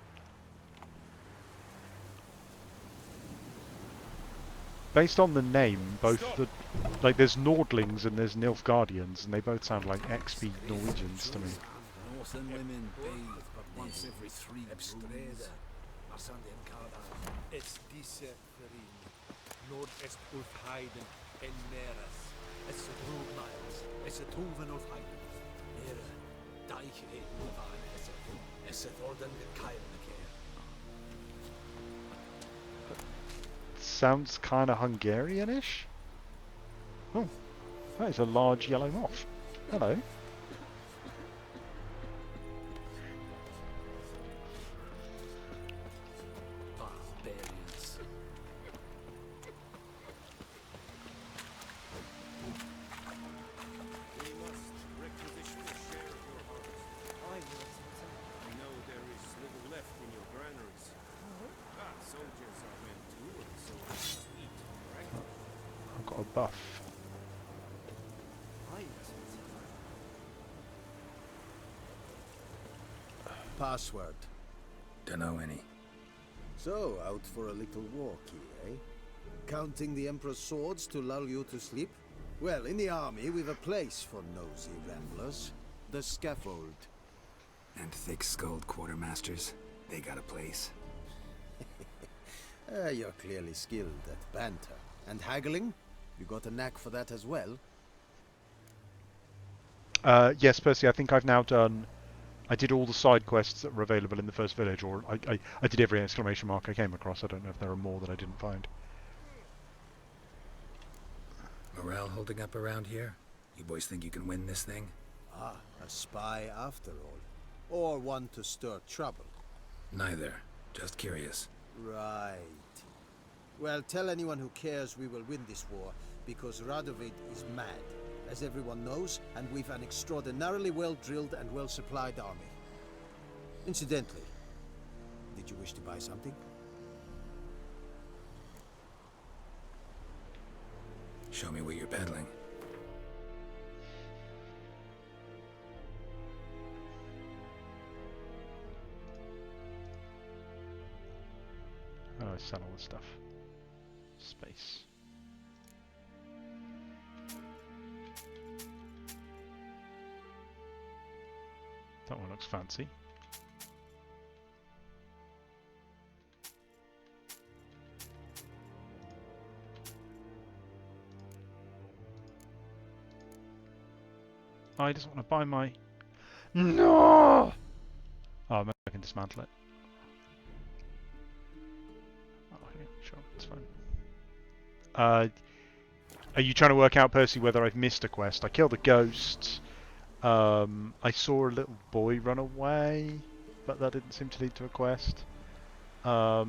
Based on the name, there's Nordlings and there's Nilfgaardians, and they both sound like XP Norwegians to me. Northern women bathe but once every 3 moons. Es diese Verin. Nord est Ulfheiden en Neres. Es se drog miles. Es se toven Ulfheiden. Nere. Deich e Ulfheim es se. Es se thorden Keilnekir. Sounds kind of Hungarian-ish. Oh, that is a large yellow moth. Hello. Barbarians. We must requisition a share of your harvest. I know there is little left in your granaries. Soldiers are meant to, and so is sweet, correct? I've got a buff. Password. Dunno any. So, out for a little walkie, eh? Counting the Emperor's swords to lull you to sleep? Well, in the army, we've a place for nosy ramblers. The scaffold. And thick-skulled quartermasters, they got a place. You're clearly skilled at banter. And haggling? You got a knack for that as well? Yes, Percy, I think I've now done... I did all the side quests that were available in the first village, or I did every exclamation mark I came across. I don't know if there are more that I didn't find. Morale holding up around here? You boys think you can win this thing? Ah, a spy after all. Or one to stir trouble. Neither. Just curious. Right. Well, tell anyone who cares we will win this war, because Radovid is mad, as everyone knows, and we've an extraordinarily well-drilled and well-supplied army. Incidentally, did you wish to buy something? Show me what you're peddling. How do I sell all this stuff? Space. That one looks fancy. I just want to buy my... No! Oh, maybe I can dismantle it. Oh, yeah, sure, that's fine. Are you trying to work out, Percy, whether I've missed a quest? I killed a ghost. I saw a little boy run away, but that didn't seem to lead to a quest. I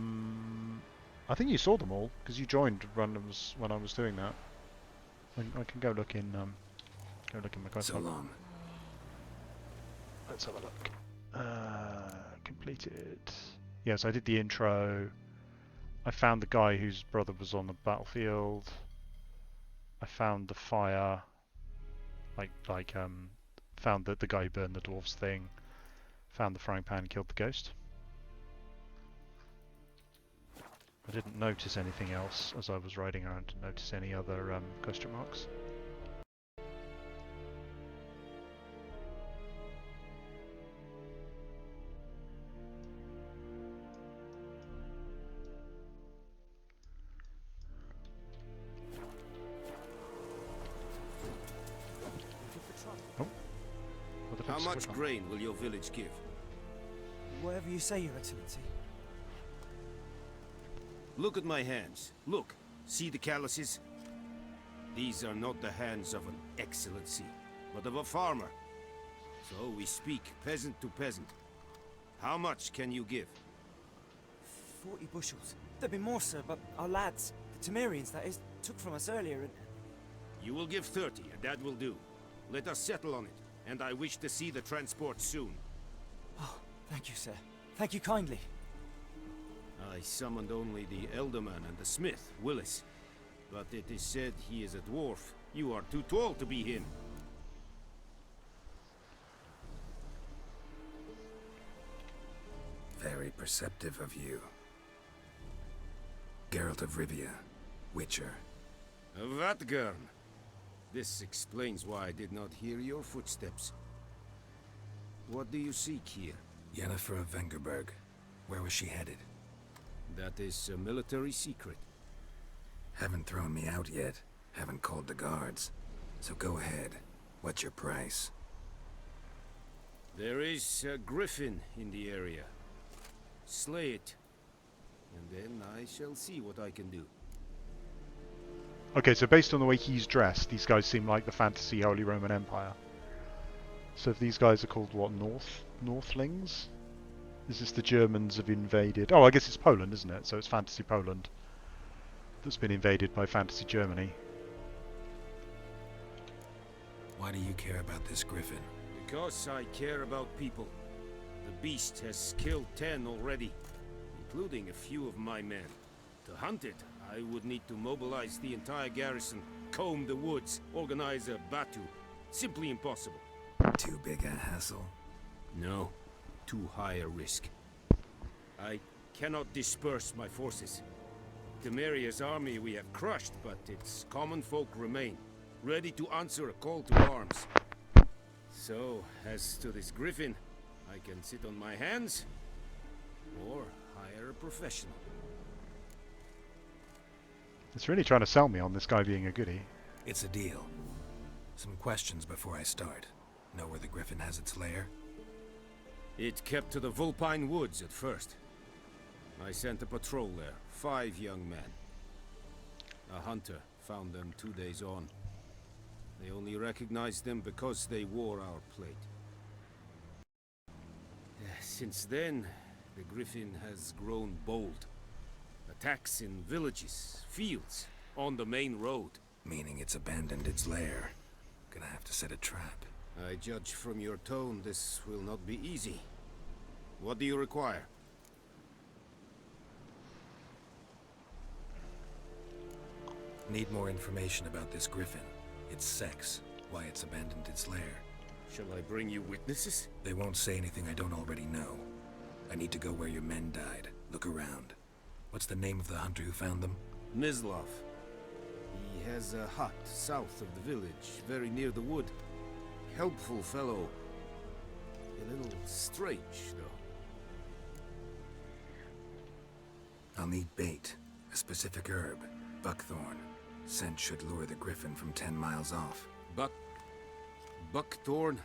think you saw them all, because you joined randoms when I was doing that. I can go look in my quest. So long. Let's have a look. Completed. Yes, I did the intro. I found the guy whose brother was on the battlefield. I found the fire. Found the guy who burned the dwarves thing. Found the frying pan, killed the ghost. I didn't notice anything else as I was riding around. Didn't notice any other question marks. How much grain will your village give? Whatever you say, Your Excellency. Look at my hands. Look. See the calluses? These are not the hands of an excellency, but of a farmer. So we speak peasant to peasant. How much can you give? 40 bushels. There'd be more, sir, but our lads, the Temerians, that is, took from us earlier and... You will give 30, and that will do. Let us settle on it, and I wish to see the transport soon. Oh, thank you, sir. Thank you kindly. I summoned only the Elderman and the smith, Willis. But it is said he is a dwarf. You are too tall to be him. Very perceptive of you. Geralt of Rivia, Witcher. Vatgern. This explains why I did not hear your footsteps. What do you seek here? Yennefer of Vengerberg. Where was she headed? That is a military secret. Haven't thrown me out yet. Haven't called the guards. So go ahead. What's your price? There is a griffin in the area. Slay it. And then I shall see what I can do. Okay, so based on the way he's dressed, these guys seem like the fantasy Holy Roman Empire. So if these guys are called, what, Northlings? Is this the Germans have invaded... Oh, I guess it's Poland, isn't it? So it's fantasy Poland that's been invaded by fantasy Germany. Why do you care about this griffin? Because I care about people. The beast has killed 10 already, including a few of my men. To hunt it, I would need to mobilize the entire garrison, comb the woods, organize a batu. Simply impossible. Too big a hassle? No. Too high a risk. I cannot disperse my forces. Temeria's army we have crushed, but its common folk remain, ready to answer a call to arms. So, as to this griffin, I can sit on my hands, or hire a professional. It's really trying to sell me on this guy being a goodie. It's a deal. Some questions before I start. Know where the griffin has its lair? It kept to the Vulpine Woods at first. I sent a patrol there, 5 young men. A hunter found them 2 days on. They only recognized them because they wore our plate. Since then, the griffin has grown bold. Attacks in villages, fields, on the main road. Meaning it's abandoned its lair. Gonna have to set a trap. I judge from your tone this will not be easy. What do you require? Need more information about this griffin. Its sex, why it's abandoned its lair. Shall I bring you witnesses? They won't say anything I don't already know. I need to go where your men died. Look around. What's the name of the hunter who found them? Mislav. He has a hut south of the village, very near the wood. Helpful fellow. A little strange, though. I'll need bait, a specific herb, buckthorn. Scent should lure the griffin from 10 miles off. Buckthorn?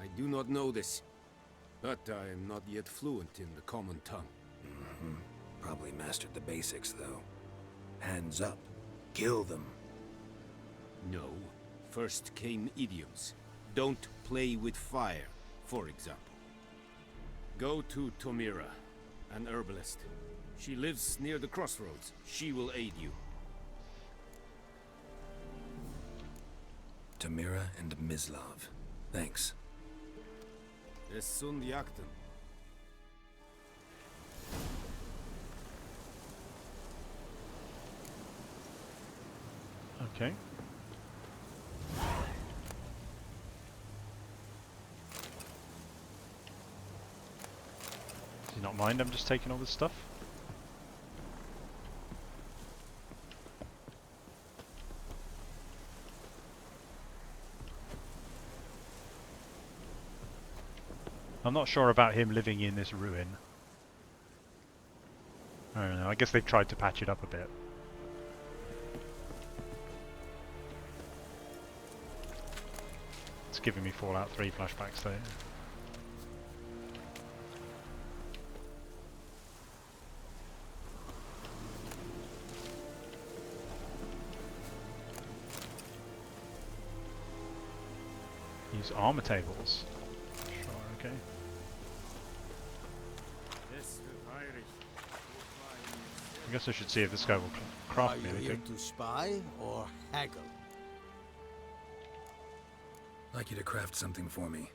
I do not know this, but I am not yet fluent in the common tongue. Probably mastered the basics, though. Hands up. Kill them. No. First came idioms. Don't play with fire, for example. Go to Tomira, an herbalist. She lives near the crossroads. She will aid you. Tomira and Mislav. Thanks. Es sunt jakten. Okay. Does he not mind I'm just taking all this stuff? I'm not sure about him living in this ruin. I don't know, I guess they've tried to patch it up a bit. It's giving me Fallout 3 flashbacks though. Use armor tables. Sure, okay. I guess I should see if this guy will craft me Are you here anything. to spy or haggle? I'd like you to craft something for me.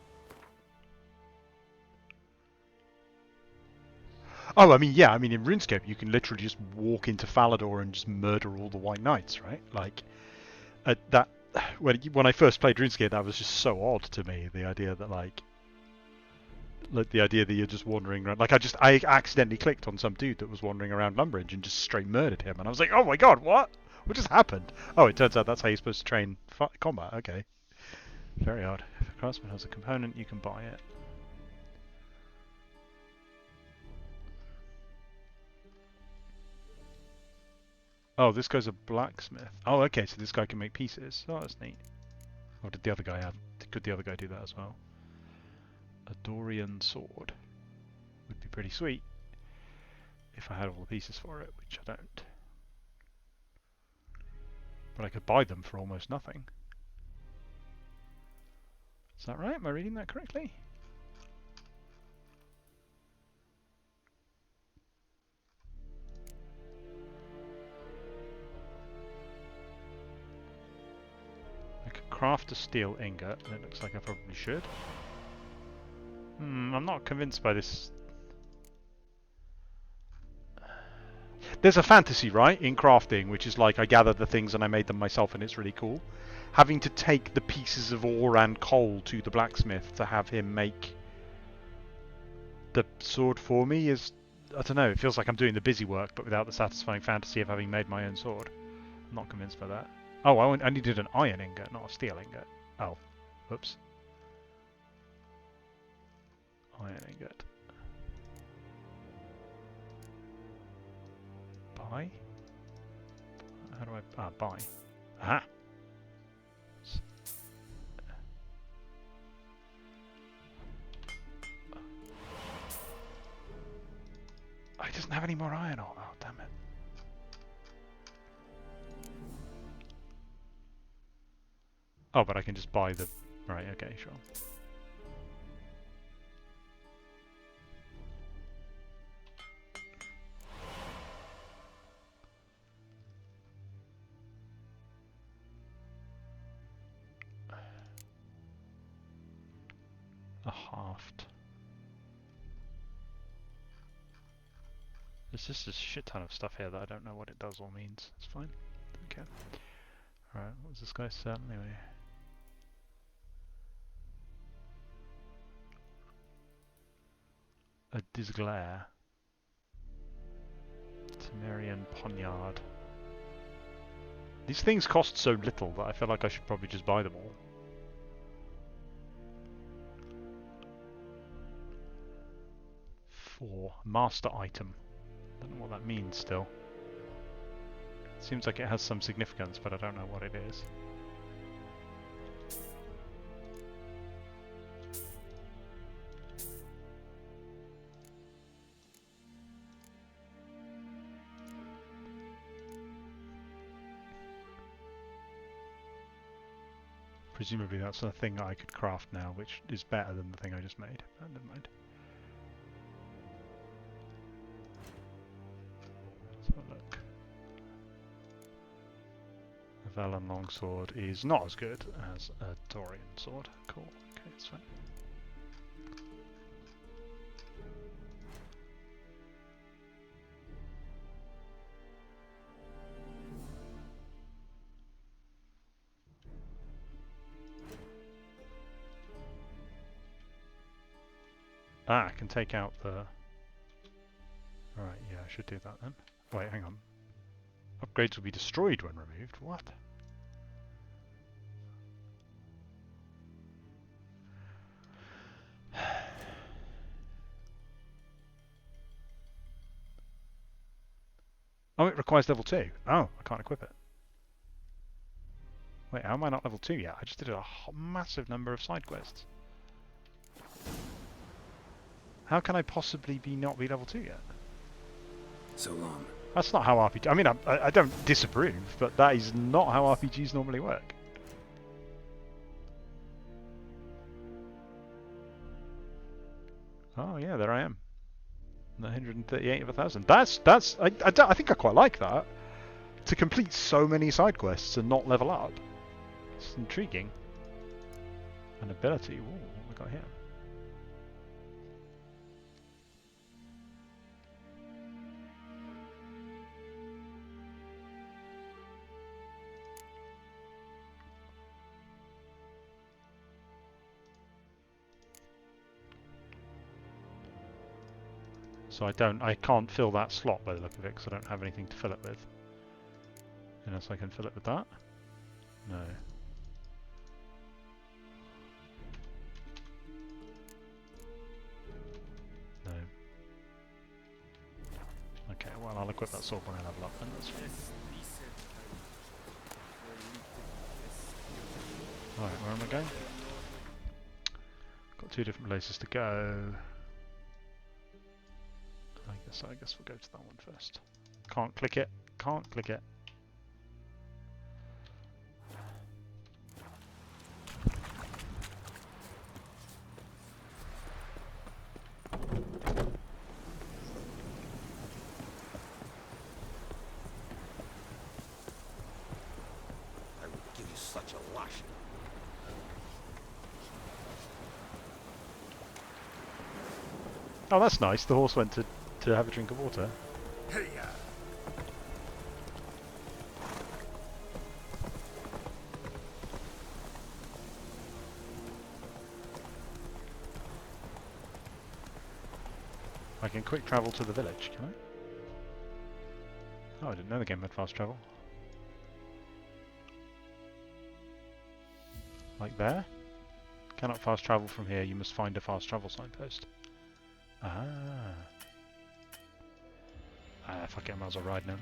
Oh, I mean, yeah, I mean, in RuneScape, you can literally just walk into Falador and just murder all the White Knights, right? Like, that when I first played RuneScape, that was just so odd to me. The idea that like the idea that you're just wandering around. Like, I accidentally clicked on some dude that was wandering around Lumbridge and just straight murdered him, and I was like, oh my god, what? What just happened? Oh, it turns out that's how you're supposed to train combat. Okay, very odd. If a craftsman has a component, you can buy it. Oh, this guy's a blacksmith. Oh, okay, so this guy can make pieces. Oh, that's neat. Or did the other guy have... Could the other guy do that as well? A Dorian sword. Would be pretty sweet. If I had all the pieces for it, which I don't. But I could buy them for almost nothing. Is that right? Am I reading that correctly? I could craft a steel ingot, and it looks like I probably should. I'm not convinced by this. There's a fantasy, right, in crafting, which is like I gather the things and I made them myself and it's really cool. Having to take the pieces of ore and coal to the blacksmith to have him make the sword for me is, I don't know, it feels like I'm doing the busy work but without the satisfying fantasy of having made my own sword. I'm not convinced by that. Oh, I needed an iron ingot, not a steel ingot. Oh, whoops. Iron ingot. Buy? How do I... buy. Aha! Oh, he doesn't have any more iron ore. Oh, damn it. Oh, but I can just buy the... Right, okay, sure. A haft. There's just a shit ton of stuff here that I don't know what it does or means. It's fine. Okay. Alright, what was this guy saying anyway? A Disglare. Temerian Poniard. These things cost so little that I feel like I should probably just buy them all. For master item. Don't know what that means still. Seems like it has some significance, but I don't know what it is. Presumably that's a thing I could craft now, which is better than the thing I just made. But never mind. Let's have a look. A Velen longsword is not as good as a Dorian sword. Cool. Okay, that's fine. Ah, I can take out the... Alright, yeah, I should do that then. Wait, hang on. Upgrades will be destroyed when removed. What? Oh, it requires level 2. Oh, I can't equip it. Wait, how am I not level 2 yet? I just did a massive number of side quests. How can I possibly not be level 2 yet? So long. That's not how RPG... I mean, I don't disapprove, but that is not how RPGs normally work. Oh yeah, there I am. 138 of 1,000. I think I quite like that. To complete so many side quests and not level up. It's intriguing. An ability. Ooh, what have we got here? So I can't fill that slot by the look of it because I don't have anything to fill it with. Unless I can fill it with that? No. No. Okay, well I'll equip that sword when I level up then, that's fine. Right, where am I going? Got 2 different places to go. I guess we'll go to that one first. Can't click it. Can't click it. I would give you such a lashing. Oh, that's nice. The horse went to have a drink of water. Hey-ya! I can quick travel to the village, can I? Oh, I didn't know the game had fast travel. Like there? Cannot fast travel from here, you must find a fast travel signpost. Ah. Ah, fuck it, I might as well ride now.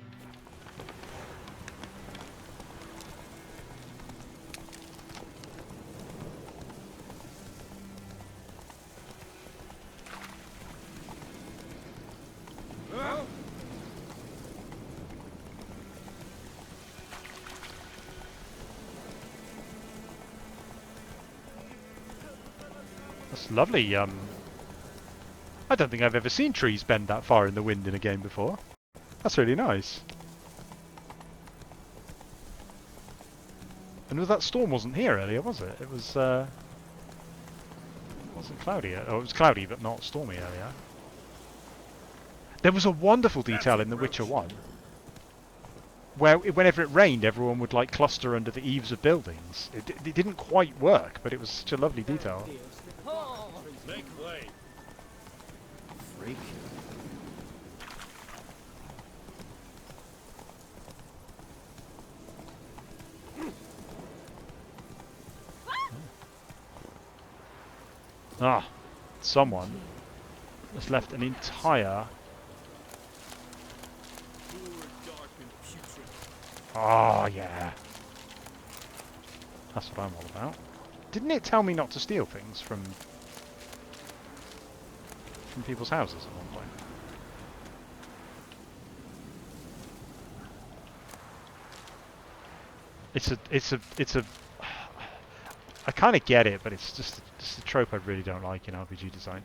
That's lovely. I don't think I've ever seen trees bend that far in the wind in a game before. That's really nice. And that storm wasn't here earlier, was it? It was, it wasn't cloudy. Oh, it was cloudy, but not stormy earlier. There was a wonderful detail in The Witcher 1, where whenever it rained, everyone would like cluster under the eaves of buildings. It didn't quite work, but it was such a lovely detail. Make way. Freak. Ah, someone has left an entire... Oh, yeah. That's what I'm all about. Didn't it tell me not to steal things from people's houses at one point? It's a I kind of get it, but it's just a trope I really don't like in RPG design.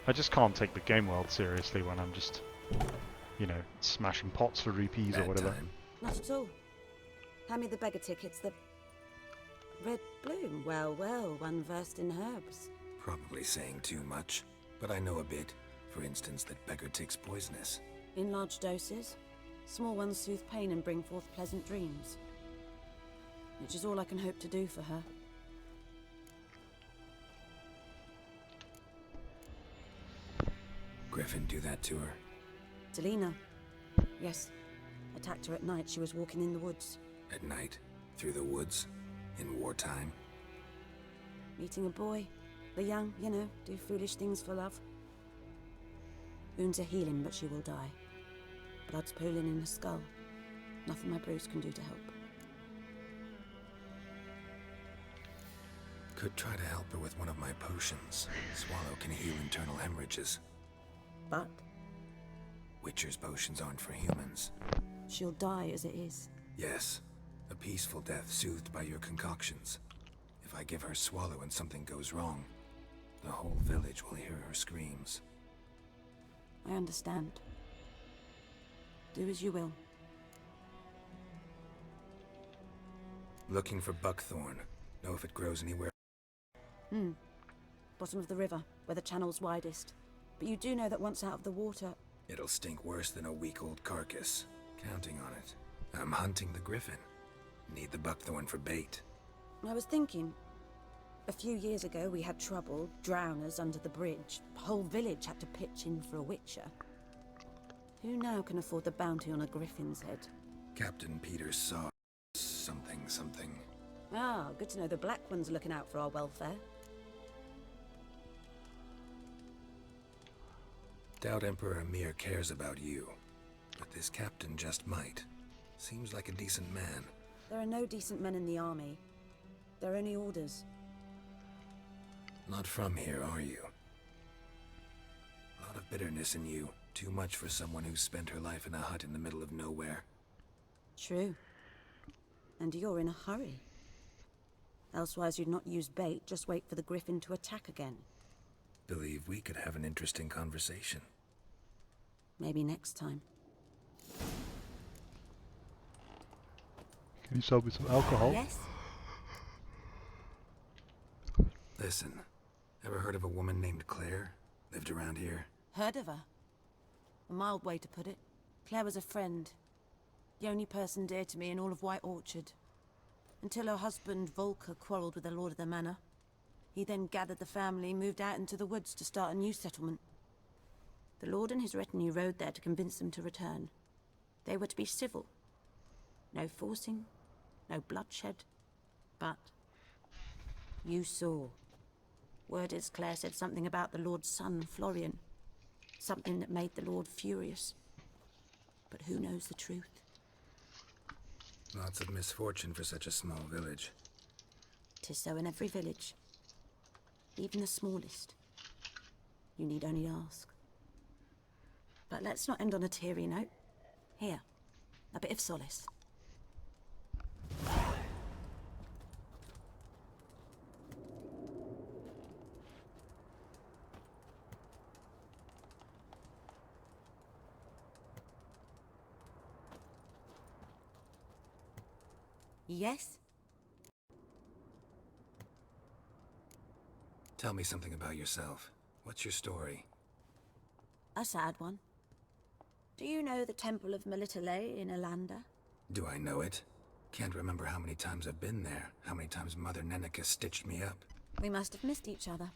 I just can't take the game world seriously when I'm just, you know, smashing pots for rupees or whatever. Not at all. Hand me the beggar tickets, the... Red Bloom. Well, well, one versed in herbs. Probably saying too much, but I know a bit. For instance, that beggar tick's poisonous. In large doses. Small ones soothe pain and bring forth pleasant dreams. Which is all I can hope to do for her. Griffin do that to her? Delina. Yes. Attacked her at night. She was walking in the woods. At night? Through the woods? In wartime? Meeting a boy. The young, you know, do foolish things for love. Wounds are healing, but she will die. Blood's pooling in her skull. Nothing my Bruce can do to help. Could try to help her with one of my potions. Swallow can heal internal hemorrhages. But? Witcher's potions aren't for humans. She'll die as it is. Yes. A peaceful death soothed by your concoctions. If I give her Swallow and something goes wrong, the whole village will hear her screams. I understand. Do as you will. Looking for buckthorn. Know if it grows anywhere? Bottom of the river, where the channel's widest. But you do know that once out of the water... It'll stink worse than a week-old carcass. Counting on it. I'm hunting the griffin. Need the buckthorn for bait. I was thinking... A few years ago we had trouble, drowners under the bridge. The whole village had to pitch in for a witcher. Who now can afford the bounty on a griffin's head? Captain Peters saw... something. Ah, good to know the Black One's looking out for our welfare. Doubt Emperor Emhyr cares about you. But this captain just might. Seems like a decent man. There are no decent men in the army. They're only orders. Not from here, are you? A lot of bitterness in you. Too much for someone who spent her life in a hut in the middle of nowhere. True. And you're in a hurry. Elsewise you'd not use bait, just wait for the griffin to attack again. Believe we could have an interesting conversation. Maybe next time. Can you sell me some alcohol? Yes. Listen, ever heard of a woman named Claire? Lived around here? Heard of her? A mild way to put it. Claire was a friend. The only person dear to me in all of White Orchard. Until her husband, Volker, quarreled with the lord of the manor. He then gathered the family, moved out into the woods to start a new settlement. The lord and his retinue rode there to convince them to return. They were to be civil. No forcing, no bloodshed. But you saw. Word is Claire said something about the lord's son, Florian. Something that made the lord furious. But who knows the truth? Lots of misfortune for such a small village. 'Tis so in every village. Even the smallest. You need only ask. But let's not end on a teary note. Here, a bit of solace. Yes? Tell me something about yourself. What's your story? A sad one. Do you know the Temple of Melitele in Alanda? Do I know it? Can't remember how many times I've been there, how many times Mother Neneka stitched me up. We must have missed each other.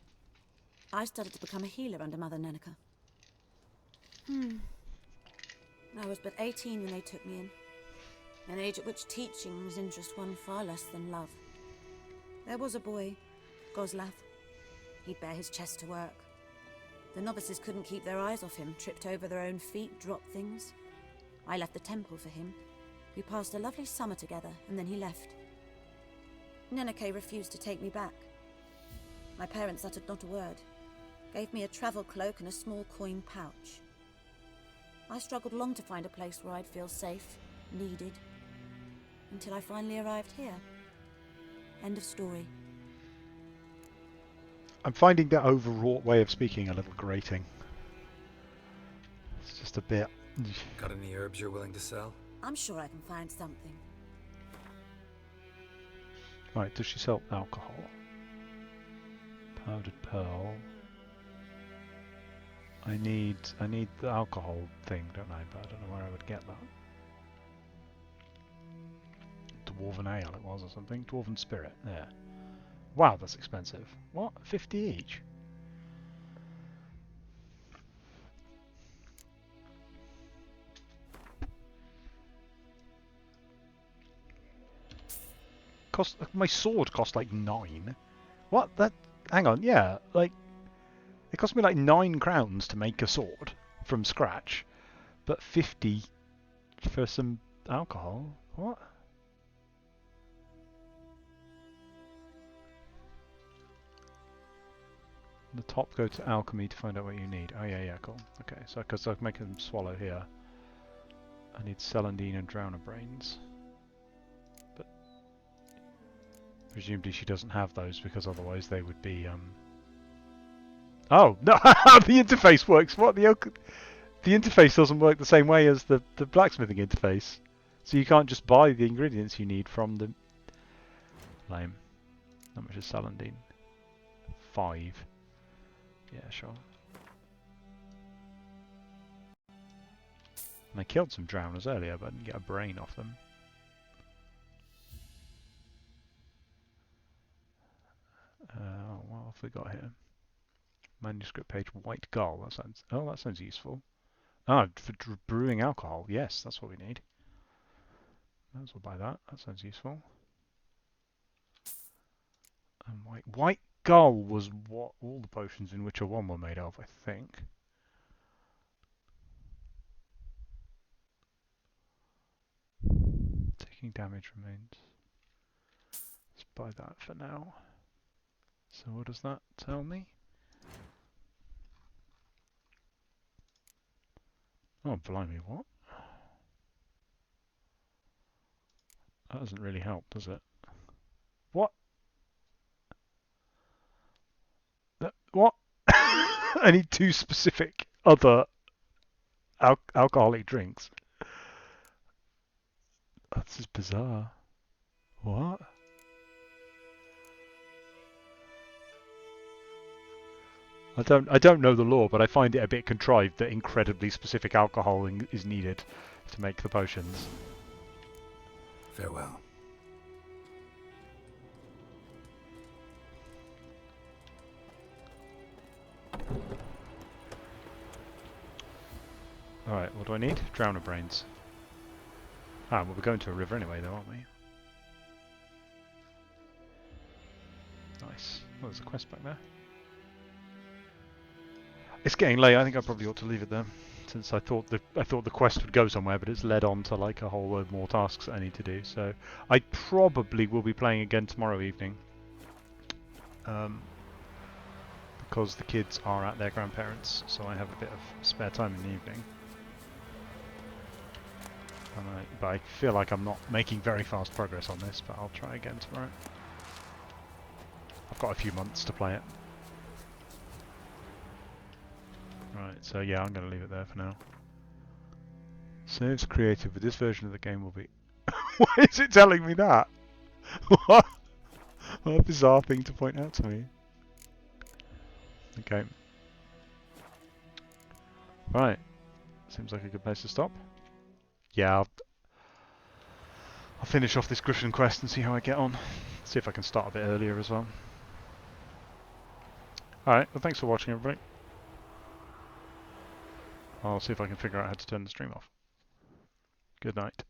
I started to become a healer under Mother Neneka. I was but 18 when they took me in. An age at which teachings interest one far less than love. There was a boy, Goslav. He'd bare his chest to work. The novices couldn't keep their eyes off him, tripped over their own feet, dropped things. I left the temple for him. We passed a lovely summer together, and then he left. Neneke refused to take me back. My parents uttered not a word, gave me a travel cloak and a small coin pouch. I struggled long to find a place where I'd feel safe, needed, until I finally arrived here. End of story. I'm finding that overwrought way of speaking a little grating. It's just a bit... Got any herbs you're willing to sell? I'm sure I can find something. Right, does she sell alcohol? Powdered pearl. I need the alcohol thing, don't I? But I don't know where I would get that. Dwarven ale it was or something. Dwarven spirit, there. Wow, that's expensive. What? 50 each? My sword cost like 9. What? That? Hang on, yeah, like it cost me like 9 crowns to make a sword from scratch, but 50 for some alcohol. What? The top go to alchemy to find out what you need. Oh yeah, cool. Okay, so because I've making them swallow here, I need Celandine and Drowner Brains. But presumably she doesn't have those because otherwise they would be Oh no! The interface works. What the interface doesn't work the same way as the blacksmithing interface, so you can't just buy the ingredients you need from the. Lame. How much is Celandine? 5. Yeah, sure. And I killed some drowners earlier, but I didn't get a brain off them. What have we got here? Manuscript page, white gull. That sounds useful. Ah, for brewing alcohol. Yes, that's what we need. Might as well buy that. That sounds useful. And white gull was what all the potions in Witcher 1 were made of, I think. Taking damage remains. Let's buy that for now. So what does that tell me? Oh, blimey, what? That doesn't really help, does it? What? What? I need 2 specific other alcoholic drinks. This is bizarre. What? I don't know the law, but I find it a bit contrived that incredibly specific alcohol is needed to make the potions. Farewell. Alright, what do I need? Drowner Brains. Ah, well, we're going to a river anyway, though, aren't we? Nice. Oh, there's a quest back there. It's getting late. I think I probably ought to leave it there, since I thought the quest would go somewhere, but it's led on to like a whole load more tasks that I need to do. So I probably will be playing again tomorrow evening, because the kids are at their grandparents', so I have a bit of spare time in the evening. But I feel like I'm not making very fast progress on this, but I'll try again tomorrow. I've got a few months to play it. Right, so yeah, I'm going to leave it there for now. Saves created with this version of the game will be... Why is it telling me that? What a bizarre thing to point out to me. Okay. Right. Seems like a good place to stop. Yeah, I'll finish off this Griffin quest and see how I get on. See if I can start a bit earlier as well. Alright, well thanks for watching everybody. I'll see if I can figure out how to turn the stream off. Good night.